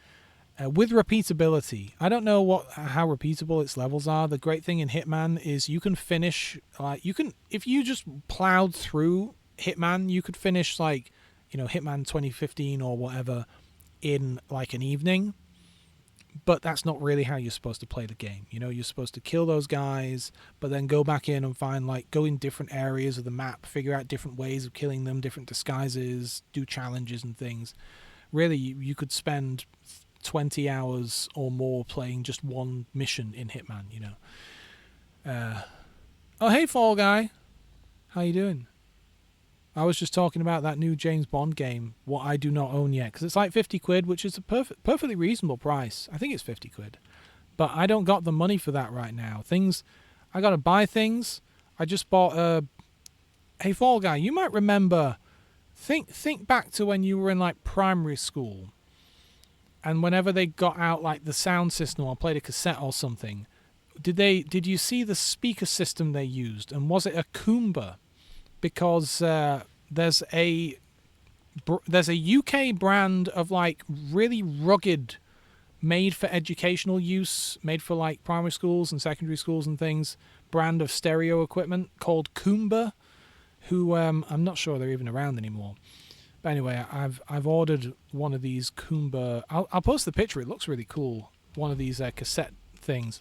Speaker 1: With repeatability, I don't know how repeatable its levels are. The great thing in Hitman is you can finish, if you just plowed through Hitman, you could finish Hitman 2015 or whatever in like an evening. But that's not really how you're supposed to play the game. You know, you're supposed to kill those guys, but then go back in and go in different areas of the map, figure out different ways of killing them, different disguises, do challenges and things. Really, you could spend 20 hours or more playing just one mission in Hitman, you know. Oh, hey, Fall Guy. How you doing? I was just talking about that new James Bond game, what I do not own yet, because it's like 50 quid, which is a perfectly reasonable price. I think it's 50 quid. But I don't got the money for that right now. I got to buy things. I just bought Hey, Fall Guy, you might remember, think back to when you were in like primary school, and whenever they got out like the sound system or played a cassette or something, did you see the speaker system they used, and was it a Kumba? Because there's a UK brand of like really rugged, made for educational use, made for like primary schools and secondary schools and things, brand of stereo equipment called Kumba, who I'm not sure they're even around anymore. But anyway, I've ordered one of these Kumba. I'll post the picture. It looks really cool. One of these cassette things.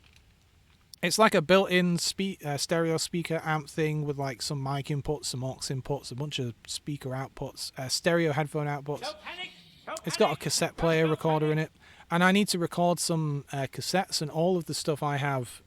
Speaker 1: It's like a built-in stereo speaker amp thing with like some mic inputs, some aux inputs, a bunch of speaker outputs, stereo headphone outputs. It's got a cassette player recorder in it. And I need to record some cassettes, and all of the stuff I have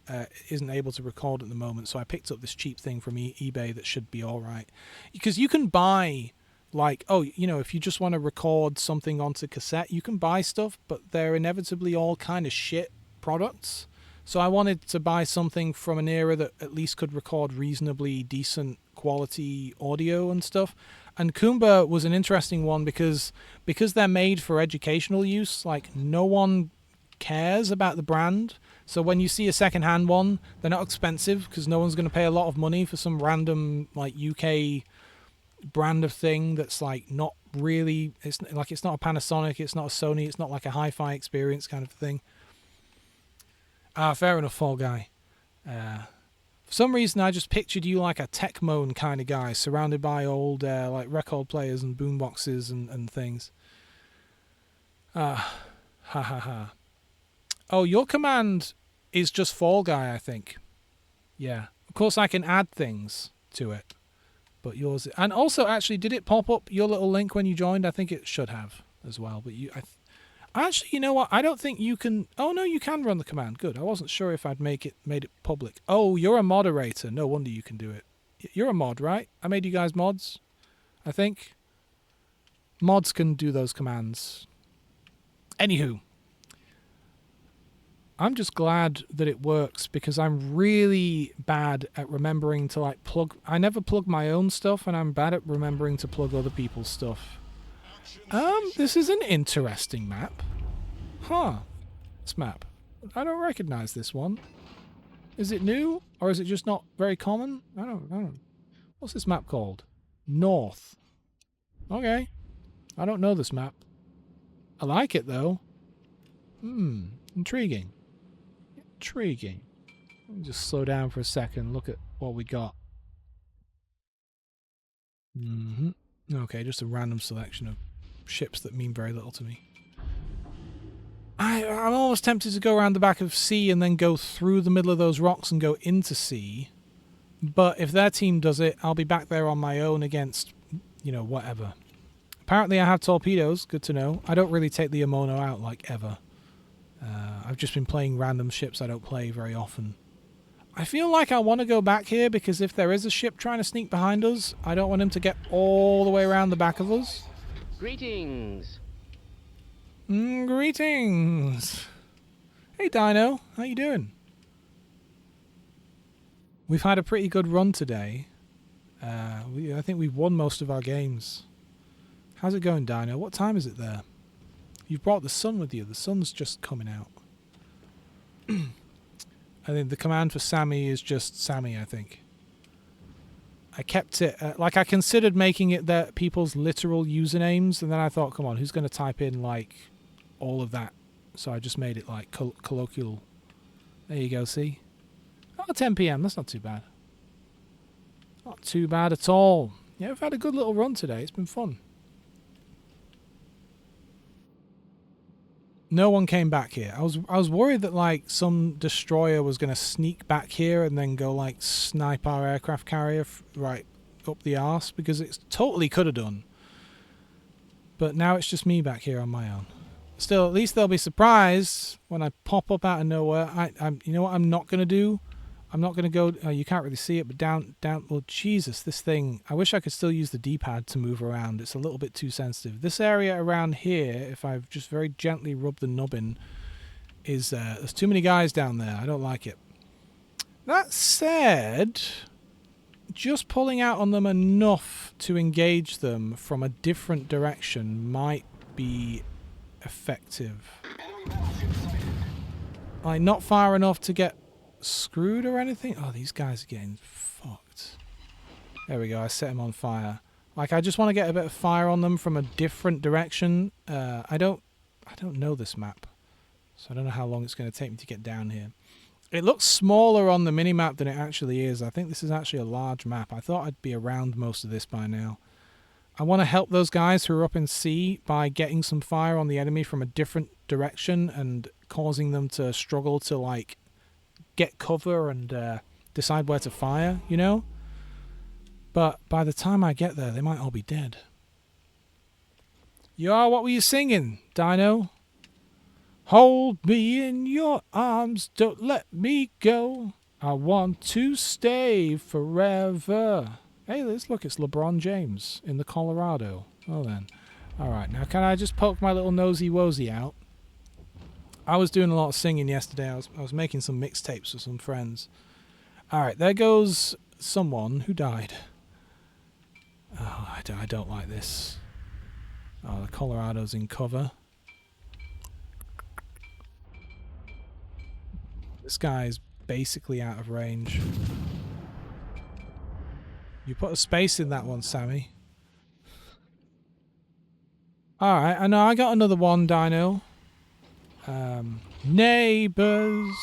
Speaker 1: isn't able to record at the moment. So I picked up this cheap thing from eBay that should be all right. Because you can buy, like, oh, you know, if you just want to record something onto cassette, you can buy stuff, but they're inevitably all kind of shit products. So I wanted to buy something from an era that at least could record reasonably decent quality audio and stuff. And Kumba was an interesting one because they're made for educational use. Like, no one cares about the brand. So when you see a second-hand one, they're not expensive because no one's going to pay a lot of money for some random like UK brand of thing that's like not really. It's not a Panasonic, it's not a Sony, it's not like a hi-fi experience kind of thing. Fair enough, Fall Guy. For some reason, I just pictured you like a Tecmo kind of guy, surrounded by old like record players and boomboxes and things. Ha ha ha. Oh, your command is just Fall Guy, I think. Yeah. Of course, I can add things to it, but yours. And also, actually, did it pop up your little link when you joined? I think it should have as well. But actually, you know what? I don't think you can. Oh no, you can run the command. Good. I wasn't sure if I'd made it public. Oh, you're a moderator. No wonder you can do it. You're a mod, right? I made you guys mods, I think. Mods can do those commands. Anywho, I'm just glad that it works because I'm really bad at remembering to like plug. I never plug my own stuff, and I'm bad at remembering to plug other people's stuff. This is an interesting map. Huh. This map. I don't recognize this one. Is it new? Or is it just not very common? I don't. What's this map called? North. Okay. I don't know this map. I like it, though. Intriguing. Intriguing. Let me just slow down for a second. Look at what we got. Okay, just a random selection of ships that mean very little to me. I'm almost tempted to go around the back of C and then go through the middle of those rocks and go into C. But if their team does it, I'll be back there on my own against, you know, whatever. Apparently I have torpedoes. Good to know. I don't really take the Amono out, like, ever. I've just been playing random ships I don't play very often. I feel like I want to go back here because if there is a ship trying to sneak behind us, I don't want him to get all the way around the back of us.
Speaker 3: Greetings.
Speaker 1: Greetings. Hey, Dino. How you doing? We've had a pretty good run today. I think we've won most of our games. How's it going, Dino? What time is it there? You've brought the sun with you. The sun's just coming out. I think the command for Sammy is just Sammy, I think. I kept it, like I considered making it their people's literal usernames, and then I thought, come on, who's going to type in, like, all of that? So I just made it, like, colloquial. There you go, see? Oh, 10 p.m, that's not too bad. Not too bad at all. Yeah, we've had a good little run today. It's been fun. No one came back here. I was worried that like some destroyer was going to sneak back here and then go like snipe our aircraft carrier right up the arse, because it totally could have done. But now it's just me back here on my own. Still, at least they'll be surprised when I pop up out of nowhere. I'm you know what I'm not going to do? I'm not going to go... you can't really see it, but down... Well, Jesus, this thing... I wish I could still use the D-pad to move around. It's a little bit too sensitive. This area around here, if I've just very gently rubbed the nubbin, is... there's too many guys down there. I don't like it. That said, just pulling out on them enough to engage them from a different direction might be effective. Like, not far enough to get screwed or anything. Oh, these guys are getting fucked. There we go. I set him on fire. Like, I just want to get a bit of fire on them from a different direction. I don't know this map, so I don't know how long it's going to take me to get down here. It looks smaller on the mini-map than it actually is. I think this is actually a large map. I thought I'd be around most of this by now. I want to help those guys who are up in C by getting some fire on the enemy from a different direction and causing them to struggle to, like, get cover and decide where to fire, you know? But by the time I get there, they might all be dead. What were you singing, Dino? Hold me in your arms, don't let me go. I want to stay forever. Hey, look, it's LeBron James in the Colorado. Oh, then. Alright, now can I just poke my little nosy-wosy out? I was doing a lot of singing yesterday. I was making some mixtapes with some friends. Alright, there goes someone who died. Oh, I don't like this. Oh, the Colorado's in cover. This guy's basically out of range. You put a space in that one, Sammy. Alright, I know I got another one, Dino. Neighbors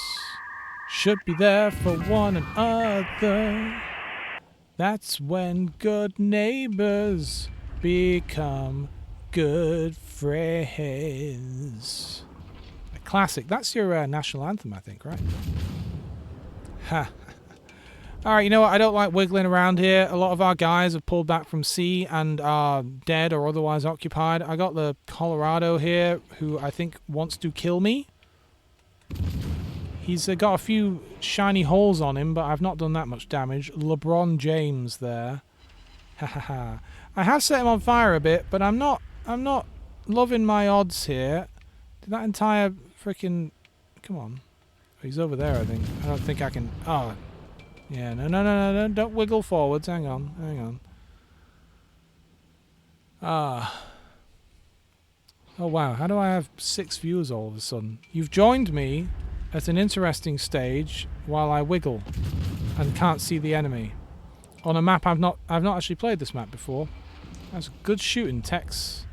Speaker 1: should be there for one another. That's when good neighbors become good friends. A classic. That's your national anthem, I think, right? Ha. Alright, you know what? I don't like wiggling around here. A lot of our guys have pulled back from sea and are dead or otherwise occupied. I got the Colorado here, who I think wants to kill me. He's got a few shiny holes on him, but I've not done that much damage. LeBron James there. Ha ha ha. I have set him on fire a bit, but I'm not loving my odds here. Did that entire freaking... Come on. He's over there, I think. I don't think I can... Oh... Yeah, no, don't wiggle forwards. Hang on. Ah. Oh, wow. How do I have 6 viewers all of a sudden? You've joined me at an interesting stage while I wiggle and can't see the enemy. On a map I've not actually played this map before. That's good shooting, Tex.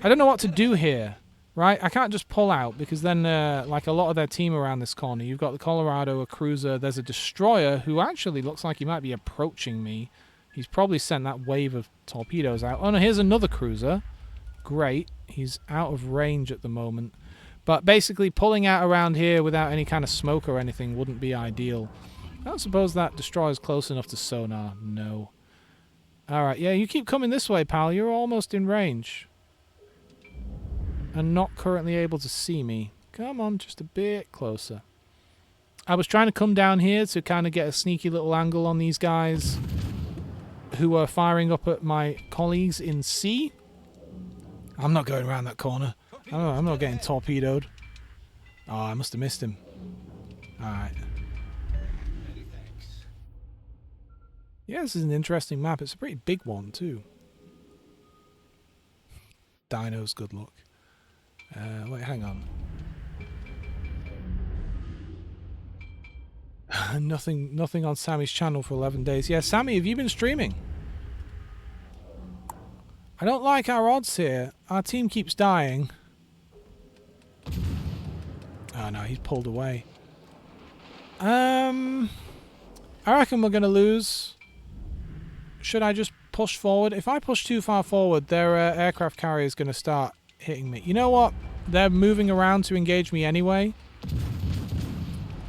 Speaker 1: I don't know what to do here. Right, I can't just pull out because then, like a lot of their team around this corner, you've got the Colorado, a cruiser, there's a destroyer who actually looks like he might be approaching me. He's probably sent that wave of torpedoes out. Oh no, here's another cruiser. Great, he's out of range at the moment. But basically pulling out around here without any kind of smoke or anything wouldn't be ideal. I don't suppose that destroyer's close enough to sonar. No. Alright, yeah, you keep coming this way, pal. You're almost in range. And not currently able to see me. Come on, just a bit closer. I was trying to come down here to kind of get a sneaky little angle on these guys who are firing up at my colleagues in C. I'm not going around that corner. I'm not getting torpedoed. Oh, I must have missed him. Alright. Yeah, this is an interesting map. It's a pretty big one, too. Dino's good luck. Wait, hang on. Nothing on Sammy's channel for 11 days. Yeah, Sammy, have you been streaming? I don't like our odds here. Our team keeps dying. Oh no, he's pulled away. I reckon we're going to lose. Should I just push forward? If I push too far forward, their aircraft carrier is going to start hitting me. You know what? They're moving around to engage me anyway.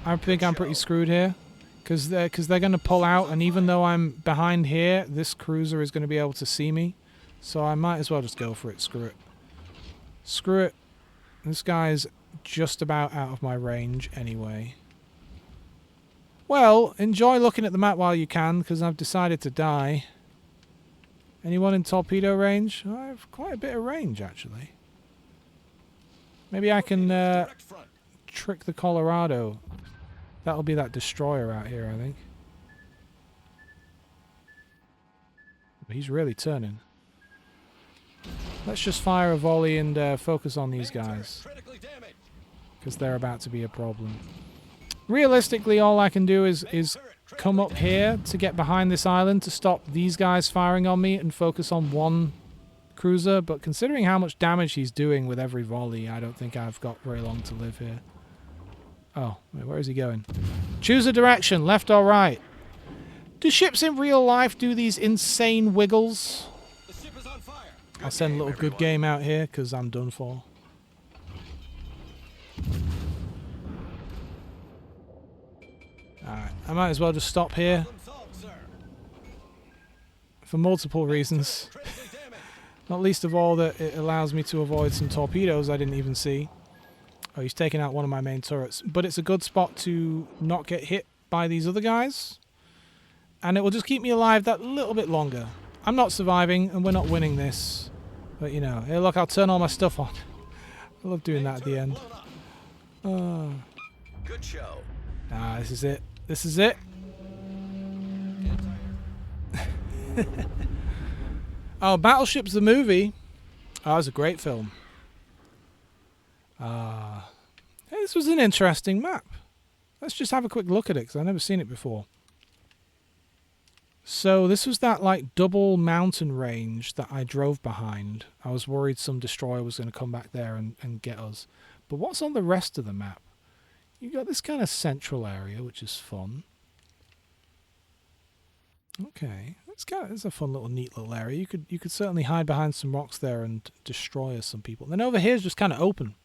Speaker 1: I think I'm pretty screwed here. Because they're going to pull out, and even though I'm behind here, this cruiser is going to be able to see me. So I might as well just go for it. Screw it. Screw it. This guy's just about out of my range anyway. Well, enjoy looking at the map while you can, because I've decided to die. Anyone in torpedo range? I have quite a bit of range, actually. Maybe I can trick the Colorado. That'll be that destroyer out here, I think. But he's really turning. Let's just fire a volley and focus on these guys. Because they're about to be a problem. Realistically, all I can do is come up here to get behind this island to stop these guys firing on me and focus on one cruiser. But considering how much damage he's doing with every volley, I don't think I've got very long to live here. Oh, wait, where is he going? Choose a direction, left or right. Do ships in real life do these insane wiggles? I'll send a little good game out here because I'm done for. Alright, I might as well just stop here. For multiple reasons. Not least of all that it allows me to avoid some torpedoes I didn't even see. Oh, he's taking out one of my main turrets. But it's a good spot to not get hit by these other guys. And it will just keep me alive that little bit longer. I'm not surviving, and we're not winning this. But, you know, hey, look, I'll turn all my stuff on. I love doing that at the end. Oh.
Speaker 2: Good show.
Speaker 1: Ah, this is it. This is it. Oh, Battleships the movie. Oh, it was a great film. Hey, this was an interesting map. Let's just have a quick look at it, because I've never seen it before. So this was that like double mountain range that I drove behind. I was worried some destroyer was going to come back there and get us. But what's on the rest of the map? You got this kind of central area, which is fun. Okay, it's a fun little, neat little area. You could certainly hide behind some rocks there and destroy some people. And then over here is just kind of open.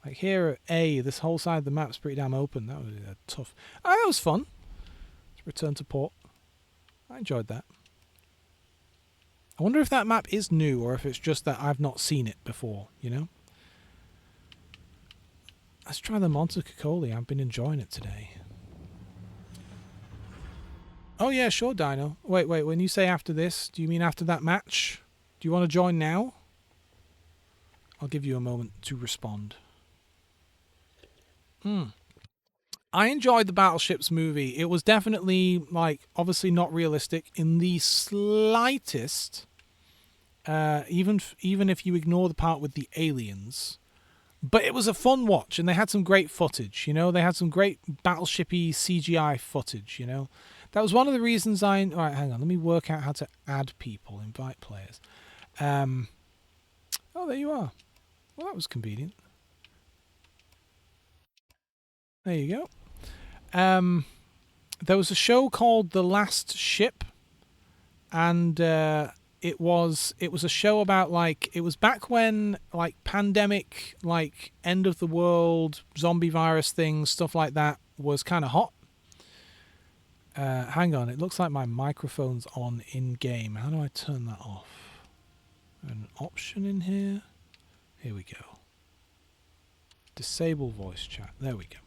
Speaker 1: Like here at A, this whole side of the map's pretty damn open. That was tough. Oh, that was fun. Let's return to port. I enjoyed that. I wonder if that map is new or if it's just that I've not seen it before, you know? Let's try the Monte Cacoli. I've been enjoying it today. Oh yeah, sure, Dino. Wait, when you say after this, do you mean after that match? Do you want to join now? I'll give you a moment to respond. I enjoyed the Battleships movie. It was definitely, like, obviously not realistic in the slightest. Even if you ignore the part with the aliens. But it was a fun watch, and they had some great footage, you know? They had some great battleshipy CGI footage, you know? That was one of the reasons I... Alright, hang on. Let me work out how to add people, invite players. Oh, there you are. Well, that was convenient. There you go. There was a show called The Last Ship, and it was a show about, like, it was back when, like, pandemic, like, end of the world, zombie virus things, stuff like that was kind of hot. Hang on, it looks like my microphone's on in-game. How do I turn that off? An option in here? Here we go. Disable voice chat. There we go.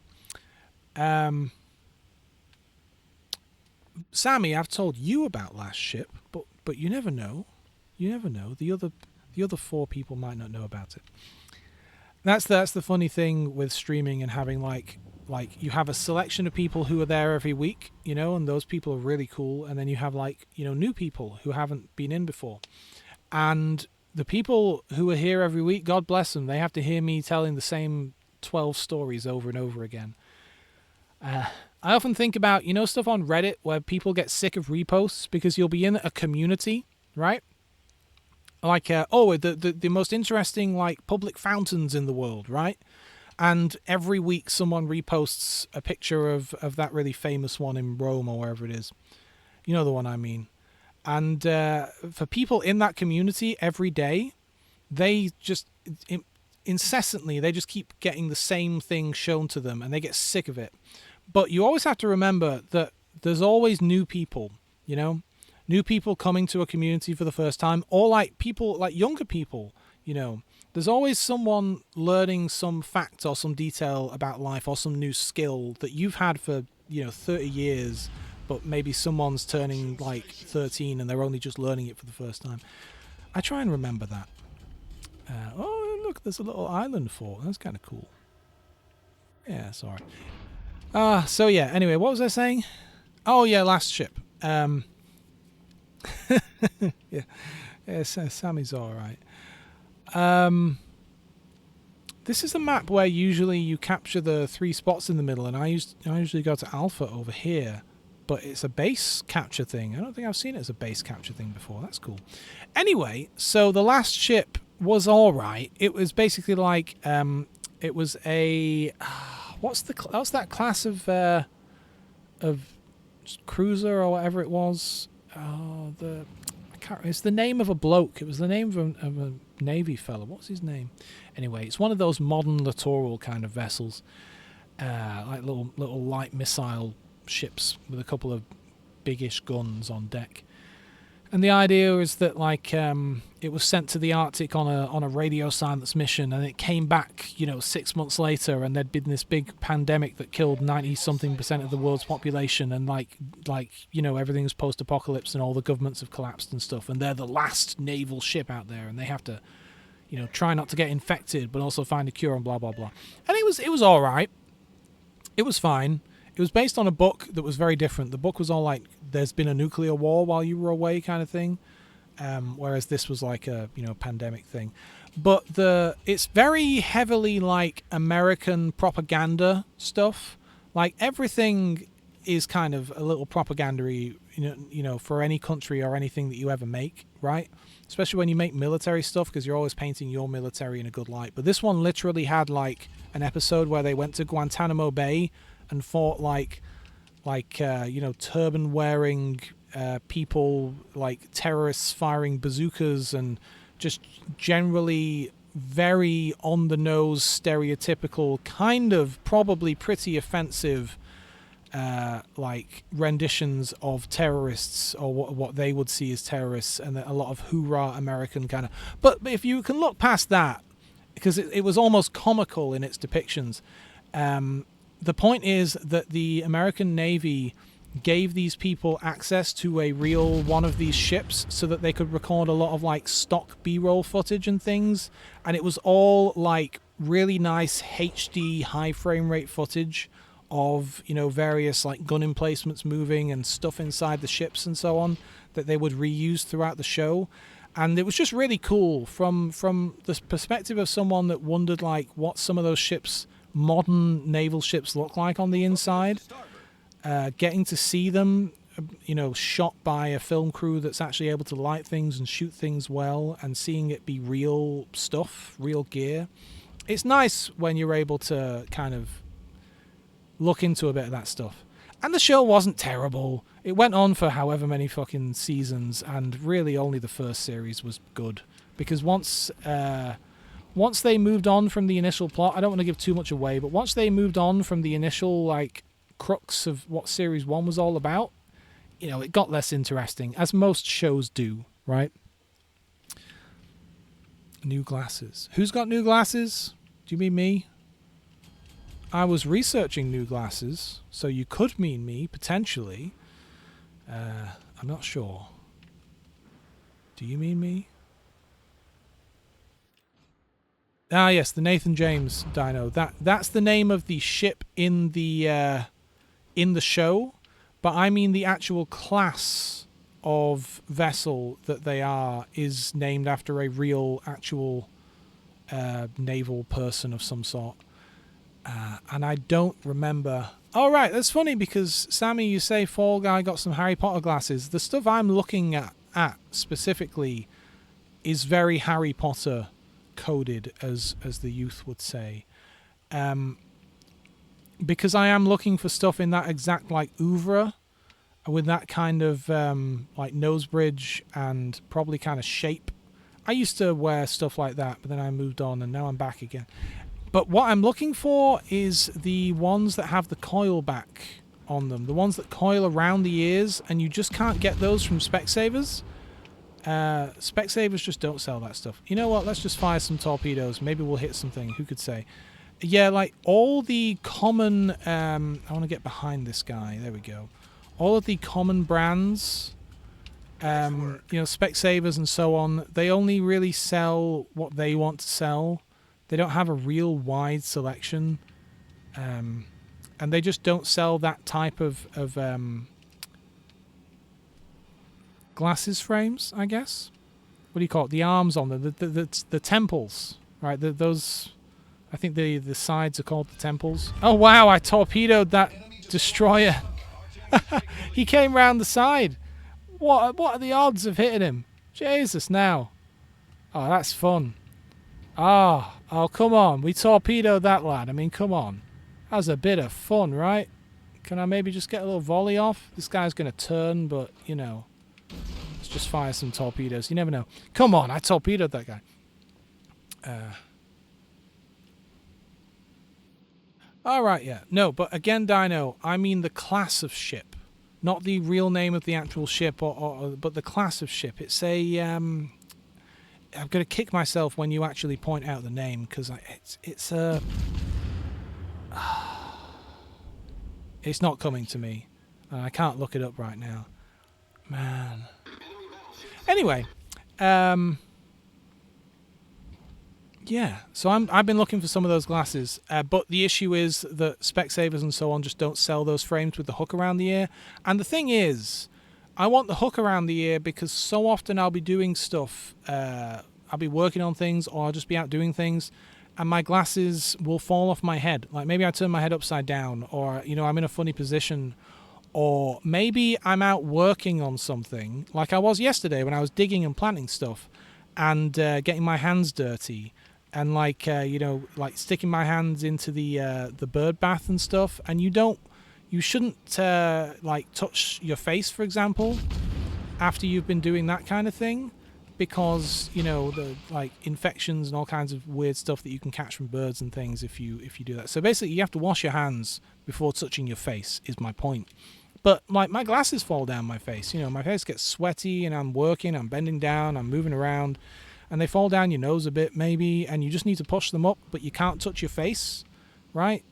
Speaker 1: Sammy, I've told you about Last Ship, but you never know. You never know. The other 4 people might not know about it. That's the funny thing with streaming and having like you have a selection of people who are there every week, you know, and those people are really cool, and then you have, like, you know, new people who haven't been in before. And the people who are here every week, God bless them, they have to hear me telling the same 12 stories over and over again. I often think about, you know, stuff on Reddit where people get sick of reposts because you'll be in a community, right? Like, the most interesting, like, public fountains in the world, right? And every week someone reposts a picture of that really famous one in Rome or wherever it is. You know the one I mean. And for people in that community every day, they just incessantly, they just keep getting the same thing shown to them and they get sick of it. But you always have to remember that there's always new people, you know, new people coming to a community for the first time, or like people, like younger people, you know, there's always someone learning some fact or some detail about life or some new skill that you've had for, you know, 30 years, but maybe someone's turning like 13 and they're only just learning it for the first time. I try and remember that. Oh, look, there's a little island fort. That's kind of cool. Yeah, sorry. So yeah, anyway, what was I saying? Oh yeah, Last Ship. Yeah, Sammy's alright. This is a map where usually you capture the 3 spots in the middle, and I usually go to Alpha over here, but it's a base capture thing. I don't think I've seen it as a base capture thing before. That's cool. Anyway, so the Last Ship was alright. It was basically like, it was a... What's that class of cruiser or whatever it was? Oh, it's the name of a bloke. It was the name of a Navy fella. What's his name? Anyway, it's one of those modern littoral kind of vessels, like little light missile ships with a couple of biggish guns on deck. And the idea is that like it was sent to the Arctic on a radio silence mission, and it came back 6 months later, and there'd been this big pandemic that killed 90-something% of the world's population, and like everything's post-apocalypse, and all the governments have collapsed and stuff, and they're the last naval ship out there, and they have to try not to get infected, but also find a cure and blah blah blah. And it was all right. It was fine. It was based on a book that was very different. The book was all like, there's been a nuclear war while you were away kind of thing. Whereas this was like a, pandemic thing. But it's very heavily like American propaganda stuff. Like everything is kind of a little propaganda-y, for any country or anything that you ever make, right? Especially when you make military stuff, because you're always painting your military in a good light. But this one literally had like an episode where they went to Guantanamo Bay and fought like turban wearing people, like terrorists firing bazookas, and just generally very on the nose, stereotypical, kind of probably pretty offensive like renditions of terrorists, or what they would see as terrorists, and a lot of hoorah American kind of. But if you can look past that, because it was almost comical in its depictions. The point is that the American Navy gave these people access to a real one of these ships so that they could record a lot of like stock B-roll footage and things, and it was all like really nice HD high frame rate footage of various like gun emplacements moving and stuff inside the ships and so on that they would reuse throughout the show. And it was just really cool from the perspective of someone that wondered like what some of those ships, modern naval ships, look like on the inside. Getting to see them, shot by a film crew that's actually able to light things and shoot things well, and seeing it be real stuff, real gear. It's nice when you're able to kind of look into a bit of that stuff. And the show wasn't terrible. It went on for however many fucking seasons, and really only the first series was good. Because once they moved on from the initial plot, I don't want to give too much away, but once they moved on from the initial like crux of what series 1 was all about, it got less interesting, as most shows do, right? New glasses. Who's got new glasses? Do you mean me? I was researching new glasses, so you could mean me, potentially. I'm not sure. Do you mean me? Ah, yes, the Nathan James Dino. That's the name of the ship in the show, but I mean the actual class of vessel that they are is named after a real, actual naval person of some sort. And I don't remember. Oh, right, that's funny because, Sammy, you say Fall Guy got some Harry Potter glasses. The stuff I'm looking at specifically is very Harry Potter coded, as the youth would say. Because I am looking for stuff in that exact, like, oeuvre, with that kind of, like, nose bridge and probably kind of shape. I used to wear stuff like that, but then I moved on, and now I'm back again. But what I'm looking for is the ones that have the coil back on them. The ones that coil around the ears, and you just can't get those from Specsavers. Specsavers just don't sell that stuff. You know what? Let's just fire some torpedoes. Maybe we'll hit something. Who could say? Yeah, like all the common... I want to get behind this guy. There we go. All of the common brands, Specsavers and so on, they only really sell what they want to sell. They don't have a real wide selection, and they just don't sell that type of glasses frames, I guess. What do you call it? The arms on them, the temples, right? Those, I think the sides are called the temples. Oh wow! I torpedoed that destroyer. He came round the side. What are the odds of hitting him? Jesus, now. Oh, that's fun. Oh, come on. We torpedoed that lad. I mean, come on. That was a bit of fun, right? Can I maybe just get a little volley off? This guy's going to turn, but, let's just fire some torpedoes. You never know. Come on, I torpedoed that guy. All right, yeah. No, but again, Dino, I mean the class of ship, not the real name of the actual ship, but the class of ship. It's a I'm going to kick myself when you actually point out the name, because it's a it's not coming to me, and I can't look it up right now, man. Anyway, yeah, so I've been looking for some of those glasses, but the issue is that Specsavers and so on just don't sell those frames with the hook around the ear. And the thing is, I want the hook around the ear because so often I'll be doing stuff, I'll be working on things, or I'll just be out doing things, and my glasses will fall off my head. Like maybe I turn my head upside down, or I'm in a funny position, or maybe I'm out working on something, like I was yesterday when I was digging and planting stuff, and getting my hands dirty. And like sticking my hands into the bird bath and stuff, and you shouldn't like touch your face, for example, after you've been doing that kind of thing, because the like infections and all kinds of weird stuff that you can catch from birds and things if you do that. So basically, you have to wash your hands before touching your face. Is my point. But like my glasses fall down my face. My face gets sweaty, and I'm working, I'm bending down, I'm moving around. And they fall down your nose a bit, maybe, and you just need to push them up, but you can't touch your face, right?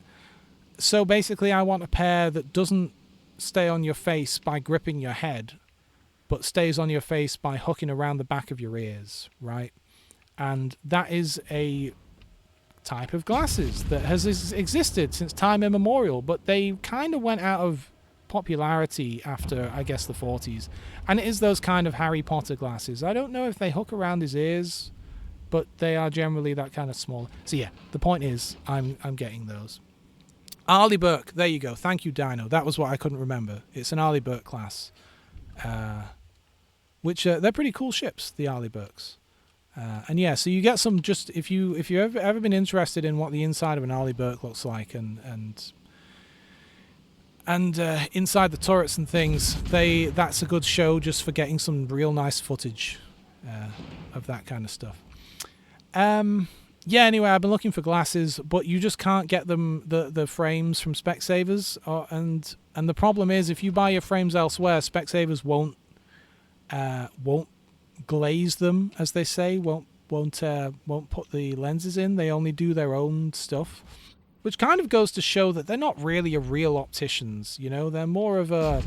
Speaker 1: So basically, I want a pair that doesn't stay on your face by gripping your head, but stays on your face by hooking around the back of your ears, right? And that is a type of glasses that has existed since time immemorial, but they kind of went out of popularity after, I guess, the 40s. And it is those kind of Harry Potter glasses. I don't know if they hook around his ears, but they are generally that kind of small. So yeah, the point is, I'm getting those. Arleigh Burke, there you go. Thank you, Dino. That was what I couldn't remember. It's an Arleigh Burke class, which they're pretty cool ships, the Arleigh Burkes. And yeah, so you get some, just if you've ever been interested in what the inside of an Arleigh Burke looks like, and inside the turrets and things, that's a good show just for getting some real nice footage of that kind of stuff. Yeah, anyway, I've been looking for glasses, but you just can't get them, the frames from Specsavers, and the problem is, if you buy your frames elsewhere, Specsavers won't glaze them, as they say, won't put the lenses in. They only do their own stuff. Which kind of goes to show that they're not really a real opticians, They're more of a...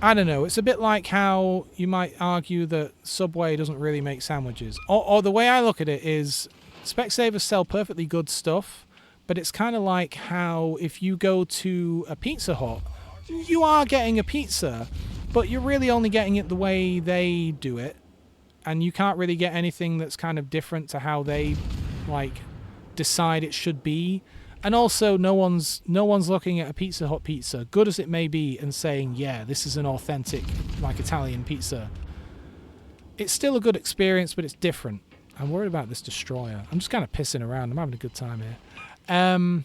Speaker 1: I don't know, it's a bit like how you might argue that Subway doesn't really make sandwiches. Or the way I look at it is, Specsavers sell perfectly good stuff, but it's kind of like how if you go to a Pizza Hut, you are getting a pizza, but you're really only getting it the way they do it, and you can't really get anything that's kind of different to how they, like, decide it should be. And also no one's looking at a Pizza Hut pizza, good as it may be, and saying, yeah, this is an authentic, like, Italian pizza. It's still a good experience, but it's different. I'm worried about this destroyer. I'm just kind of pissing around. I'm having a good time here.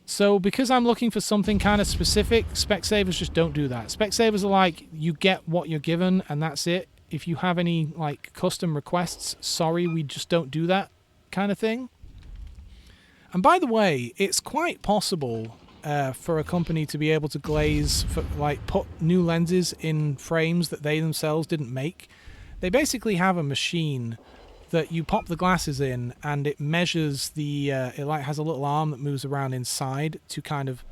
Speaker 1: So because I'm looking for something kind of specific, Specsavers just don't do that. Specsavers are like, you get what you're given and that's it. If you have any like custom requests, sorry, we just don't do that kind of thing. And by the way, it's quite possible for a company to be able to glaze, put new lenses in frames that they themselves didn't make. They basically have a machine that you pop the glasses in, and it measures it like has a little arm that moves around inside to kind of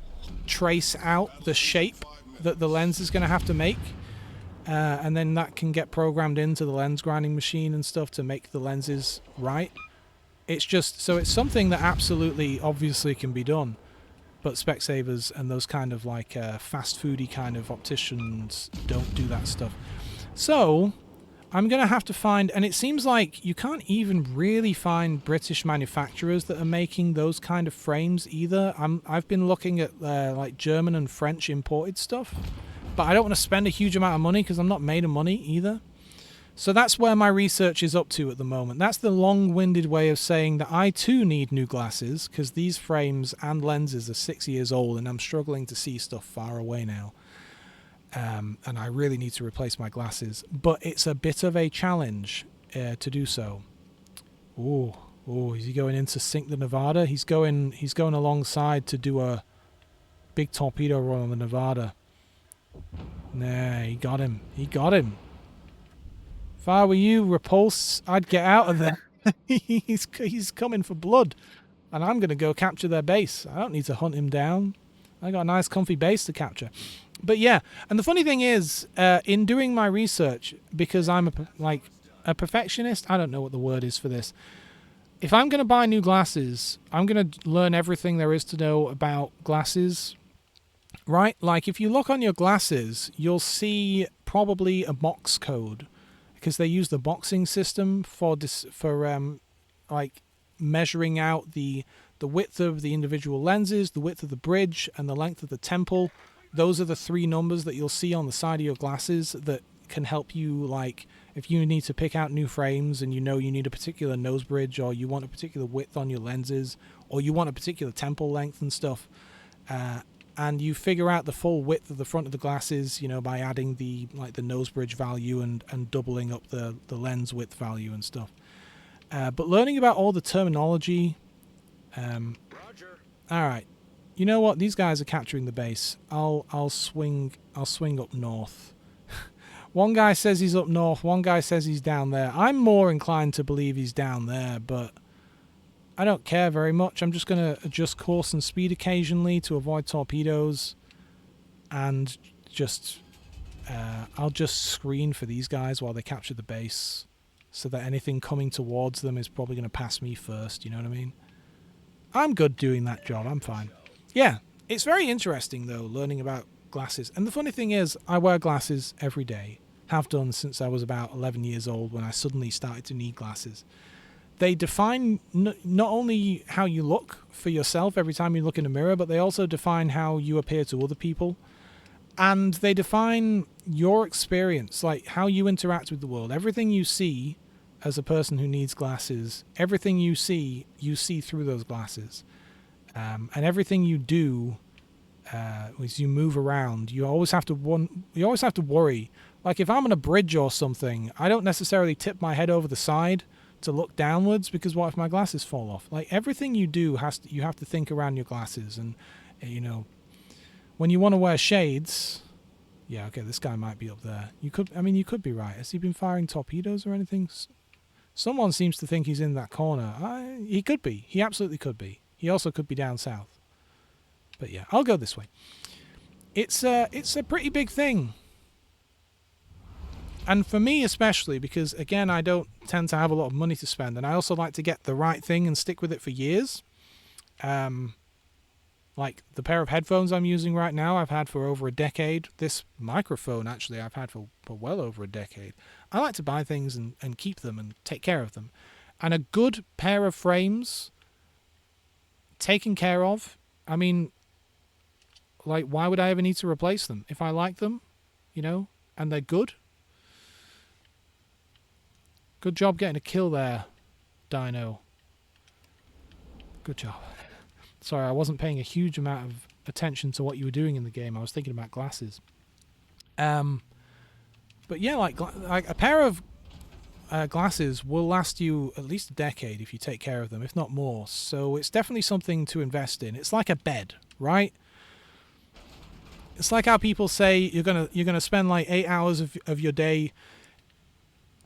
Speaker 1: trace out the shape that the lens is going to have to make, and then that can get programmed into the lens grinding machine and stuff to make the lenses right. It's just, so it's something that absolutely obviously can be done, but Specsavers and those kind of like fast foody kind of opticians don't do that stuff. So I'm going to have to find, and it seems like you can't even really find British manufacturers that are making those kind of frames either. I've been looking at like German and French imported stuff, but I don't want to spend a huge amount of money because I'm not made of money either. So that's where my research is up to at the moment. That's the long-winded way of saying that I too need new glasses, because these frames and lenses are 6 years old and I'm struggling to see stuff far away now. And I really need to replace my glasses, but it's a bit of a challenge to do so. Oh, is he going in to sink the Nevada? He's going alongside to do a big torpedo run on the Nevada. Nah, he got him. He got him. If I were you, Repulse, I'd get out of there. He's coming for blood. And I'm going to go capture their base. I don't need to hunt him down. I got a nice comfy base to capture. But yeah, and the funny thing is, in doing my research, because I'm a perfectionist, I don't know what the word is for this. If I'm going to buy new glasses, I'm going to learn everything there is to know about glasses, right? Like if you look on your glasses, you'll see probably a box code because they use the boxing system for like measuring out the width of the individual lenses, the width of the bridge, and the length of the temple. Those are the three numbers that you'll see on the side of your glasses that can help you, like if you need to pick out new frames and you know you need a particular nose bridge, or you want a particular width on your lenses, or you want a particular temple length and stuff, and you figure out the full width of the front of the glasses, by adding the nose bridge value and doubling up the lens width value and stuff. But learning about all the terminology.
Speaker 2: Roger.
Speaker 1: All right, you know what? These guys are capturing the base. I'll swing up north. One guy says he's up north. One guy says he's down there. I'm more inclined to believe he's down there, but I don't care very much. I'm just going to adjust course and speed occasionally to avoid torpedoes, and I'll just screen for these guys while they capture the base, so that anything coming towards them is probably going to pass me first. You know what I mean? I'm good doing that job. I'm fine. Yeah, it's very interesting though, learning about glasses. And the funny thing is, I wear glasses every day. Have done since I was about 11 years old, when I suddenly started to need glasses. They define not only how you look for yourself every time you look in a mirror, but they also define how you appear to other people. And they define your experience, like how you interact with the world. Everything you see as a person who needs glasses, everything you see through those glasses. And everything you do, as you move around, you always have to worry. Like if I'm on a bridge or something, I don't necessarily tip my head over the side to look downwards, because what if my glasses fall off? Like everything you do you have to think around your glasses. And when you want to wear shades, yeah, okay, this guy might be up there. You could be right. Has he been firing torpedoes or anything? Someone seems to think he's in that corner. He could be. He absolutely could be. He also could be down south. But yeah, I'll go this way. It's a pretty big thing. And for me especially, because again, I don't tend to have a lot of money to spend, and I also like to get the right thing and stick with it for years. Like the pair of headphones I'm using right now, I've had for over a decade. This microphone, actually, I've had for well over a decade. I like to buy things and keep them and take care of them. And a good pair of frames taken care of, I mean, like, why would I ever need to replace them? If I like them, and they're good. Good job getting a kill there, Dino. Good job. Sorry, I wasn't paying a huge amount of attention to what you were doing in the game. I was thinking about glasses. But yeah, like a pair of glasses will last you at least a decade if you take care of them, if not more. So it's definitely something to invest in. It's like a bed, right? It's like how people say you're gonna spend like 8 hours of your day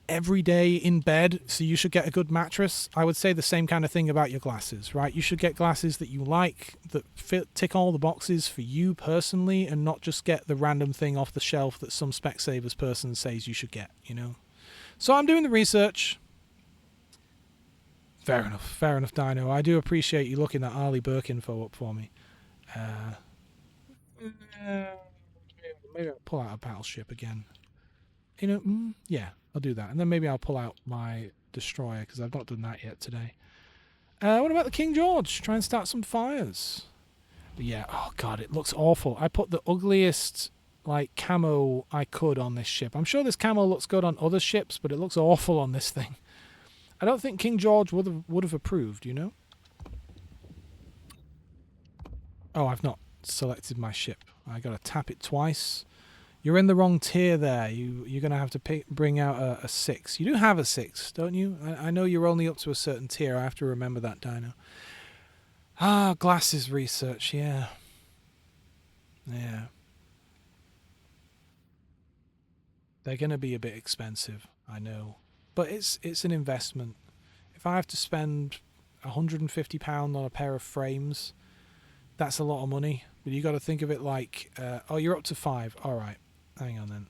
Speaker 1: every day in bed, so you should get a good mattress. I would say the same kind of thing about your glasses, right? You should get glasses that you like, that tick all the boxes for you personally, and not just get the random thing off the shelf that some Specsavers person says you should get, So I'm doing the research. Fair enough, Dino. I do appreciate you looking that Arleigh Burke info up for me. Maybe I'll pull out a battleship again. Yeah, I'll do that. And then maybe I'll pull out my destroyer, because I've not done that yet today. What about the King George? Try and start some fires. But yeah, oh god, it looks awful. I put the ugliest camo I could on this ship. I'm sure this camo looks good on other ships, but it looks awful on this thing. I don't think King George would have approved, Oh, I've not selected my ship. I gotta tap it twice. You're in the wrong tier there. You're going to have to bring out a 6. You do have a 6, don't you? I know you're only up to a certain tier. I have to remember that, Dino. Glasses research, yeah. Yeah. They're going to be a bit expensive, I know. But it's an investment. If I have to spend £150 on a pair of frames, that's a lot of money. But you got to think of it like, oh, you're up to 5. All right, hang on then.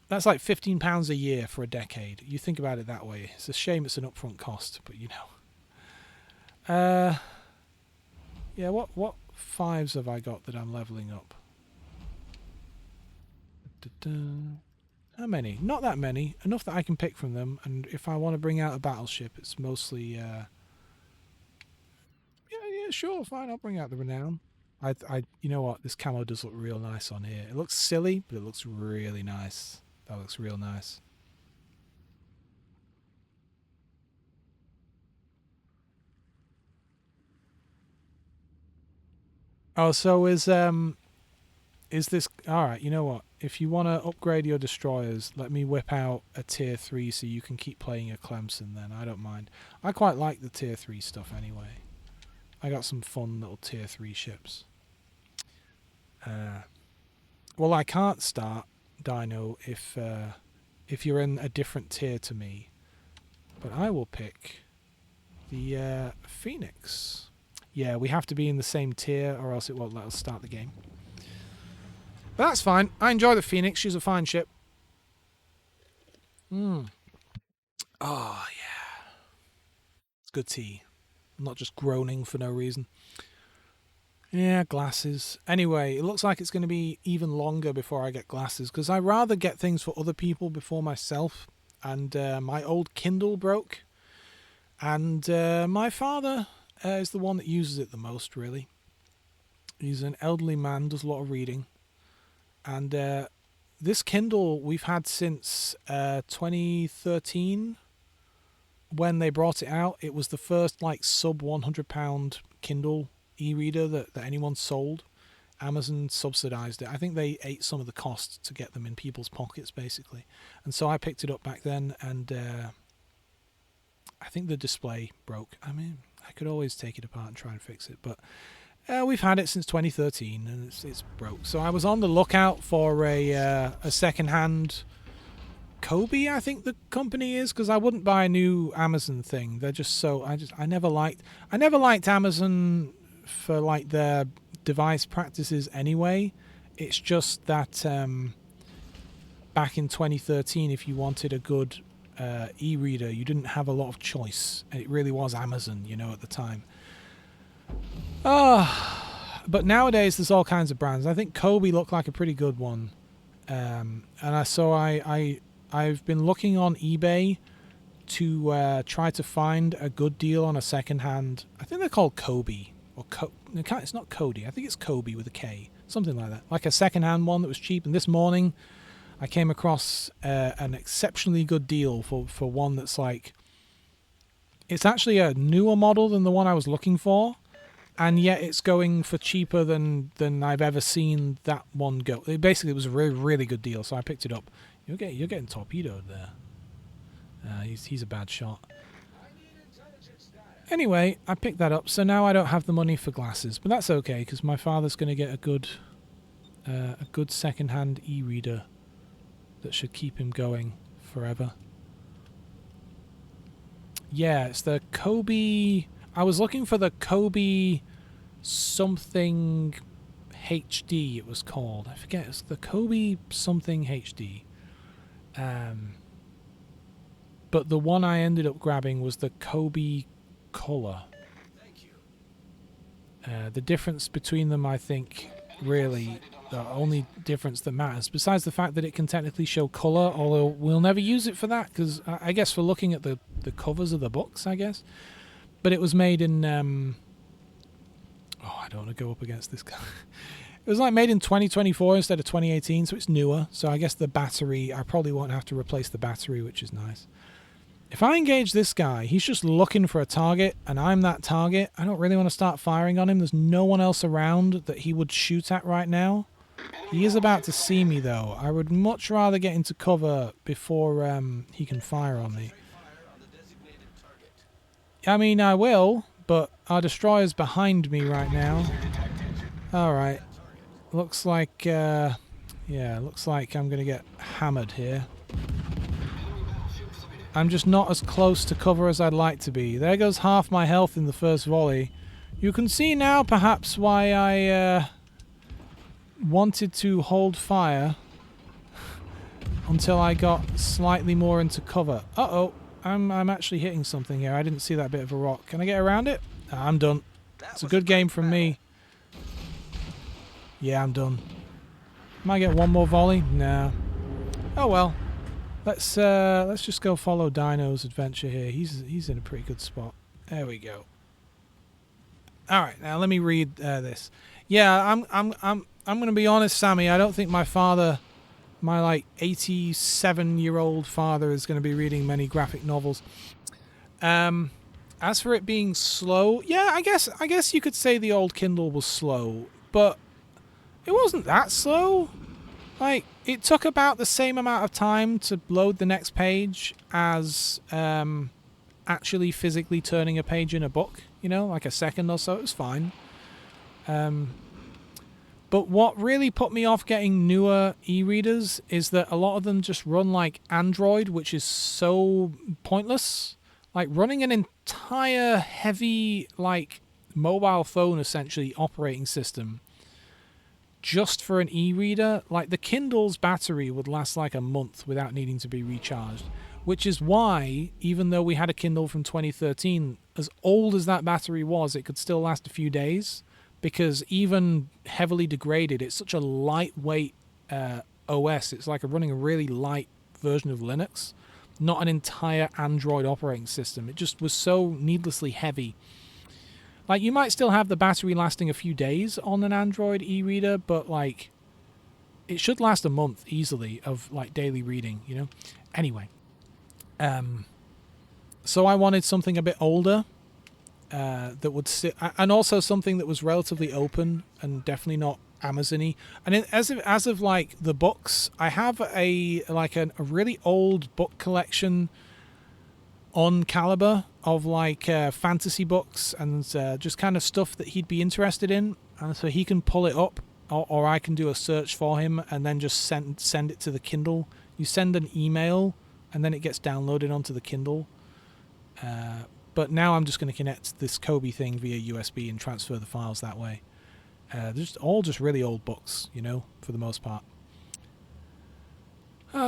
Speaker 1: That's like £15 a year for a decade. You think about it that way. It's a shame it's an upfront cost, but you know. Yeah, what 5s have I got that I'm leveling up? How many? Not that many. Enough that I can pick from them. And if I want to bring out a battleship, it's mostly... yeah, sure, fine. I'll bring out the Renown. You know what? This camo does look real nice on here. It looks silly, but it looks really nice. That looks real nice. Oh, so is this... Alright, you know what? If you want to upgrade your destroyers, let me whip out a tier 3 so you can keep playing your Clemson then. I don't mind. I quite like the tier 3 stuff anyway. I got some fun little tier 3 ships. Well, I can't start Dino if you're in a different tier to me. But I will pick the Phoenix. Yeah, we have to be in the same tier or else it won't let us start the game. But that's fine. I enjoy the Phoenix. She's a fine ship. Oh, yeah. It's good tea. I'm not just groaning for no reason. Yeah, glasses. Anyway, it looks like it's going to be even longer before I get glasses because I rather get things for other people before myself. And my old Kindle broke. And my father is the one that uses it the most, really. He's an elderly man, does a lot of reading. And this Kindle we've had since 2013 when they brought it out. It was the first like sub £100 Kindle e-reader that anyone sold. Amazon subsidized it. I think they ate some of the costs to get them in people's pockets, basically. And so I picked it up back then, and I think the display broke. I mean, I could always take it apart and try and fix it, but we've had it since 2013, and it's broke. So I was on the lookout for a second-hand Kobe, I think the company is, because I wouldn't buy a new Amazon thing. They're just so... I never liked Amazon for like their device practices anyway. It's just that back in 2013, if you wanted a good e-reader, you didn't have a lot of choice, and it really was Amazon, you know, at the time. But nowadays there's all kinds of brands. I think Kobe looked like a pretty good one, and I've been looking on eBay to try to find a good deal on a second-hand. I think they're called Kobe or it's not Cody. I think it's Kobe with a K, something like that. Like a second-hand one that was cheap. And this morning, I came across an exceptionally good deal for one that's like, it's actually a newer model than the one I was looking for, and yet it's going for cheaper than I've ever seen that one go. It basically was a really, really good deal, so I picked it up. You're getting torpedoed there. He's a bad shot. Anyway, I picked that up, so now I don't have the money for glasses, but that's okay because my father's going to get a good second-hand e-reader that should keep him going forever. Yeah, it's the Kobe... I was looking for the Kobe something HD, it was called. I forget, it's the Kobe something HD. But the one I ended up grabbing was the Kobe Color. The difference between them, I think, really, the only difference that matters, besides the fact that it can technically show color, although we'll never use it for that, because I guess for looking at the covers of the books, I guess. But it was made in... I don't want to go up against this guy. It was like made in 2024 instead of 2018, so it's newer. So I guess the battery, I probably won't have to replace the battery, which is nice. If I engage this guy, he's just looking for a target, and I'm that target. I don't really want to start firing on him. There's no one else around that he would shoot at right now. He is about to see me, though. I would much rather get into cover before he can fire on me. I mean, I will, but our destroyer's behind me right now. Alright. Looks like Yeah, looks like I'm going to get hammered here. I'm just not as close to cover as I'd like to be. There goes half my health in the first volley. You can see now perhaps why I wanted to hold fire until I got slightly more into cover. Uh-oh, I'm actually hitting something here. I didn't see that bit of a rock. Can I get around it? Ah, I'm done. It's a good game from me. Yeah, I'm done. Might get one more volley? Nah. Oh well. Let's just go follow Dino's adventure here. He's in a pretty good spot. There we go. All right, now let me read this. Yeah, I'm going to be honest, Sammy. I don't think my father, my like 87-year-old father, is going to be reading many graphic novels. As for it being slow, yeah, I guess you could say the old Kindle was slow, but it wasn't that slow. Like, it took about the same amount of time to load the next page as actually physically turning a page in a book, you know, like a second or so. It was fine. But what really put me off getting newer e-readers is that a lot of them just run like Android, which is so pointless. Like, running an entire heavy, like, mobile phone, essentially, operating system just for an e-reader, like the Kindle's battery would last like a month without needing to be recharged, which is why, even though we had a Kindle from 2013, as old as that battery was, it could still last a few days, because even heavily degraded, it's such a lightweight OS. It's like running a really light version of Linux, not an entire Android operating system. It just was so needlessly heavy. Like, you might still have the battery lasting a few days on an Android e-reader, but, like, it should last a month easily of, like, daily reading, you know? Anyway. So I wanted something a bit older that would sit... And also something that was relatively open and definitely not Amazon-y. And as of, like, the books, I have a really old book collection on Caliber of like fantasy books and just kind of stuff that he'd be interested in, and so he can pull it up, or I can do a search for him and then just send it to the Kindle. You send an email and then it gets downloaded onto the Kindle. But now I'm just going to connect this Kobe thing via USB and transfer the files that way. They're just really old books, you know, for the most part.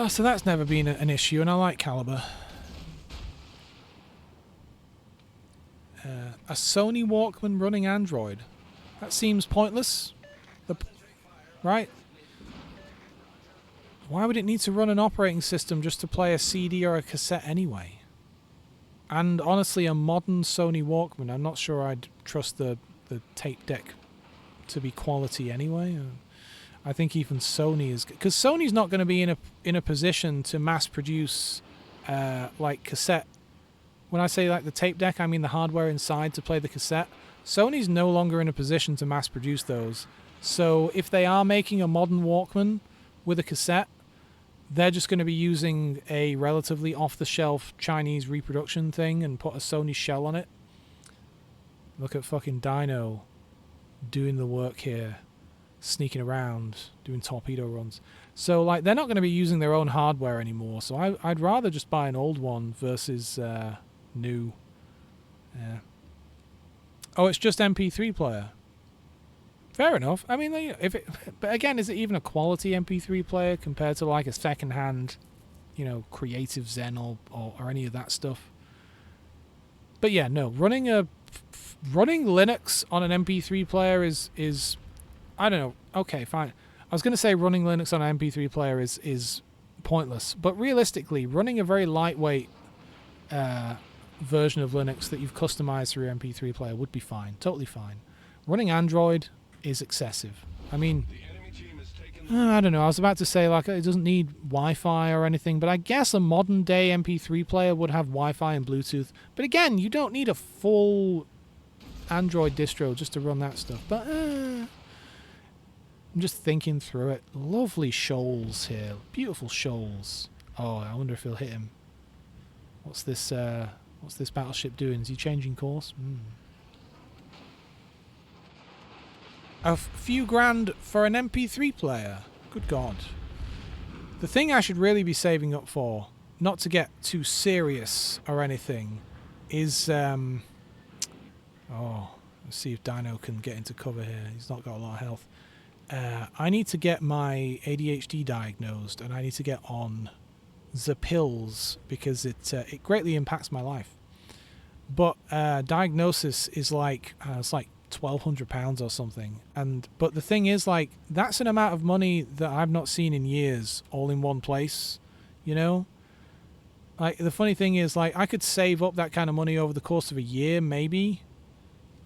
Speaker 1: So that's never been an issue, and I like Caliber. A Sony Walkman running Android. That seems pointless. Right? Why would it need to run an operating system just to play a CD or a cassette anyway? And honestly, a modern Sony Walkman, I'm not sure I'd trust the tape deck to be quality anyway. I think even Sony is... Because Sony's not going to be in a position to mass produce like cassette. When I say like the tape deck, I mean the hardware inside to play the cassette. Sony's no longer in a position to mass produce those. So if they are making a modern Walkman with a cassette, they're just going to be using a relatively off-the-shelf Chinese reproduction thing and put a Sony shell on it. Look at fucking Dino doing the work here, sneaking around, doing torpedo runs. So like they're not going to be using their own hardware anymore. So I'd rather just buy an old one versus new. Yeah. Oh, it's just MP3 player. Fair enough. I mean, but again, is it even a quality MP3 player compared to like a second-hand, you know, Creative Zen or any of that stuff? But yeah, no, running Linux on an MP3 player is I don't know. Okay, fine. I was going to say running Linux on an MP3 player is pointless, but realistically, running a very lightweight version of Linux that you've customized through your MP3 player would be fine, totally fine. Running Android is excessive. I mean, I don't know. I was about to say like it doesn't need Wi-Fi or anything, but I guess a modern day MP3 player would have Wi-Fi and Bluetooth. But again, you don't need a full Android distro just to run that stuff. But I'm just thinking through it. Lovely shoals here, beautiful shoals. Oh, I wonder if he'll hit him. What's this battleship doing? Is he changing course? A few grand for an MP3 player. Good God. The thing I should really be saving up for, not to get too serious or anything, is oh, let's see if Dino can get into cover here. He's not got a lot of health. I need to get my ADHD diagnosed, and I need to get on the pills because it greatly impacts my life. But diagnosis is like it's like £1,200 or something, but the thing is, like, that's an amount of money that I've not seen in years, all in one place. You know, like, the funny thing is, like, I could save up that kind of money over the course of a year, maybe.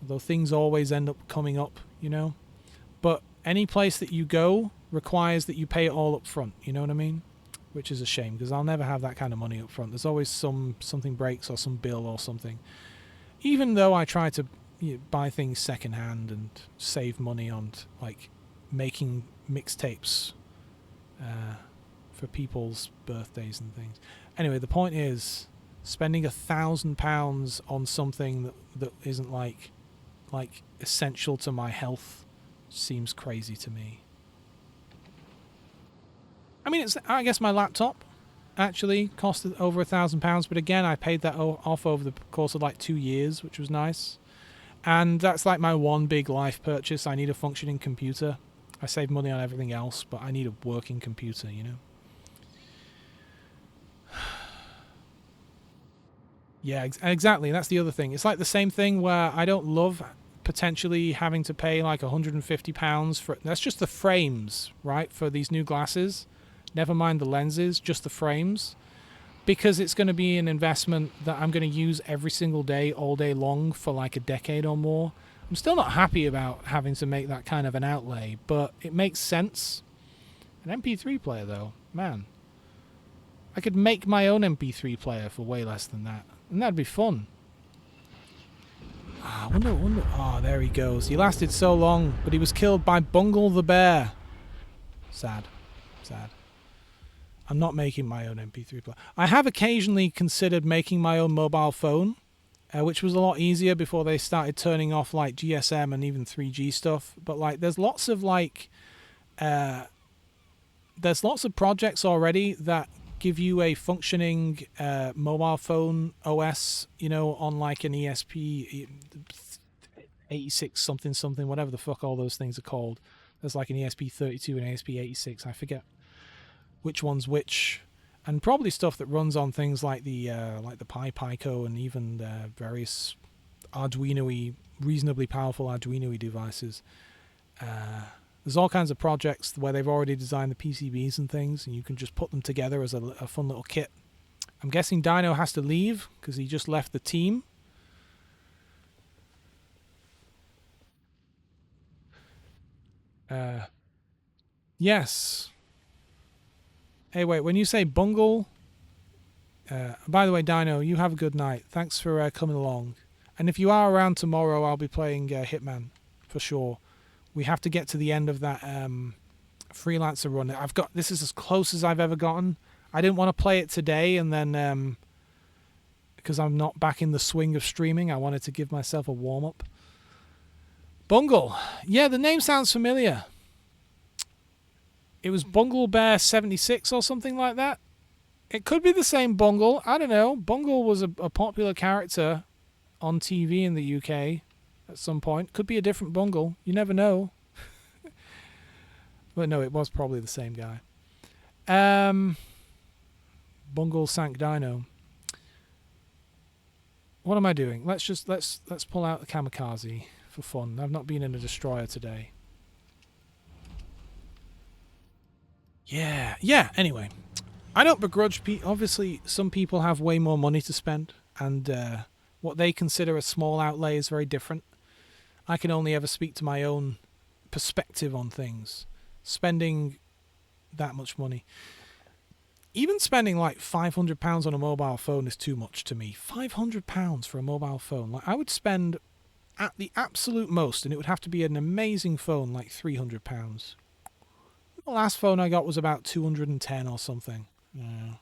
Speaker 1: Although things always end up coming up, you know. But any place that you go requires that you pay it all up front. You know what I mean? Which is a shame because I'll never have that kind of money up front. There's always something breaks or some bill or something. Even though I try to buy things secondhand and save money on, like, making mixtapes for people's birthdays and things. Anyway, the point is, spending £1,000 on something that isn't like essential to my health seems crazy to me. I mean, I guess my laptop actually costed over £1,000, but again, I paid that off over the course of like 2 years, which was nice. And that's like my one big life purchase. I need a functioning computer. I save money on everything else, but I need a working computer, you know? Yeah, exactly. That's the other thing. It's like the same thing where I don't love potentially having to pay like £150 for... That's just the frames, right, for these new glasses. Never mind the lenses, just the frames. Because it's going to be an investment that I'm going to use every single day, all day long, for like a decade or more. I'm still not happy about having to make that kind of an outlay, but it makes sense. An MP3 player, though, man. I could make my own MP3 player for way less than that, and that'd be fun. I wonder. Oh, there he goes. He lasted so long, but he was killed by Bungle the bear. Sad. I'm not making my own MP3 player. I have occasionally considered making my own mobile phone, which was a lot easier before they started turning off like GSM and even 3G stuff. But like, there's lots of projects already that give you a functioning mobile phone OS, you know, on like an ESP 86 something, whatever the fuck all those things are called. There's like an ESP 32 and ESP 86. I forget which one's which, and probably stuff that runs on things like the Pico and even the various Arduino-y, reasonably powerful Arduino-y devices. There's all kinds of projects where they've already designed the PCBs and things, and you can just put them together as a fun little kit. I'm guessing Dino has to leave because he just left the team. Yes. Hey, wait, when you say Bungle... by the way, Dino, you have a good night. Thanks for coming along. And if you are around tomorrow, I'll be playing Hitman, for sure. We have to get to the end of that freelancer run. This is as close as I've ever gotten. I didn't want to play it today, and then... because I'm not back in the swing of streaming, I wanted to give myself a warm-up. Bungle. Yeah, the name sounds familiar. It was Bungle Bear 76 or something like that. It could be the same Bungle. I don't know. Bungle was a popular character on TV in the UK at some point. Could be a different Bungle. You never know. But no, it was probably the same guy. Bungle sank Dino. What am I doing? Let's pull out the kamikaze for fun. I've not been in a destroyer today. Yeah, anyway. I don't begrudge obviously, some people have way more money to spend, and what they consider a small outlay is very different. I can only ever speak to my own perspective on things. Spending that much money. Even spending like £500 on a mobile phone is too much to me. £500 for a mobile phone. Like, I would spend at the absolute most, and it would have to be an amazing phone, like £300. The last phone I got was about 210 or something. Yeah.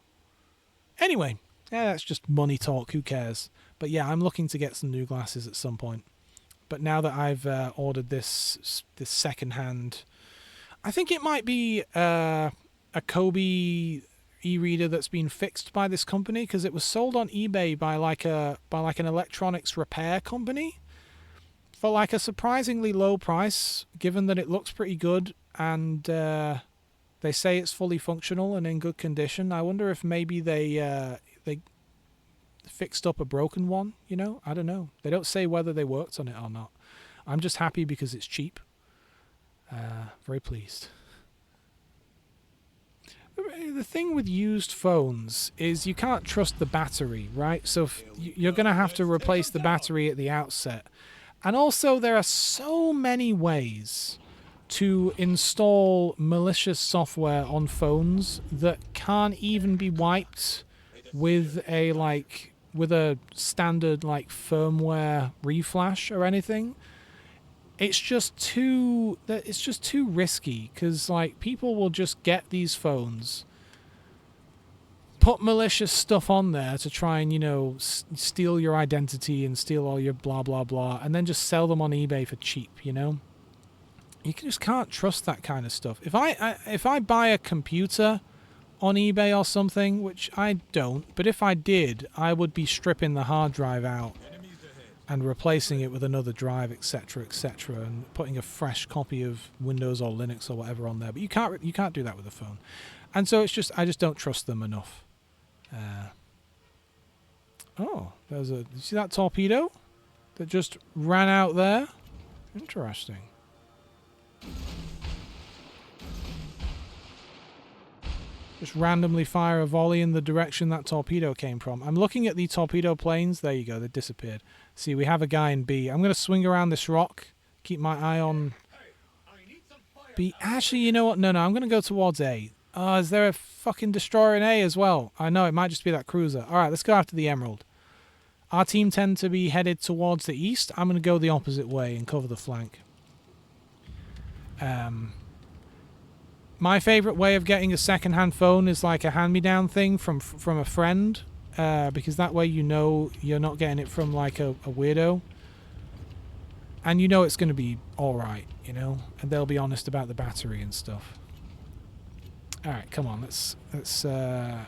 Speaker 1: Anyway, that's just money talk. Who cares? But yeah, I'm looking to get some new glasses at some point. But now that I've ordered this second-hand... I think it might be a Kobe e-reader that's been fixed by this company because it was sold on eBay by an electronics repair company for like a surprisingly low price, given that it looks pretty good and they say it's fully functional and in good condition. I wonder if maybe they fixed up a broken one. You know, I don't know. They don't say whether they worked on it or not. I'm just happy because it's cheap. Very pleased. The thing with used phones is you can't trust the battery, right? So you're going to have to replace the battery at the outset. And also there are so many ways to install malicious software on phones that can't even be wiped with a standard like firmware reflash or anything. It's just too risky because like people will just get these phones, put malicious stuff on there to try and, you know, steal your identity and steal all your blah blah blah, and then just sell them on eBay for cheap. You know, just can't trust that kind of stuff. If I buy a computer on eBay or something, which I don't, but if I did, I would be stripping the hard drive out and replacing it with another drive, etc., and putting a fresh copy of Windows or Linux or whatever on there. But you can't do that with a phone, and so I just don't trust them enough. Oh, you see that torpedo that just ran out there? Interesting. Just randomly fire a volley in the direction that torpedo came from. I'm looking at the torpedo planes. There you go. They disappeared. See, we have a guy in B. I'm going to swing around this rock. Keep my eye on B. Actually, you know what? No. I'm going to go towards A. Is there a fucking destroyer in A as well? I know. It might just be that cruiser. All right, let's go after the Emerald. Our team tend to be headed towards the east. I'm going to go the opposite way and cover the flank. My favorite way of getting a second-hand phone is like a hand-me-down thing from a friend, because that way you know you're not getting it from like a weirdo, and you know it's going to be all right, you know, and they'll be honest about the battery and stuff. All right, come on, let's. I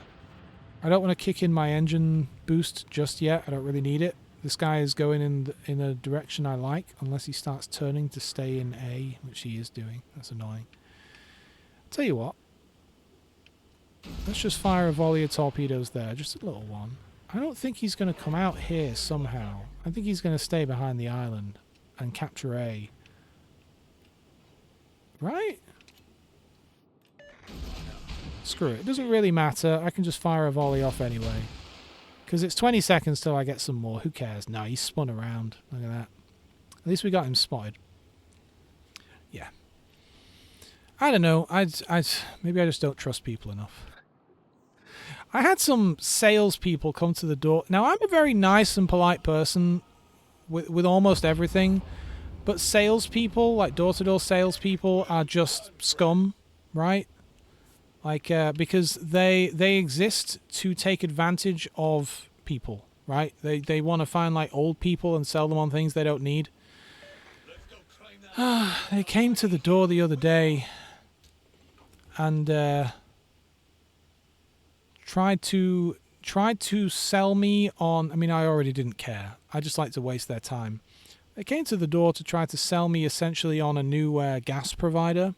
Speaker 1: don't want to kick in my engine boost just yet. I don't really need it. This guy is going in a direction I like, unless he starts turning to stay in A, which he is doing. That's annoying. Tell you what, let's just fire a volley of torpedoes there, just a little one. I don't think he's going to come out here somehow. I think he's going to stay behind the island and capture A. Right? Screw it. It doesn't really matter. I can just fire a volley off anyway. Because it's 20 seconds till I get some more. Who cares? No, he's spun around. Look at that. At least we got him spotted. Yeah. I don't know. Maybe I just don't trust people enough. I had some salespeople come to the door. Now, I'm a very nice and polite person with almost everything, but salespeople, like door-to-door salespeople, are just scum, right? Like, because they exist to take advantage of people, right? They want to find like old people and sell them on things they don't need. They came to the door the other day and tried to sell me on. I mean, I already didn't care. I just like to waste their time. They came to the door to try to sell me essentially on a new gas provider,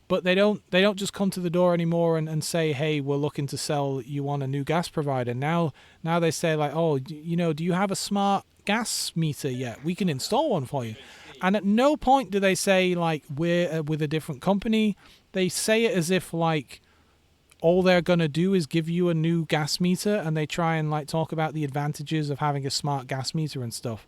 Speaker 1: but they don't just come to the door anymore and say, hey, we're looking to sell you on a new gas provider. Now they say like, oh, you know, do you have a smart gas meter yet? We can install one for you. And at no point do they say like we're with a different company. They say it as if like all they're going to do is give you a new gas meter, and they try and like talk about the advantages of having a smart gas meter and stuff.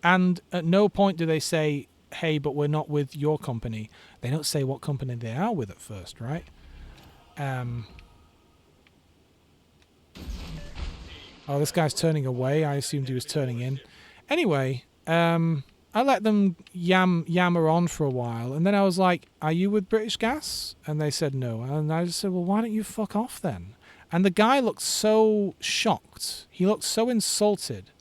Speaker 1: And at no point do they say, hey, but we're not with your company. They don't say what company they are with at first, right? Oh, this guy's turning away. I assumed he was turning in. Anyway, I let them yammer on for a while, and then I was like, are you with British Gas? And they said no. And I just said, well, why don't you fuck off then? And the guy looked so shocked. He looked so insulted.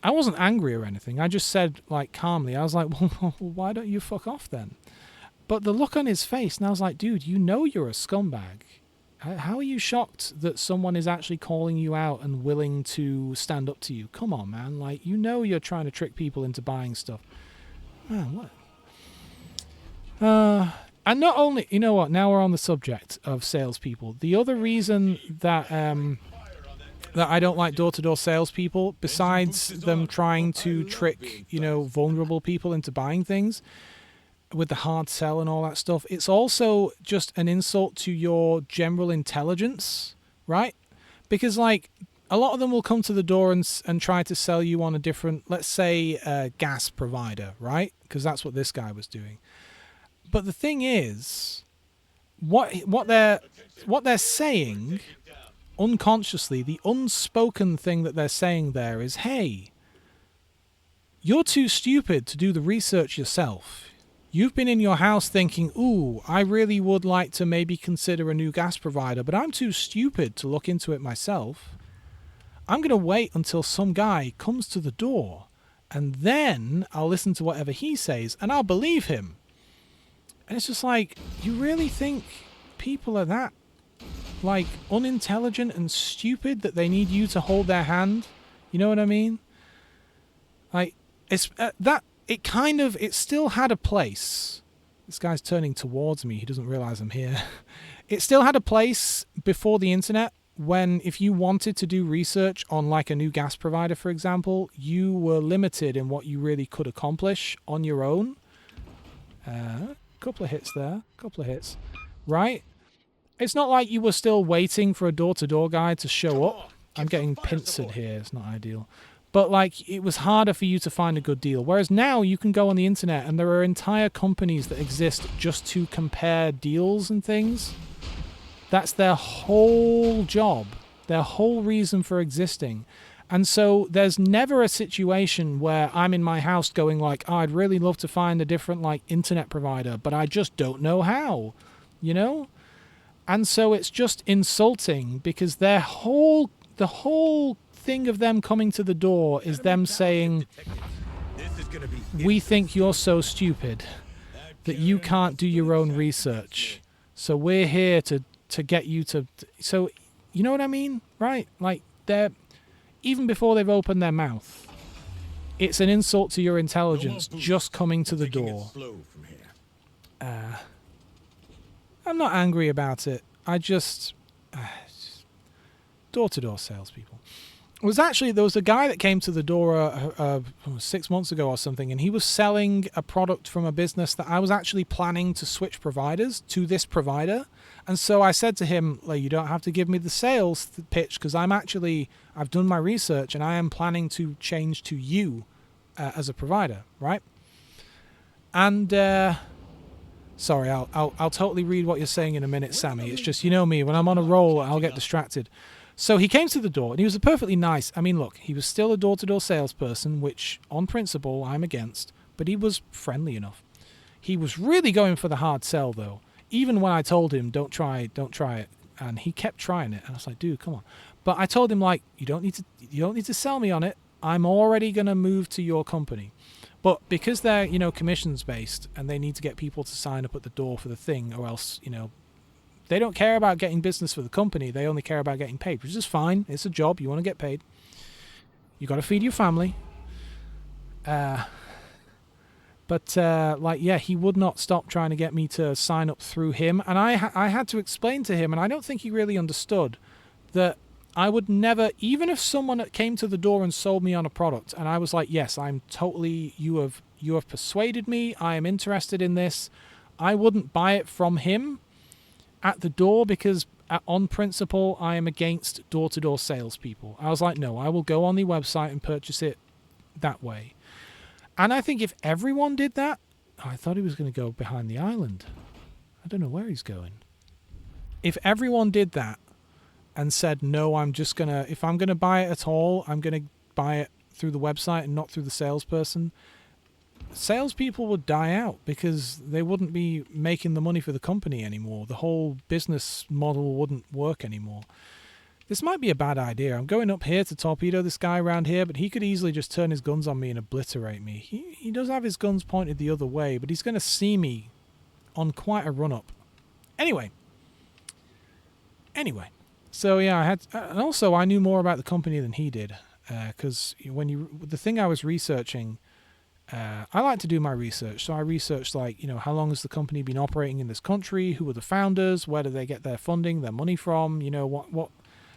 Speaker 1: I wasn't angry or anything. I just said, like, calmly, I was like, well, why don't you fuck off then? But the look on his face, and I was like, dude, you know you're a scumbag. How are you shocked that someone is actually calling you out and willing to stand up to you? Come on, man. Like, you know you're trying to trick people into buying stuff. Man, what? And not only, you know what, now we're on the subject of salespeople. The other reason that that I don't like door-to-door salespeople, besides them trying to trick, you know, vulnerable people into buying things with the hard sell and all that stuff, it's also just an insult to your general intelligence, right? Because, like, a lot of them will come to the door and try to sell you on a different, let's say, gas provider, right? Because that's what this guy was doing. But the thing is, what they're saying unconsciously, the unspoken thing that they're saying there is, hey, you're too stupid to do the research yourself. You've been in your house thinking, ooh, I really would like to maybe consider a new gas provider, but I'm too stupid to look into it myself. I'm going to wait until some guy comes to the door, and then I'll listen to whatever he says, and I'll believe him. And it's just like, you really think people are that, like, unintelligent and stupid that they need you to hold their hand? You know what I mean? Like, it's it still had a place. This guy's turning towards me. He doesn't realize I'm here. It still had a place before the internet, when if you wanted to do research on, like, a new gas provider, for example, you were limited in what you really could accomplish on your own. Couple of hits there. Couple of hits. Right? It's not like you were still waiting for a door-to-door guy to show up. I'm getting pincered here. It's not ideal. But, like, it was harder for you to find a good deal. Whereas now you can go on the internet and there are entire companies that exist just to compare deals and things. That's their whole job. Their whole reason for existing. And so there's never a situation where I'm in my house going like, oh, I'd really love to find a different, like, internet provider, but I just don't know how, you know? And so it's just insulting, because the whole thing of them coming to the door is them saying, we think you're so stupid that you can't do your own research. So we're here to get you to... So, you know what I mean? Right? Like, they're... Even before they've opened their mouth, it's an insult to your intelligence just coming to the door. I'm not angry about it. I just... door-to-door salespeople. There was a guy that came to the door 6 months ago or something, and he was selling a product from a business that I was actually planning to switch providers to this provider. And so I said to him, like, you don't have to give me the sales pitch, because I've done my research and I am planning to change to you as a provider, right? And sorry, I'll totally read what you're saying in a minute, Sammy. It's just, you know me, when I'm on a roll, I'll get distracted. So he came to the door, and he was perfectly nice. I mean, look, he was still a door-to-door salesperson, which, on principle, I'm against, but he was friendly enough. He was really going for the hard sell, though. Even when I told him, don't try it, and he kept trying it, and I was like, dude, come on. But I told him, like, you don't need to sell me on it. I'm already going to move to your company. But because they're, you know, commissions based, and they need to get people to sign up at the door for the thing, or else, you know, they don't care about getting business for the company. They only care about getting paid, which is fine. It's a job. You want to get paid. You got to feed your family. But like, yeah, he would not stop trying to get me to sign up through him. And I had to explain to him, and I don't think he really understood, that I would never, even if someone came to the door and sold me on a product, and I was like, yes, I'm totally, you have persuaded me, I am interested in this, I wouldn't buy it from him at the door, because on principle, I am against door-to-door salespeople. I was like, no, I will go on the website and purchase it that way. And I think if everyone did that, I thought he was going to go behind the island. I don't know where he's going. If everyone did that and said, no, I'm just going to, if I'm going to buy it at all, I'm going to buy it through the website and not through the salesperson, salespeople would die out, because they wouldn't be making the money for the company anymore. The whole business model wouldn't work anymore. This might be a bad idea. I'm going up here to torpedo this guy around here, but he could easily just turn his guns on me and obliterate me. He does have his guns pointed the other way, but he's going to see me on quite a run-up. Anyway. So yeah, and also I knew more about the company than he did, because the thing I was researching, I like to do my research. So I researched, like, how long has the company been operating in this country? Who are the founders? Where do they get their funding, their money from?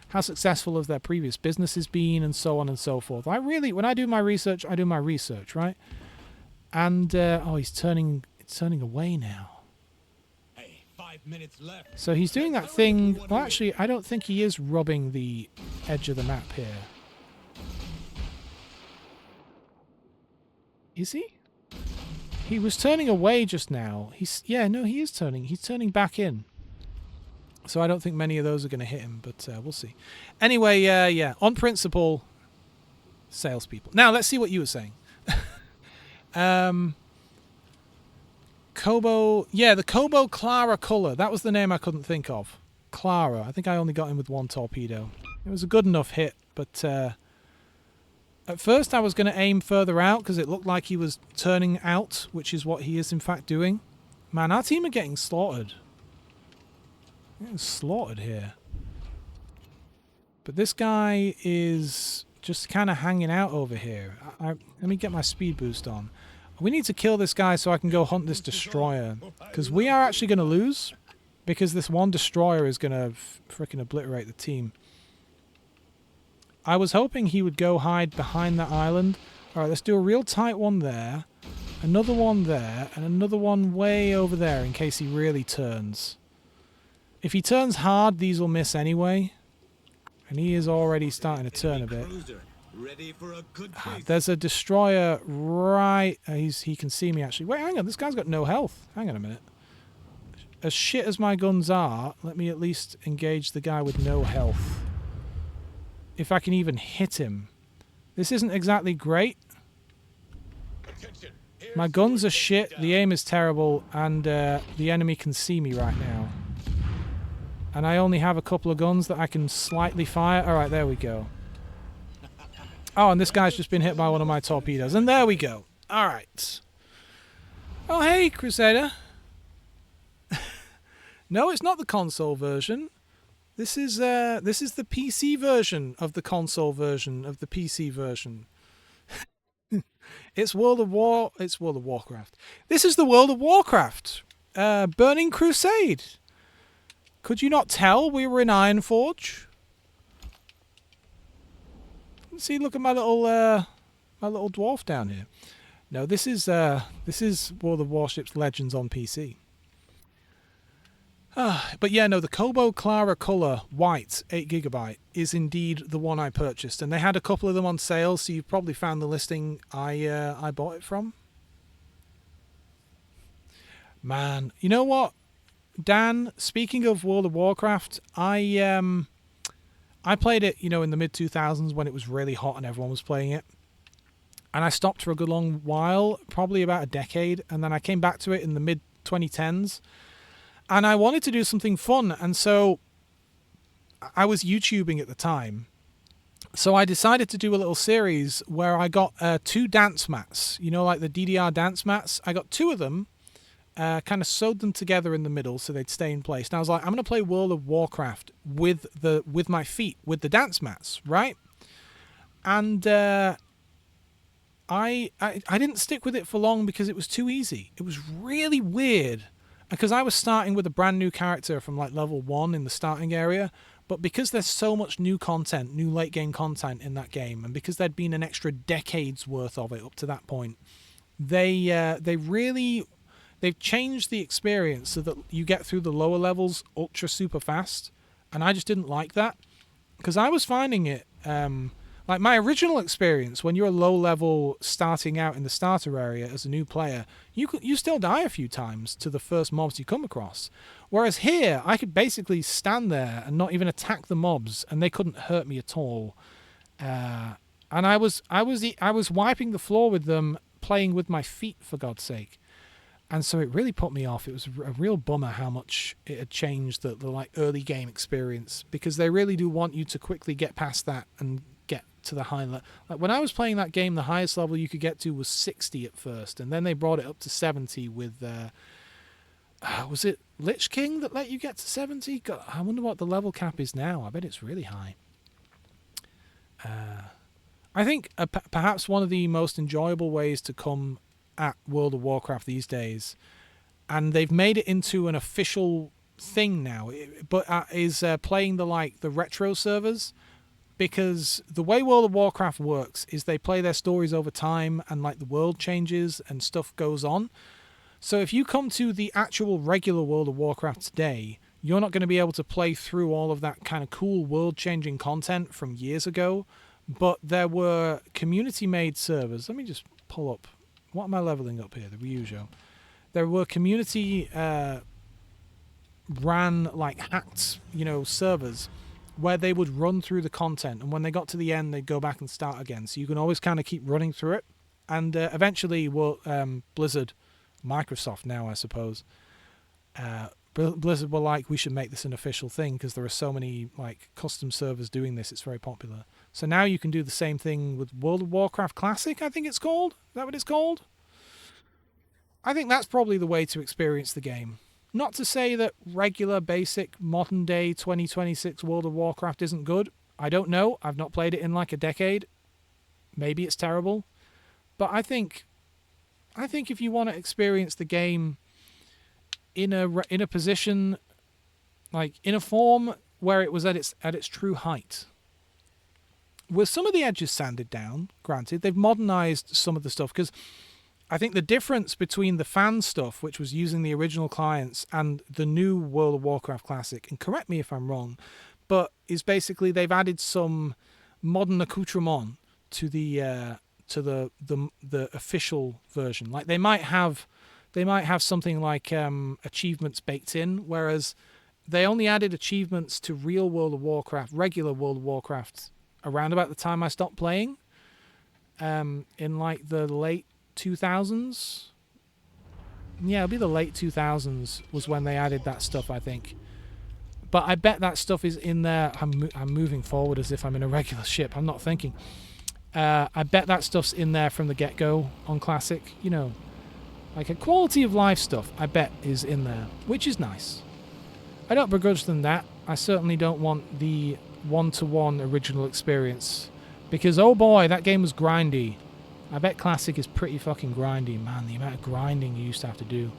Speaker 1: How successful have their previous businesses been, and so on and so forth. When I do my research, right? And he's turning away now.
Speaker 2: Hey, 5 minutes left.
Speaker 1: So he's doing that thing. Well, actually, I don't think he is rubbing the edge of the map here. Is he? He was turning away just now. He is turning. He's turning back in. So I don't think many of those are going to hit him, but we'll see. Anyway, yeah, on principle, salespeople. Now, let's see what you were saying. Kobo, yeah, the Kobo Clara color. That was the name I couldn't think of. Clara. I think I only got him with one torpedo. It was a good enough hit, but at first I was going to aim further out because it looked like he was turning out, which is what he is in fact doing. Man, our team are getting slaughtered. Getting slaughtered here. But this guy is just kind of hanging out over here. Let me get my speed boost on. We need to kill this guy so I can go hunt this destroyer. Because we are actually going to lose. Because this one destroyer is going to frickin' obliterate the team. I was hoping he would go hide behind that island. Alright, let's do a real tight one there. Another one there. And another one way over there in case he really turns. If he turns hard, these will miss anyway. And he is already starting to turn a bit. There's a destroyer right... he can see me, actually. Wait, hang on. This guy's got no health. Hang on a minute. As shit as my guns are, let me at least engage the guy with no health. If I can even hit him. This isn't exactly great. My guns are shit, the aim is terrible, and the enemy can see me right now. And I only have a couple of guns that I can slightly fire. Alright, there we go. Oh, and this guy's just been hit by one of my torpedoes. And there we go. Alright. Oh, hey, Crusader. No, it's not the console version. This is the PC version of the console version of the PC version. It's World of Warcraft. This is the World of Warcraft. Burning Crusade. Could you not tell we were in Ironforge? See, look at my little dwarf down here. No, this is World of Warships Legends on PC. But yeah, no, the Kobo Clara color white 8GB is indeed the one I purchased, and they had a couple of them on sale, so you've probably found the listing I bought it from. Man, you know what, Dan? Speaking of World of Warcraft, I played it, in the mid 2000s when it was really hot and everyone was playing it, and I stopped for a good long while, probably about a decade, and then I came back to it in the mid 2010s. And I wanted to do something fun, and so I was YouTubing at the time. So I decided to do a little series where I got 2 dance mats, like the DDR dance mats. I got 2 of them, kind of sewed them together in the middle so they'd stay in place. And I was like, I'm going to play World of Warcraft with my feet, with the dance mats, right? And I didn't stick with it for long because it was too easy. It was really weird. Because I was starting with a brand new character from like level 1 in the starting area, but because there's so much new content, new late game content in that game, and because there'd been an extra decade's worth of it up to that point, they've changed the experience so that you get through the lower levels ultra super fast, and I just didn't like that because I was finding it like my original experience when you're low level starting out in the starter area as a new player, you still die a few times to the first mobs you come across. Whereas here, I could basically stand there and not even attack the mobs, and they couldn't hurt me at all. And I was wiping the floor with them, playing with my feet, for God's sake. And so it really put me off. It was a real bummer how much it had changed the like early game experience, because they really do want you to quickly get past that and get to the high level. Like when I was playing that game, the highest level you could get to was 60 at first, and then they brought it up to 70 with was it Lich King that let you get to 70? God, I wonder what the level cap is now. I bet it's really high. I think perhaps one of the most enjoyable ways to come at World of Warcraft these days, and they've made it into an official thing now, is playing the retro servers, because the way World of Warcraft works is they play their stories over time, and like the world changes and stuff goes on. So if you come to the actual regular World of Warcraft today, you're not going to be able to play through all of that kind of cool world-changing content from years ago. But there were community-made servers. Let me just pull up. What am I leveling up here? The Ryujo. There were community ran like hacked, servers where they would run through the content, and when they got to the end, they'd go back and start again. So you can always kind of keep running through it. And eventually, Blizzard, Microsoft now, I suppose, Blizzard were like, we should make this an official thing because there are so many like custom servers doing this. It's very popular. So now you can do the same thing with World of Warcraft Classic, I think it's called. Is that what it's called? I think that's probably the way to experience the game. Not to say that regular, basic, modern-day 2026 World of Warcraft isn't good. I don't know. I've not played it in like a decade. Maybe it's terrible. But I think if you want to experience the game in a position, like in a form where it was at its true height, with some of the edges sanded down, granted, they've modernized some of the stuff, because I think the difference between the fan stuff, which was using the original clients, and the new World of Warcraft Classic, and correct me if I'm wrong, but is basically they've added some modern accoutrement to the official version. Like they might have something like achievements baked in, whereas they only added achievements to real regular World of Warcraft around about the time I stopped playing, in like the late 2000s. Yeah, it'll be the late 2000s was when they added that stuff, I think. But I bet that stuff is in there. I'm moving forward as if I'm in a regular ship. I'm not thinking. I bet that stuff's in there from the get-go on Classic. Like a quality of life stuff, I bet, is in there, which is nice. I don't begrudge them that. I certainly don't want the one-to-one original experience, because oh boy, that game was grindy. I bet Classic is pretty fucking grindy, man. The amount of grinding you used to have to do.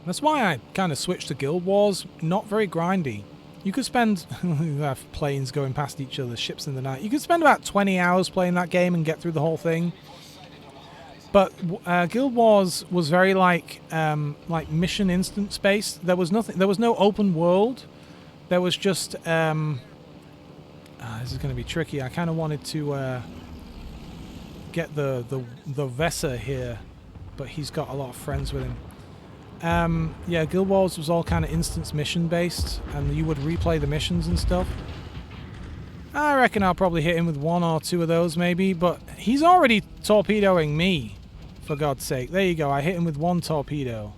Speaker 1: That's why I kind of switched to Guild Wars. Not very grindy. You could spend have planes going past each other, ships in the night. You could spend about 20 hours playing that game and get through the whole thing. But Guild Wars was very like mission instance based. There was nothing. There was no open world. There was just. This is going to be tricky. I kind of wanted to get the Vesa here, but he's got a lot of friends with him. Yeah, Guild Wars was all kind of instance mission based, and you would replay the missions and stuff. I reckon I'll probably hit him with one or two of those maybe, but he's already torpedoing me, for God's sake. There you go, I hit him with one torpedo.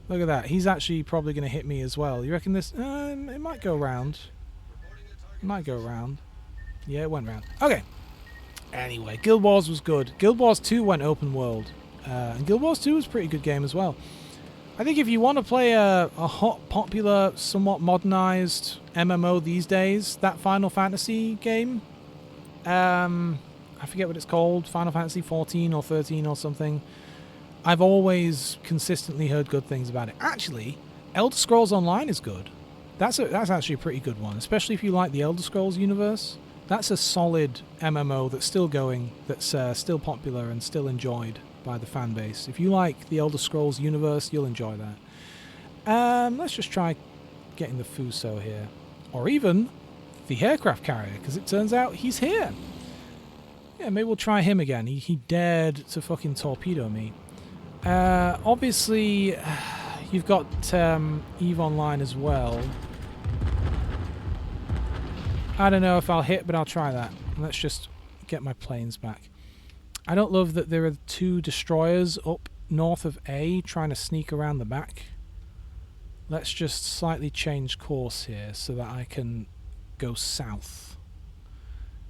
Speaker 1: Look at that, he's actually probably going to hit me as well. You reckon this? It might go round. It might go round. Yeah, it went round. Okay. Anyway, Guild Wars was good. Guild Wars 2 went open world. And Guild Wars 2 was a pretty good game as well. I think if you want to play a hot, popular, somewhat modernized MMO these days, that Final Fantasy game, I forget what it's called, Final Fantasy 14 or 13 or something, I've always consistently heard good things about it. Actually, Elder Scrolls Online is good. That's actually a pretty good one, especially if you like the Elder Scrolls universe. That's a solid MMO that's still going, that's still popular and still enjoyed by the fan base. If you like the Elder Scrolls universe, you'll enjoy that. Let's just try getting the Fuso here. Or even the aircraft carrier, because it turns out he's here. Yeah, maybe we'll try him again. He dared to fucking torpedo me. Obviously, you've got EVE Online as well. I don't know if I'll hit, but I'll try that. Let's just get my planes back. I don't love that there are 2 destroyers up north of A trying to sneak around the back. Let's just slightly change course here so that I can go south.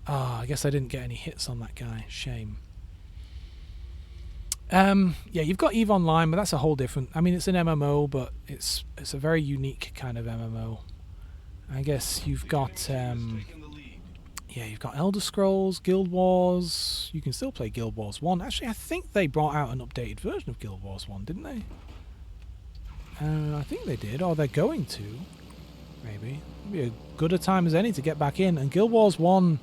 Speaker 1: Ah, I guess I didn't get any hits on that guy. Shame. Yeah, you've got EVE Online, but that's a whole different... I mean, it's an MMO, but it's a very unique kind of MMO. I guess you've got... yeah, you've got Elder Scrolls, Guild Wars. You can still play Guild Wars 1. Actually, I think they brought out an updated version of Guild Wars 1, didn't they? I think they did, or they're going to. Maybe. It'd be a good a time as any to get back in. And Guild Wars 1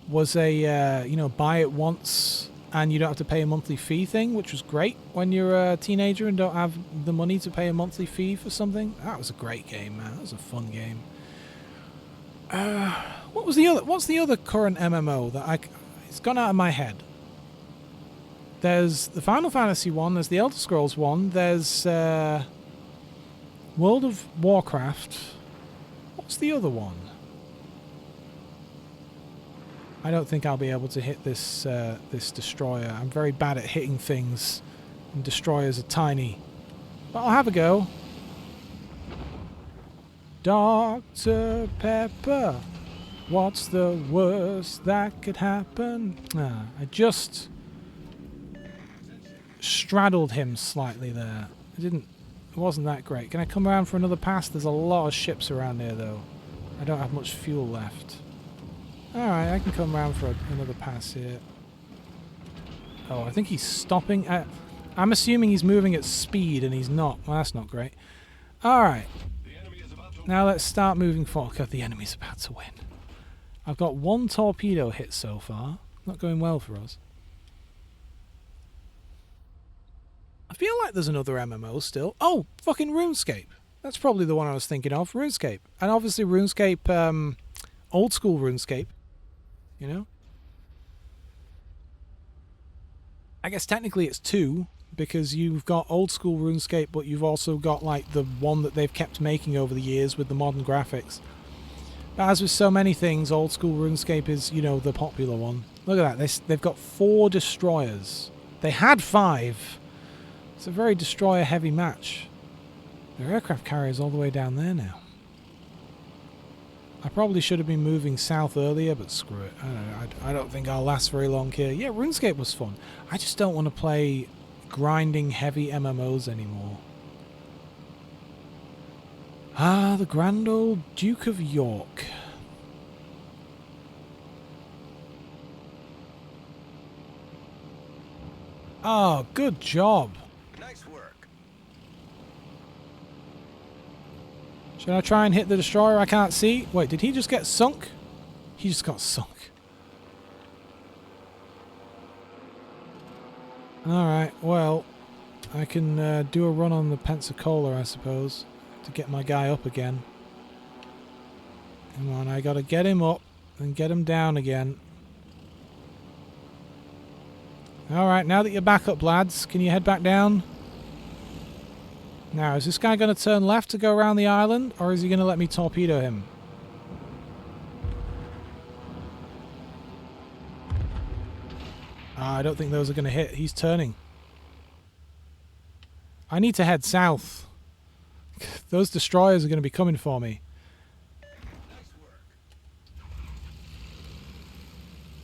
Speaker 1: was a, you know, buy it once and you don't have to pay a monthly fee thing, which was great when you're a teenager and don't have the money to pay a monthly fee for something. That was a great game, man. That was a fun game. What's the other current MMO that it's gone out of my head? There's the Final Fantasy one, there's the Elder Scrolls one, there's World of Warcraft. What's the other one? I don't think I'll be able to hit this this destroyer. I'm very bad at hitting things, and destroyers are tiny. But I'll have a go. Dr. Pepper, what's the worst that could happen? I just straddled him slightly there. It wasn't that great. Can I come around for another pass? There's a lot of ships around here though. I don't have much fuel left. Alright, I can come around for another pass here. Oh, I think he's stopping. I'm assuming he's moving at speed and he's not. Well, that's not great. Alright. Now let's start moving forward. God, the enemy's about to win. I've got 1 torpedo hit so far. Not going well for us. I feel like there's another MMO still. Oh, fucking RuneScape. That's probably the one I was thinking of. RuneScape. And obviously RuneScape, old school RuneScape. You know? I guess technically it's 2. Because you've got old school RuneScape, but you've also got like the one that they've kept making over the years with the modern graphics. But as with so many things, old school RuneScape is, you know, the popular one. Look at that, they've got 4 destroyers. They had 5. It's a very destroyer heavy match. Their aircraft carrier's all the way down there now. I probably should have been moving south earlier, but screw it. I don't think I'll last very long here. Yeah, RuneScape was fun. I just don't want to play grinding heavy MMOs anymore. Ah, the grand old Duke of York. Oh, good job.
Speaker 2: Nice work.
Speaker 1: Should I try and hit the destroyer? I can't see. Wait, did he just get sunk? He just got sunk. Alright, well, I can do a run on the Pensacola, I suppose, to get my guy up again. Come on, I gotta get him up and get him down again. Alright, now that you're back up, lads, can you head back down? Now, is this guy going to turn left to go around the island, or is he going to let me torpedo him? I don't think those are going to hit. He's turning. I need to head south. Those destroyers are going to be coming for me.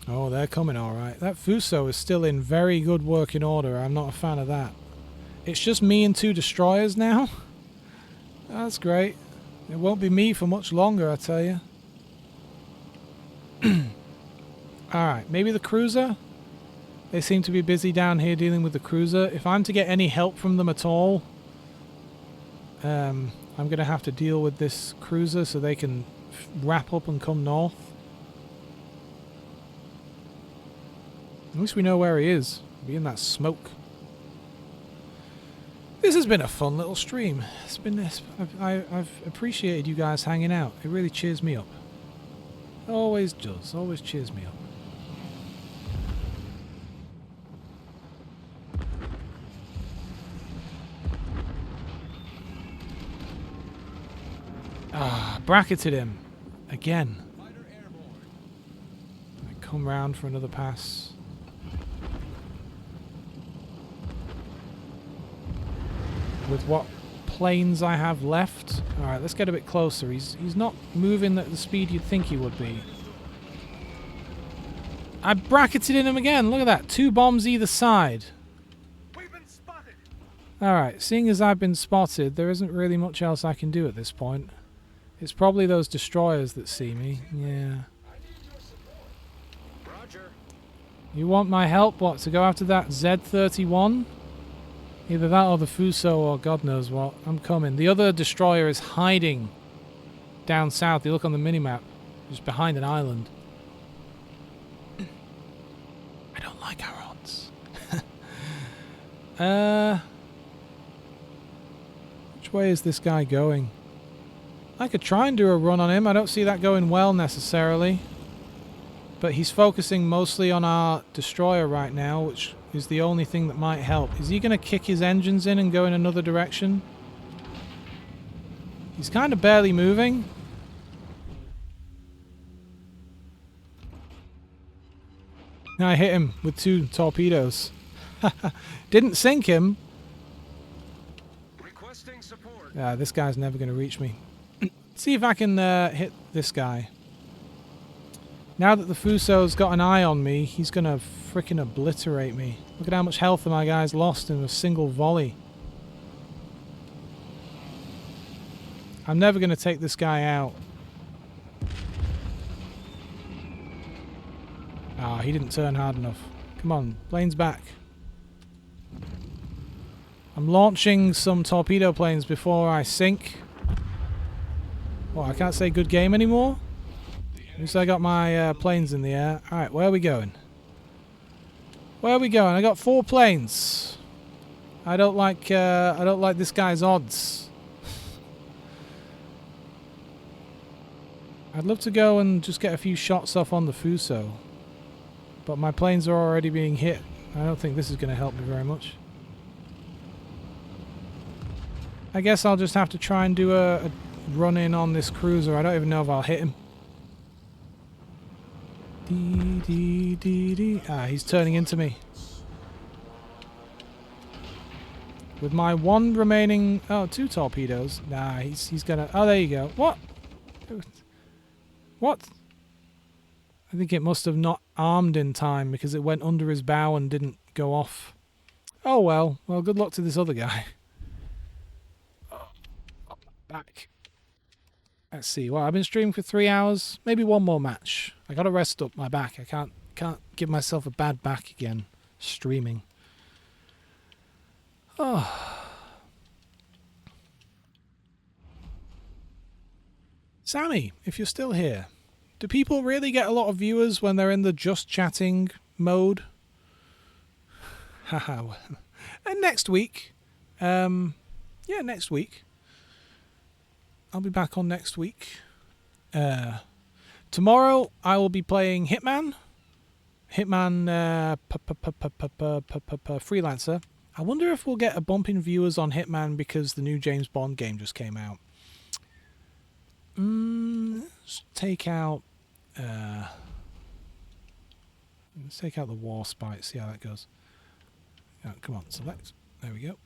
Speaker 1: Oh, they're coming alright. That Fuso is still in very good working order. I'm not a fan of that. It's just me and 2 destroyers now. That's great. It won't be me for much longer, I tell you. Alright, maybe the cruiser? They seem to be busy down here dealing with the cruiser. If I'm to get any help from them at all, I'm going to have to deal with this cruiser so they can wrap up and come north. At least we know where he is. He'll be in that smoke. This has been a fun little stream. It's been this. I've appreciated you guys hanging out. It really cheers me up. It always does. Always cheers me up. Ah, bracketed him. Again. I come round for another pass. with what planes I have left. Alright, let's get a bit closer. He's not moving at the speed you'd think he would be. I bracketed in him again. Look at that. 2 bombs either side.
Speaker 2: We've been spotted.
Speaker 1: Alright, seeing as I've been spotted, there isn't really much else I can do at this point. It's probably those destroyers that see me. Yeah.
Speaker 2: Roger.
Speaker 1: You want my help, what, to go after that Z-31? Either that or the Fuso or God knows what. I'm coming. The other destroyer is hiding down south. You look on the minimap. Just behind an island. I don't like our odds. Which way is this guy going? I could try and do a run on him. I don't see that going well necessarily. But he's focusing mostly on our destroyer right now, which is the only thing that might help. Is he going to kick his engines in and go in another direction? He's kind of barely moving. I hit him with 2 torpedoes. Didn't sink him.
Speaker 2: Requesting support.
Speaker 1: Yeah, this guy's never going to reach me. See if I can hit this guy. Now that the Fuso's got an eye on me, he's going to frickin' obliterate me. Look at how much health my guy's lost in a single volley. I'm never going to take this guy out. Ah, he didn't turn hard enough. Come on, plane's back. I'm launching some torpedo planes before I sink. Well, I can't say good game anymore. At least I got my planes in the air. Alright, where are we going? Where are we going? I got 4 planes. I don't like this guy's odds. I'd love to go and just get a few shots off on the Fuso. But my planes are already being hit. I don't think this is going to help me very much. I guess I'll just have to try and do a run in on this cruiser. I don't even know if I'll hit him. Ah, he's turning into me. With my 1 remaining... Oh, 2 torpedoes. Nah, he's gonna... Oh, there you go. What? What? I think it must have not armed in time because it went under his bow and didn't go off. Oh, well. Well, good luck to this other guy. Oh, back. Let's see. Well, I've been streaming for 3 hours. Maybe 1 more match. I gotta rest up my back. I can't give myself a bad back again. Streaming. Oh. Sammy, if you're still here, do people really get a lot of viewers when they're in the just chatting mode? Haha. And next week, yeah, next week. I'll be back on next week. Tomorrow I will be playing Hitman. Hitman Freelancer. I wonder if we'll get a bump in viewers on Hitman because the new James Bond game just came out. Let's take out the War Spite, see how that goes. Oh, come on, select. There we go.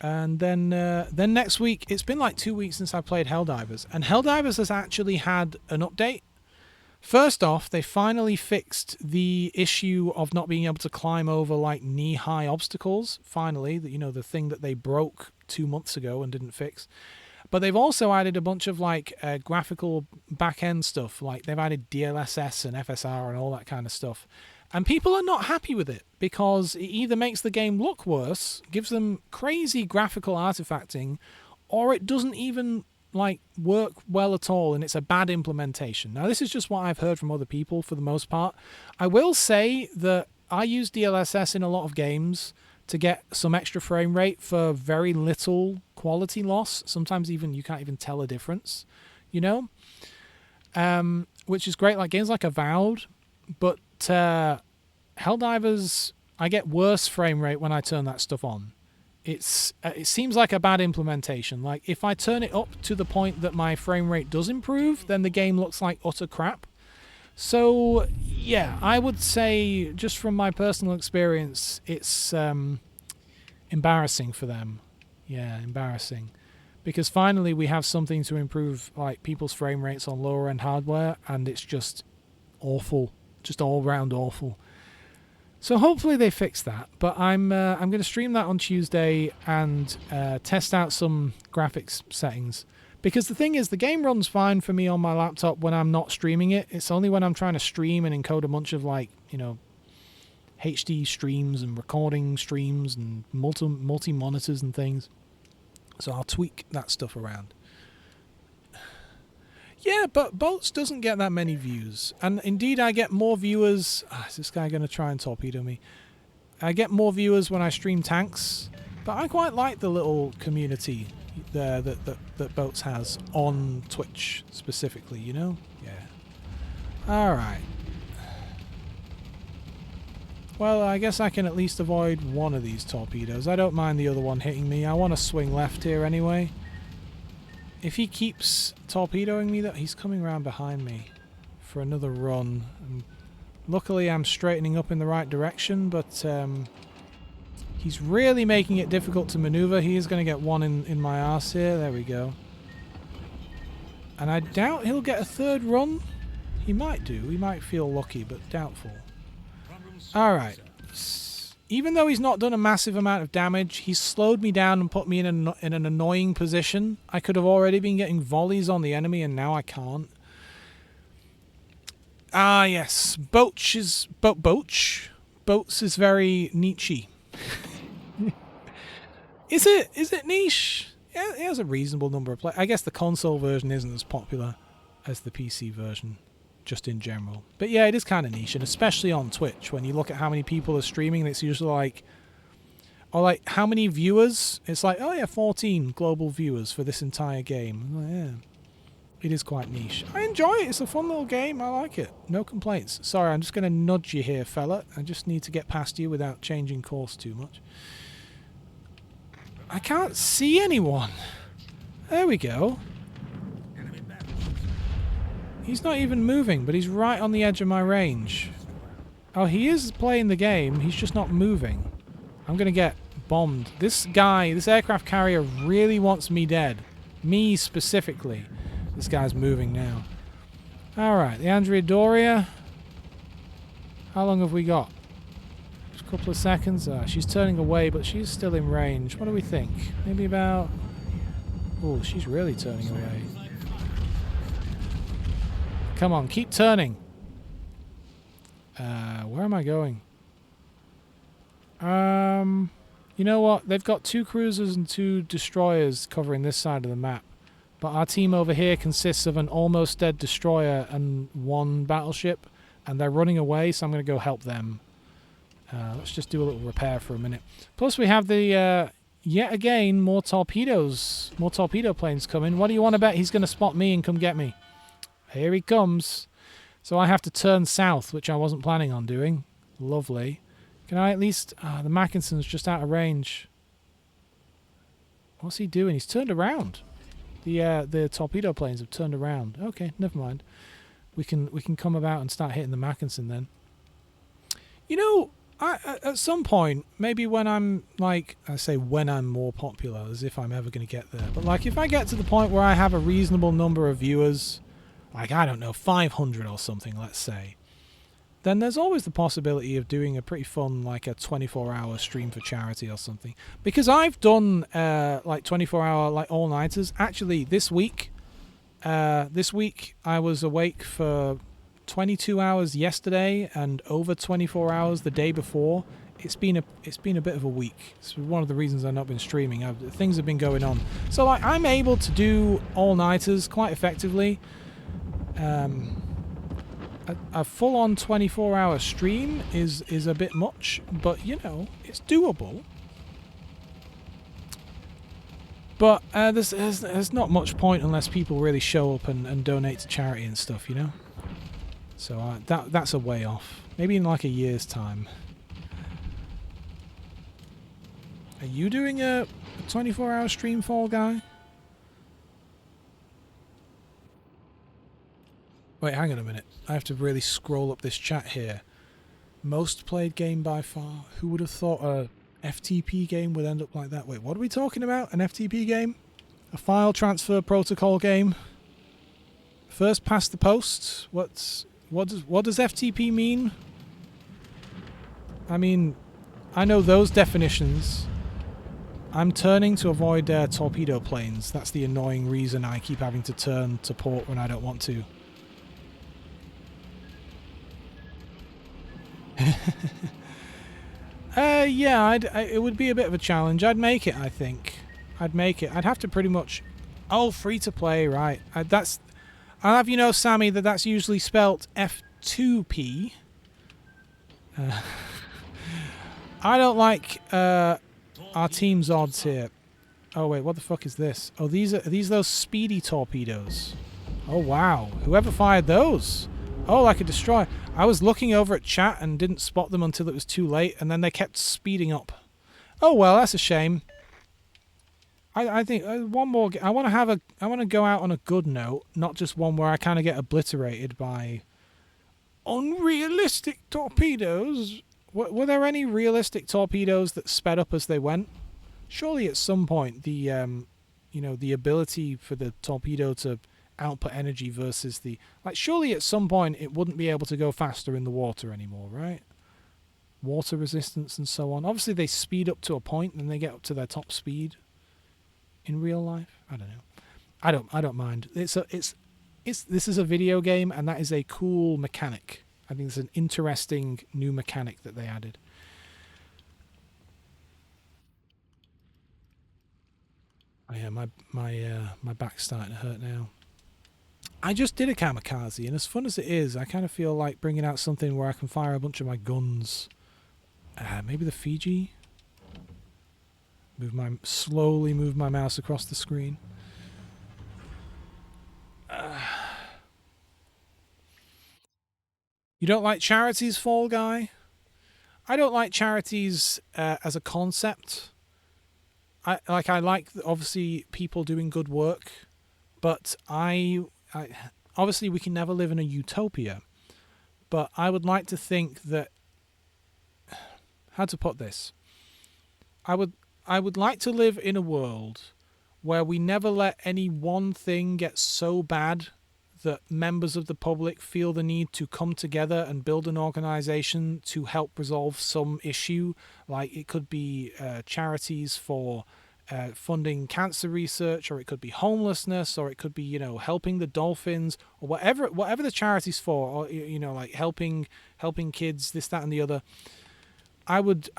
Speaker 1: And then next week, it's been like 2 weeks since I played Helldivers, and Helldivers has actually had an update. First off, they finally fixed the issue of not being able to climb over like knee-high obstacles. Finally, the thing that they broke 2 months ago and didn't fix. But they've also added a bunch of like graphical back-end stuff, like they've added DLSS and FSR and all that kind of stuff. And people are not happy with it because it either makes the game look worse, gives them crazy graphical artifacting, or it doesn't even like work well at all and it's a bad implementation. Now, this is just what I've heard from other people for the most part. I will say that I use DLSS in a lot of games to get some extra frame rate for very little quality loss. Sometimes even you can't even tell a difference, which is great. Like games like Avowed, but Helldivers, I get worse frame rate when I turn that stuff on. It seems like a bad implementation. Like if I turn it up to the point that my frame rate does improve, then the game looks like utter crap. So yeah, I would say just from my personal experience, it's embarrassing for them. Yeah, embarrassing. Because finally we have something to improve like people's frame rates on lower end hardware, and it's just awful. Just all round awful. So hopefully they fix that. But I'm going to stream that on Tuesday and test out some graphics settings. Because the thing is, the game runs fine for me on my laptop when I'm not streaming it. It's only when I'm trying to stream and encode a bunch of like, you know, HD streams and recording streams and multi monitors and things. So I'll tweak that stuff around. Yeah, but Boats doesn't get that many views. And indeed, I get more viewers... is this guy going to try and torpedo me? I get more viewers when I stream tanks. But I quite like the little community there that Boats has on Twitch specifically, you know? Yeah. Alright. Well, I guess I can at least avoid one of these torpedoes. I don't mind the other one hitting me. I want to swing left here anyway. If he keeps torpedoing me, he's coming around behind me for another run. And luckily, I'm straightening up in the right direction, but he's really making it difficult to maneuver. He is going to get one in my arse here. There we go. And I doubt he'll get a third run. He might do. He might feel lucky, but doubtful. Alright. Even though he's not done a massive amount of damage, he's slowed me down and put me in an annoying position. I could have already been getting volleys on the enemy, and now I can't. Ah, yes. Boats is very niche. Is it niche? Yeah, it has a reasonable number of players. I guess the console version isn't as popular as the PC version, just in general. But yeah, it is kind of niche, and especially on Twitch, when you look at how many people are streaming, it's usually like... Or like, how many viewers? It's like, oh yeah, 14 global viewers for this entire game. Oh, yeah. It is quite niche. I enjoy it. It's a fun little game. I like it. No complaints. Sorry, I'm just going to nudge you here, fella. I just need to get past you without changing course too much. I can't see anyone. There we go. He's not even moving, but he's right on the edge of my range. Oh, he is playing the game. He's just not moving. I'm going to get bombed. This guy, this aircraft carrier really wants me dead. Me specifically. This guy's moving now. Alright, the Andrea Doria. How long have we got? Just a couple of seconds. She's turning away, but she's still in range. What do we think? Maybe about... Oh, she's really turning away. Come on, keep turning. Where am I going? You know what? They've got 2 cruisers and 2 destroyers covering this side of the map. But our team over here consists of an almost dead destroyer and 1 battleship. And they're running away, so I'm going to go help them. Let's just do a little repair for a minute. Plus we have the, yet again, more torpedoes. More torpedo planes coming. What do you want to bet he's going to spot me and come get me? Here he comes. So I have to turn south, which I wasn't planning on doing. Lovely. Can I at least... the Mackinson's just out of range. What's he doing? He's turned around. The torpedo planes have turned around. Okay, never mind. We can come about and start hitting the Mackinson then. You know, at some point, maybe when I'm, like... I say when I'm more popular, as if I'm ever going to get there. But, like, if I get to the point where I have a reasonable number of viewers... Like, I don't know, 500 or something, let's say. Then there's always the possibility of doing a pretty fun, like a 24-hour stream for charity or something. Because I've done, like, 24-hour, like, all-nighters. Actually, this week I was awake for 22 hours yesterday and over 24 hours the day before. It's been a bit of a week. It's one of the reasons I've not been streaming. Things have been going on. So, like, I'm able to do all-nighters quite effectively. A full-on 24-hour stream is a bit much, but, you know, it's doable. But there's not much point unless people really show up and donate to charity and stuff, you know? So that's a way off. Maybe in like a year's time. Are you doing a 24-hour stream, Fall Guy? Wait, hang on a minute. I have to really scroll up this chat here. Most played game by far. Who would have thought FTP game would end up like that. Wait, what are we talking about? An FTP game? A file transfer protocol game? First past the post? What does FTP mean? I mean, I know those definitions. I'm turning to avoid torpedo planes. That's the annoying reason I keep having to turn to port when I don't want to. Yeah, it would be a bit of a challenge. I'd make it, I think. I'd make it. I'd have to pretty much... Oh, free to play, right. I'll have you know, Sammy, that's usually spelt F2P. I don't like our team's odds here. Oh, wait, what the fuck is this? Oh, are these those speedy torpedoes? Oh, wow. Whoever fired those? Oh, like a destroyer. I was looking over at chat and didn't spot them until it was too late, and then they kept speeding up. Oh, well, that's a shame. I think one more... I want to go out on a good note, not just one where I kind of get obliterated by unrealistic torpedoes. Were there any realistic torpedoes that sped up as they went? Surely at some point the the ability for the torpedo to output energy versus the... Like, surely at some point it wouldn't be able to go faster in the water anymore, right? Water resistance and so on. Obviously they speed up to a point and they get up to their top speed. In real life, I don't know. I don't mind. This is a video game, and that is a cool mechanic. I think it's an interesting new mechanic that they added. Oh yeah, my back's starting to hurt now. I just did a kamikaze, and as fun as it is, I kind of feel like bringing out something where I can fire a bunch of my guns. Maybe the Fiji. Slowly move my mouse across the screen. You don't like charities, Fall Guy? I don't like charities as a concept. I like obviously people doing good work, but I obviously we can never live in a utopia. But I would like to think that... How to put this? I would like to live in a world where we never let any one thing get so bad that members of the public feel the need to come together and build an organization to help resolve some issue. Like, it could be charities for funding cancer research, or it could be homelessness, or it could be, helping the dolphins, or whatever the charity's for, or, like helping kids, this, that, and the other. I would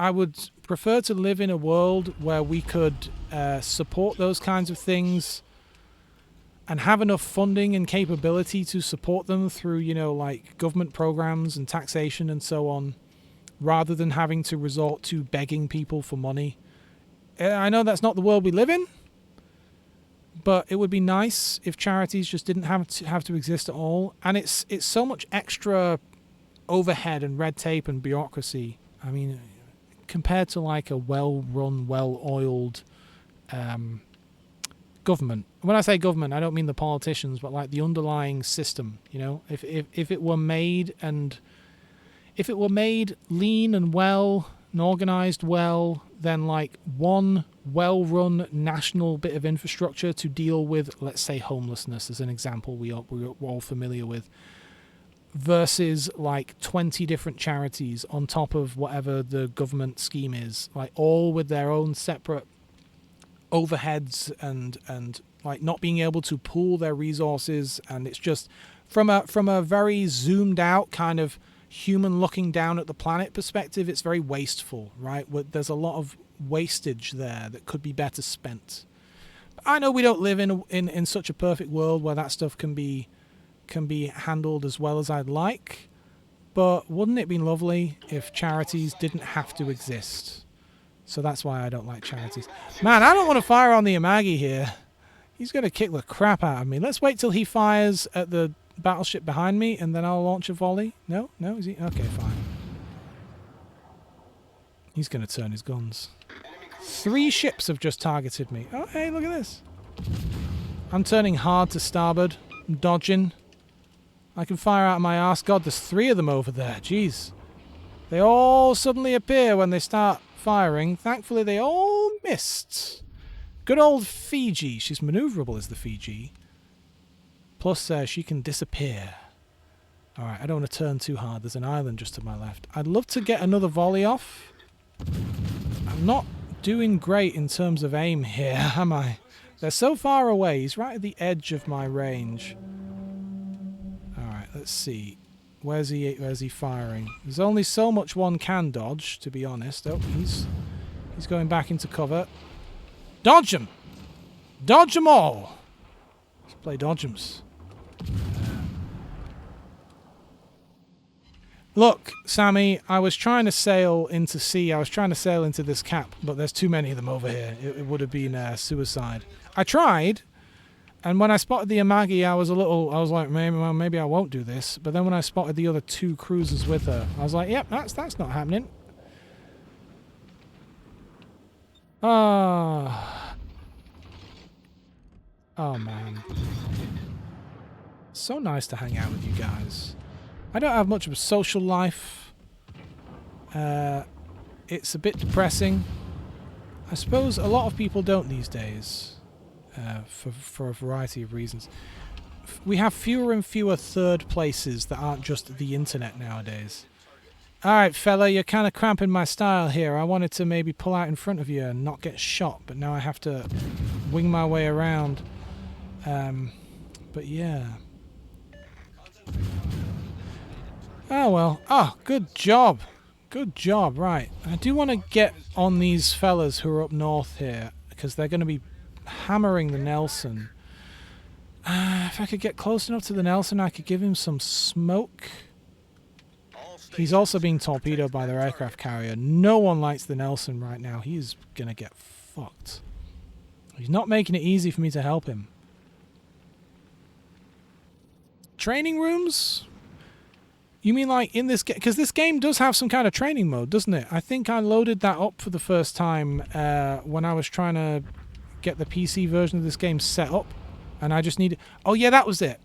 Speaker 1: prefer to live in a world where we could support those kinds of things and have enough funding and capability to support them through, like government programs and taxation and so on, rather than having to resort to begging people for money. I know that's not the world we live in, but it would be nice if charities just didn't have to exist at all. And it's so much extra overhead and red tape and bureaucracy. I mean, compared to like a well-run, well-oiled government. When I say government, I don't mean the politicians, but like the underlying system. If it were made lean and well and organized well, then like one well-run national bit of infrastructure to deal with, let's say, homelessness as an example we're all familiar with, versus like 20 different charities on top of whatever the government scheme is, like all with their own separate overheads and like not being able to pool their resources. And it's just from a very zoomed out kind of human looking down at the planet perspective, it's very wasteful, right? There's a lot of wastage there that could be better spent. I know we don't live in such a perfect world where that stuff can be handled as well as I'd like, but wouldn't it be lovely if charities didn't have to exist? So that's why I don't like charities. Man, I don't want to fire on the Amagi here. He's going to kick the crap out of me. Let's wait till he fires at the battleship behind me, and then I'll launch a volley. No, is he? Okay, fine. He's going to turn his guns. 3 ships have just targeted me. Oh, hey, look at this. I'm turning hard to starboard. I'm dodging. I can fire out of my arse. God, there's 3 of them over there. Jeez. They all suddenly appear when they start firing. Thankfully, they all missed. Good old Fiji. She's maneuverable as the Fiji. Plus, she can disappear. Alright, I don't want to turn too hard. There's an island just to my left. I'd love to get another volley off. I'm not doing great in terms of aim here, am I? They're so far away. He's right at the edge of my range. Alright, let's see. Where's he firing? There's only so much one can dodge, to be honest. Oh, he's going back into cover. Dodge them! Dodge them all! Let's play dodgems. Look, Sammy, I was trying to sail into sea. I was trying to sail into this cap, but there's too many of them over here. It would have been suicide. I tried, and when I spotted the Amagi, I was like, maybe I won't do this. But then when I spotted the other 2 cruisers with her, I was like, yep, that's not happening. Oh, man. So nice to hang out with you guys. I don't have much of a social life. It's a bit depressing. I suppose a lot of people don't these days. For a variety of reasons. We have fewer and fewer third places that aren't just the internet nowadays. Alright, fella, you're kind of cramping my style here. I wanted to maybe pull out in front of you and not get shot, but now I have to wing my way around. But yeah. Oh well. Oh, good job. Good job, right. I do want to get on these fellas who are up north here, because they're going to be hammering the Nelson. If I could get close enough to the Nelson, I could give him some smoke. He's also being torpedoed by their aircraft carrier. No one likes the Nelson right now. He's going to get fucked. He's not making it easy for me to help him. Training rooms? You mean like in this game? Because this game does have some kind of training mode, doesn't it? I think I loaded that up for the first time when I was trying to get the PC version of this game set up. And I just needed... Oh yeah, that was it.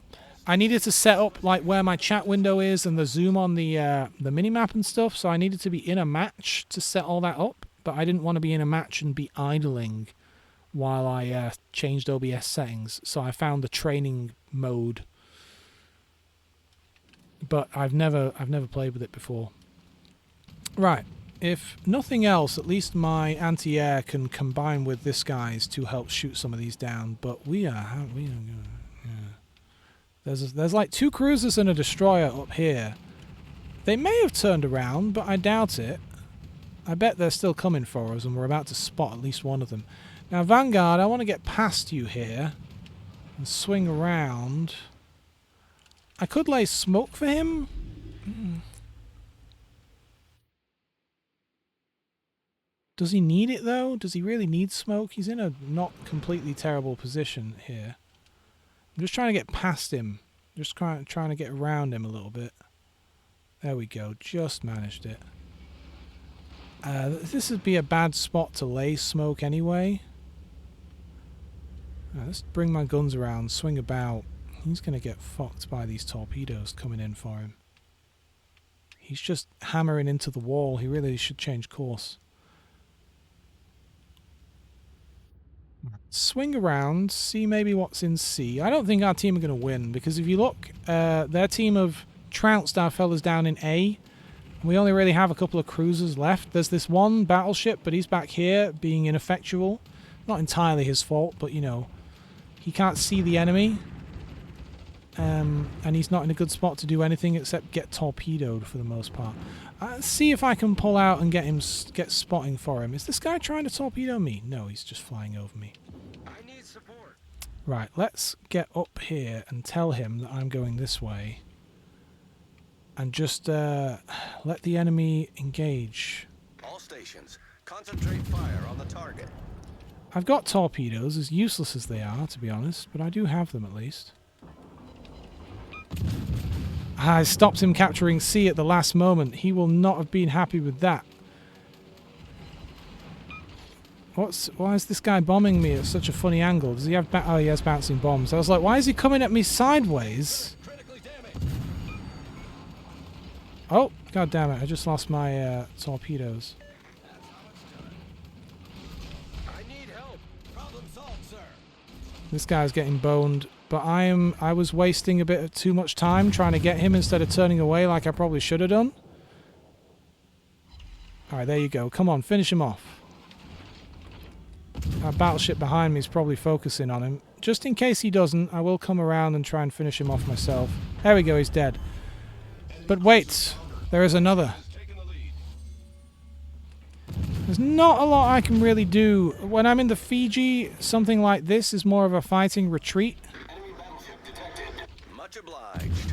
Speaker 1: I needed to set up like where my chat window is and the zoom on the minimap and stuff. So I needed to be in a match to set all that up. But I didn't want to be in a match and be idling while I changed OBS settings. So I found the training mode. But I've never played with it before. Right. If nothing else, at least my anti-air can combine with this guy's to help shoot some of these down. But we are There's like 2 cruisers and a destroyer up here. They may have turned around, but I doubt it. I bet they're still coming for us, and we're about to spot at least one of them. Now, Vanguard, I want to get past you here and swing around. I could lay smoke for him. Does he need it, though? Does he really need smoke? He's in a not completely terrible position here. I'm just trying to get past him. Just trying to get around him a little bit. There we go. Just managed it. This would be a bad spot to lay smoke anyway. Let's bring my guns around, swing about. He's going to get fucked by these torpedoes coming in for him. He's just hammering into the wall. He really should change course. Swing around, see maybe what's in C. I don't think our team are going to win, because if you look, their team have trounced our fellas down in A. We only really have a couple of cruisers left. There's this one battleship, but he's back here being ineffectual. Not entirely his fault, but you know, he can't see the enemy. And he's not in a good spot to do anything except get torpedoed for the most part. See if I can pull out and get spotting for him. Is this guy trying to torpedo me? No, he's just flying over me.
Speaker 2: I need support.
Speaker 1: Right, let's get up here and tell him that I'm going this way. And just let the enemy engage.
Speaker 2: All stations, concentrate fire on the target.
Speaker 1: I've got torpedoes, as useless as they are, to be honest, but I do have them at least. I stopped him capturing C at the last moment. He will not have been happy with that. Why is this guy bombing me at such a funny angle? Does he have oh, he has bouncing bombs. I was like, why is he coming at me sideways? Oh, god damn it. I just lost my torpedoes.
Speaker 2: I need help. Problem solved, sir.
Speaker 1: This guy's getting boned, but I was wasting a bit of too much time trying to get him instead of turning away like I probably should have done. Alright, there you go. Come on, finish him off. Our battleship behind me is probably focusing on him. Just in case he doesn't, I will come around and try and finish him off myself. There we go, he's dead. But wait, there is another. There's not a lot I can really do. When I'm in the Fiji, something like this is more of a fighting retreat.
Speaker 2: Much obliged.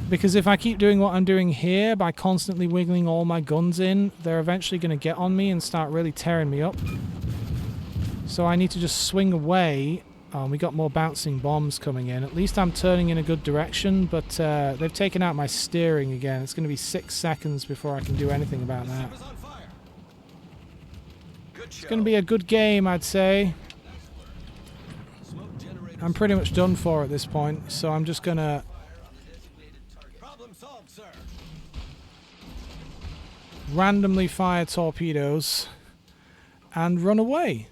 Speaker 1: Because if I keep doing what I'm doing here by constantly wiggling all my guns in, they're eventually going to get on me and start really tearing me up. So I need to just swing away. Oh, we got more bouncing bombs coming in. At least I'm turning in a good direction, but they've taken out my steering again. It's going to be 6 seconds before I can do anything about that.
Speaker 2: Ship is on fire. Good
Speaker 1: It's
Speaker 2: show.
Speaker 1: going to be a good game, I'd say.
Speaker 2: Smoke generators.
Speaker 1: I'm pretty much done for at this point, so I'm just going to
Speaker 2: Problem solved, sir.
Speaker 1: randomly fire torpedoes and run away.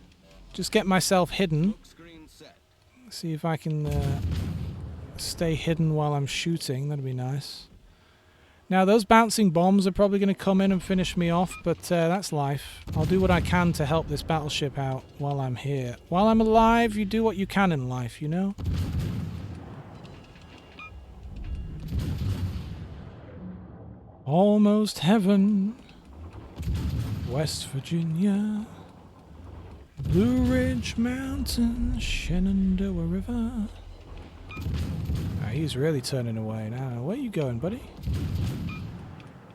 Speaker 1: Just get myself hidden.
Speaker 2: Screen set.
Speaker 1: See if I can stay hidden while I'm shooting. That'd be nice. Now, those bouncing bombs are probably going to come in and finish me off, but that's life. I'll do what I can to help this battleship out while I'm here. While I'm alive, you do what you can in life, you know? Almost heaven. West Virginia. Blue Ridge Mountain, Shenandoah River. He's really turning away now. Where are you going, buddy?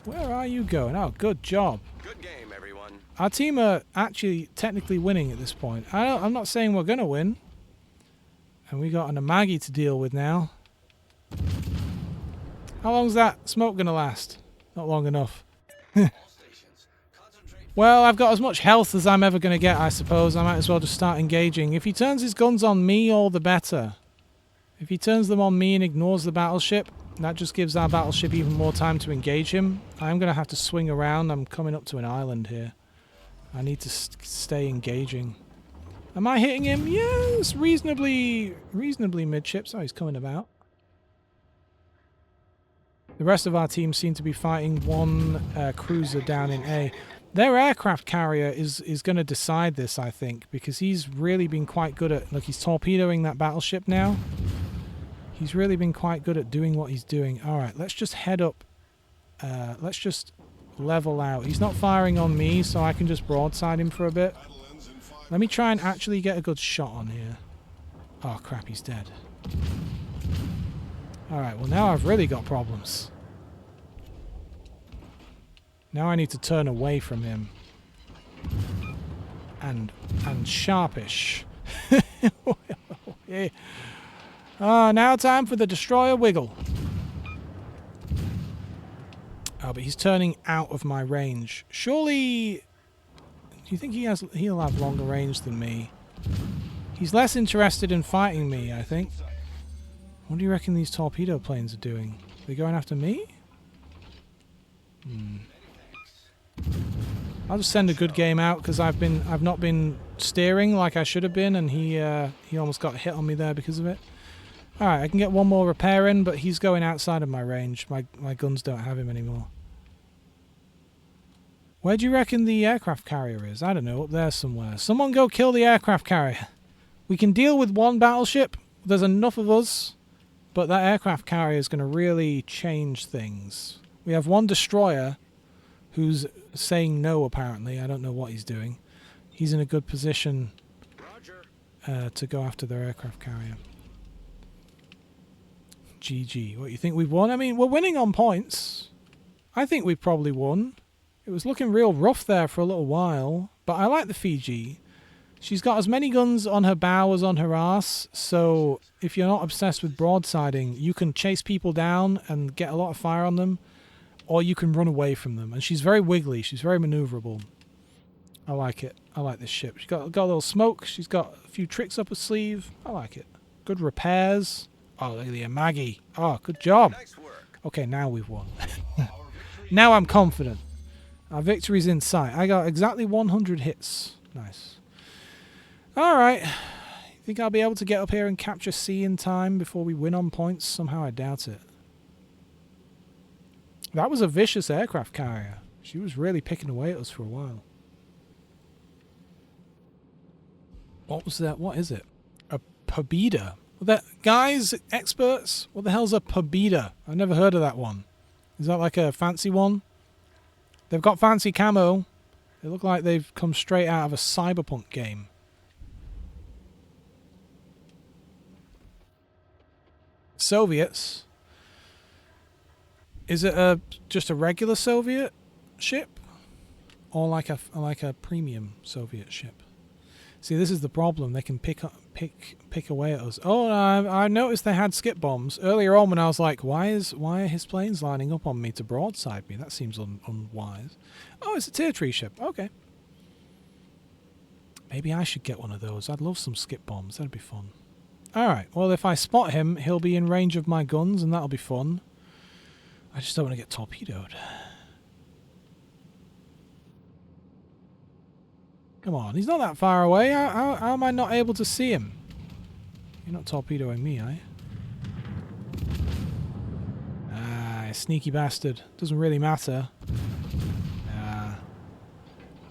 Speaker 1: Where are you going? Oh, good job.
Speaker 2: Good game, everyone.
Speaker 1: Our team are actually technically winning at this point. I'm not saying we're going to win. And we got an Amagi to deal with now. How long's that smoke going to last? Not long enough.
Speaker 2: Stations. Concentrate.
Speaker 1: Well, I've got as much health as I'm ever going to get, I suppose. I might as well just start engaging. If he turns his guns on me, all the better. If he turns them on me and ignores the battleship, that just gives our battleship even more time to engage him. I'm going to have to swing around. I'm coming up to an island here. I need to stay engaging. Am I hitting him? Yes, reasonably midships. Oh, he's coming about. The rest of our team seem to be fighting one cruiser down in A. Their aircraft carrier is going to decide this, I think, because he's really been quite good at... Look, he's torpedoing that battleship now. He's really been quite good at doing what he's doing. All right, let's just head up. Let's just level out. He's not firing on me, so I can just broadside him for a bit. Let me try and actually get a good shot on here. Oh, crap, he's dead. All right, well, now I've really got problems. Now I need to turn away from him. And sharpish. Yeah. Now time for the destroyer wiggle. Oh, but he's turning out of my range. Surely... Do you think he'll have longer range than me? He's less interested in fighting me, I think. What do you reckon these torpedo planes are doing? Are they going after me? I'll just send a good game out because I've not been steering like I should have been, and he almost got hit on me there because of it. All right, I can get one more repair in, but he's going outside of my range. My guns don't have him anymore. Where do you reckon the aircraft carrier is? I don't know, up there somewhere. Someone go kill the aircraft carrier. We can deal with one battleship. There's enough of us, but that aircraft carrier is going to really change things. We have one destroyer who's saying no, apparently. I don't know what he's doing. He's in a good position to go after their aircraft carrier. GG. What, you think we've won? I mean, we're winning on points. I think we've probably won. It was looking real rough there for a little while, but I like the Fiji. She's got as many guns on her bow as on her arse, so if you're not obsessed with broadsiding, you can chase people down and get a lot of fire on them, or you can run away from them. And she's very wiggly. She's very maneuverable. I like it. I like this ship. She's got a little smoke. She's got a few tricks up her sleeve. I like it. Good repairs. Oh, look at the Amagi. Oh, good job.
Speaker 2: Nice work.
Speaker 1: Okay, now we've won. Now I'm confident. Our victory's in sight. I got exactly 100 hits. Nice. Alright. Think I'll be able to get up here and capture C in time before we win on points? Somehow I doubt it. That was a vicious aircraft carrier. She was really picking away at us for a while. What was that? What is it? A pabida. Guys, experts, what the hell's a pabida? I've never heard of that one. Is that like a fancy one? They've got fancy camo. They look like they've come straight out of a cyberpunk game. Soviets. Is it just a regular Soviet ship, or like a premium Soviet ship? See, this is the problem. They can pick away at us. Oh, I noticed they had skip bombs earlier on when I was like, why are his planes lining up on me to broadside me? That seems unwise. Oh, it's a tier 3 ship. Okay. Maybe I should get one of those. I'd love some skip bombs. That'd be fun. Alright, well, if I spot him, he'll be in range of my guns, and that'll be fun. I just don't want to get torpedoed. Come on, he's not that far away. How am I not able to see him? You're not torpedoing me, are you? Ah, sneaky bastard. Doesn't really matter.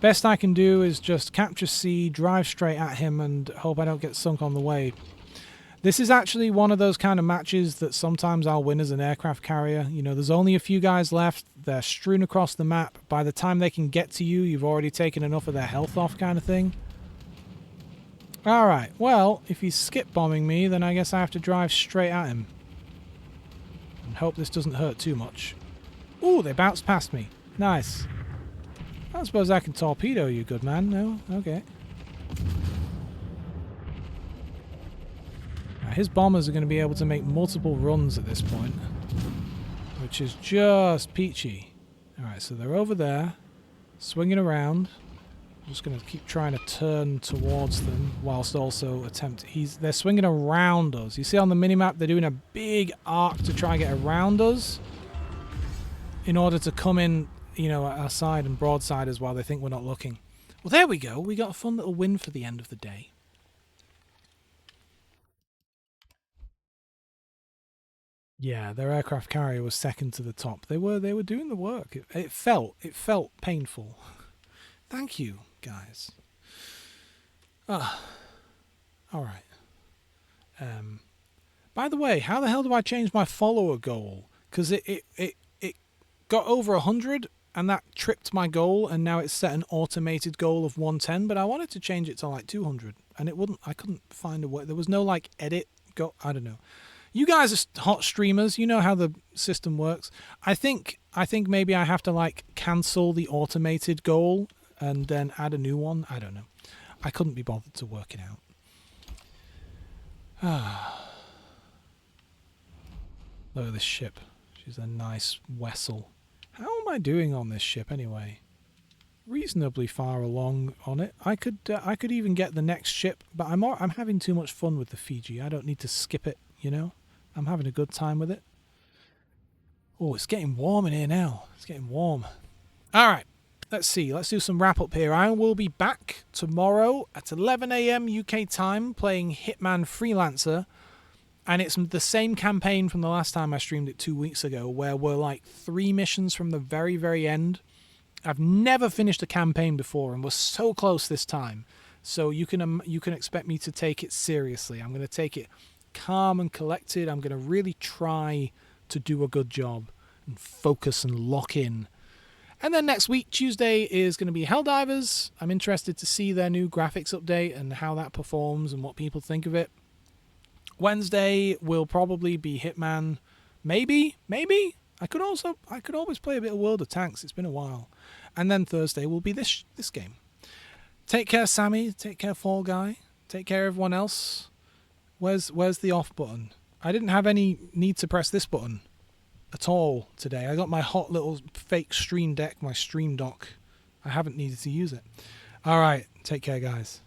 Speaker 1: Best I can do is just capture C, drive straight at him, and hope I don't get sunk on the way. This is actually one of those kind of matches that sometimes I'll win as an aircraft carrier. You know, there's only a few guys left. They're strewn across the map. By the time they can get to you, you've already taken enough of their health off, kind of thing. Alright, well, if he's skip bombing me, then I guess I have to drive straight at him. And hope this doesn't hurt too much. Ooh, they bounced past me. Nice. I don't suppose I can torpedo you, good man. No? Okay. His bombers are going to be able to make multiple runs at this point, which is just peachy. Alright, so they're over there, swinging around. I'm just going to keep trying to turn towards them, whilst also they're swinging around us. You see on the minimap, they're doing a big arc to try and get around us in order to come in, you know, at our side and broadside us while they think we're not looking. Well, there we go. We got a fun little win for the end of the day. Yeah, their aircraft carrier was second to the top. They were doing the work. It felt painful. Thank you, guys. All right. By the way, how the hell do I change my follower goal? Because it got over 100 and that tripped my goal, and now it's set an automated goal of 110. But I wanted to change it to like 200, and it wouldn't. I couldn't find a way. There was no like edit go. I don't know. You guys are hot streamers. You know how the system works. I think maybe I have to like cancel the automated goal and then add a new one. I don't know. I couldn't be bothered to work it out. Look at this ship. She's a nice vessel. How am I doing on this ship anyway? Reasonably far along on it. I could even get the next ship, but I'm having too much fun with the Fiji. I don't need to skip it, you know? I'm having a good time with it. Oh, it's getting warm in here now. It's getting warm. All right. Let's see. Let's do some wrap up here. I will be back tomorrow at 11 a.m. UK time playing Hitman Freelancer. And it's the same campaign from the last time I streamed it 2 weeks ago, where we're like 3 missions from the very, very end. I've never finished a campaign before, and we're so close this time. So you can expect me to take it seriously. I'm going to take it calm and collected. I'm going to really try to do a good job and focus and lock in. And then next week, Tuesday, is going to be Helldivers. I'm interested to see their new graphics update and how that performs and what people think of it. Wednesday will probably be Hitman. Maybe. I could always play a bit of World of Tanks. It's been a while. And then Thursday will be this game. Take care, Sammy. Take care, Fall Guy. Take care, everyone else. Where's the off button? I didn't have any need to press this button at all today. I got my hot little fake stream deck, my stream dock. I haven't needed to use it. All right. Take care, guys.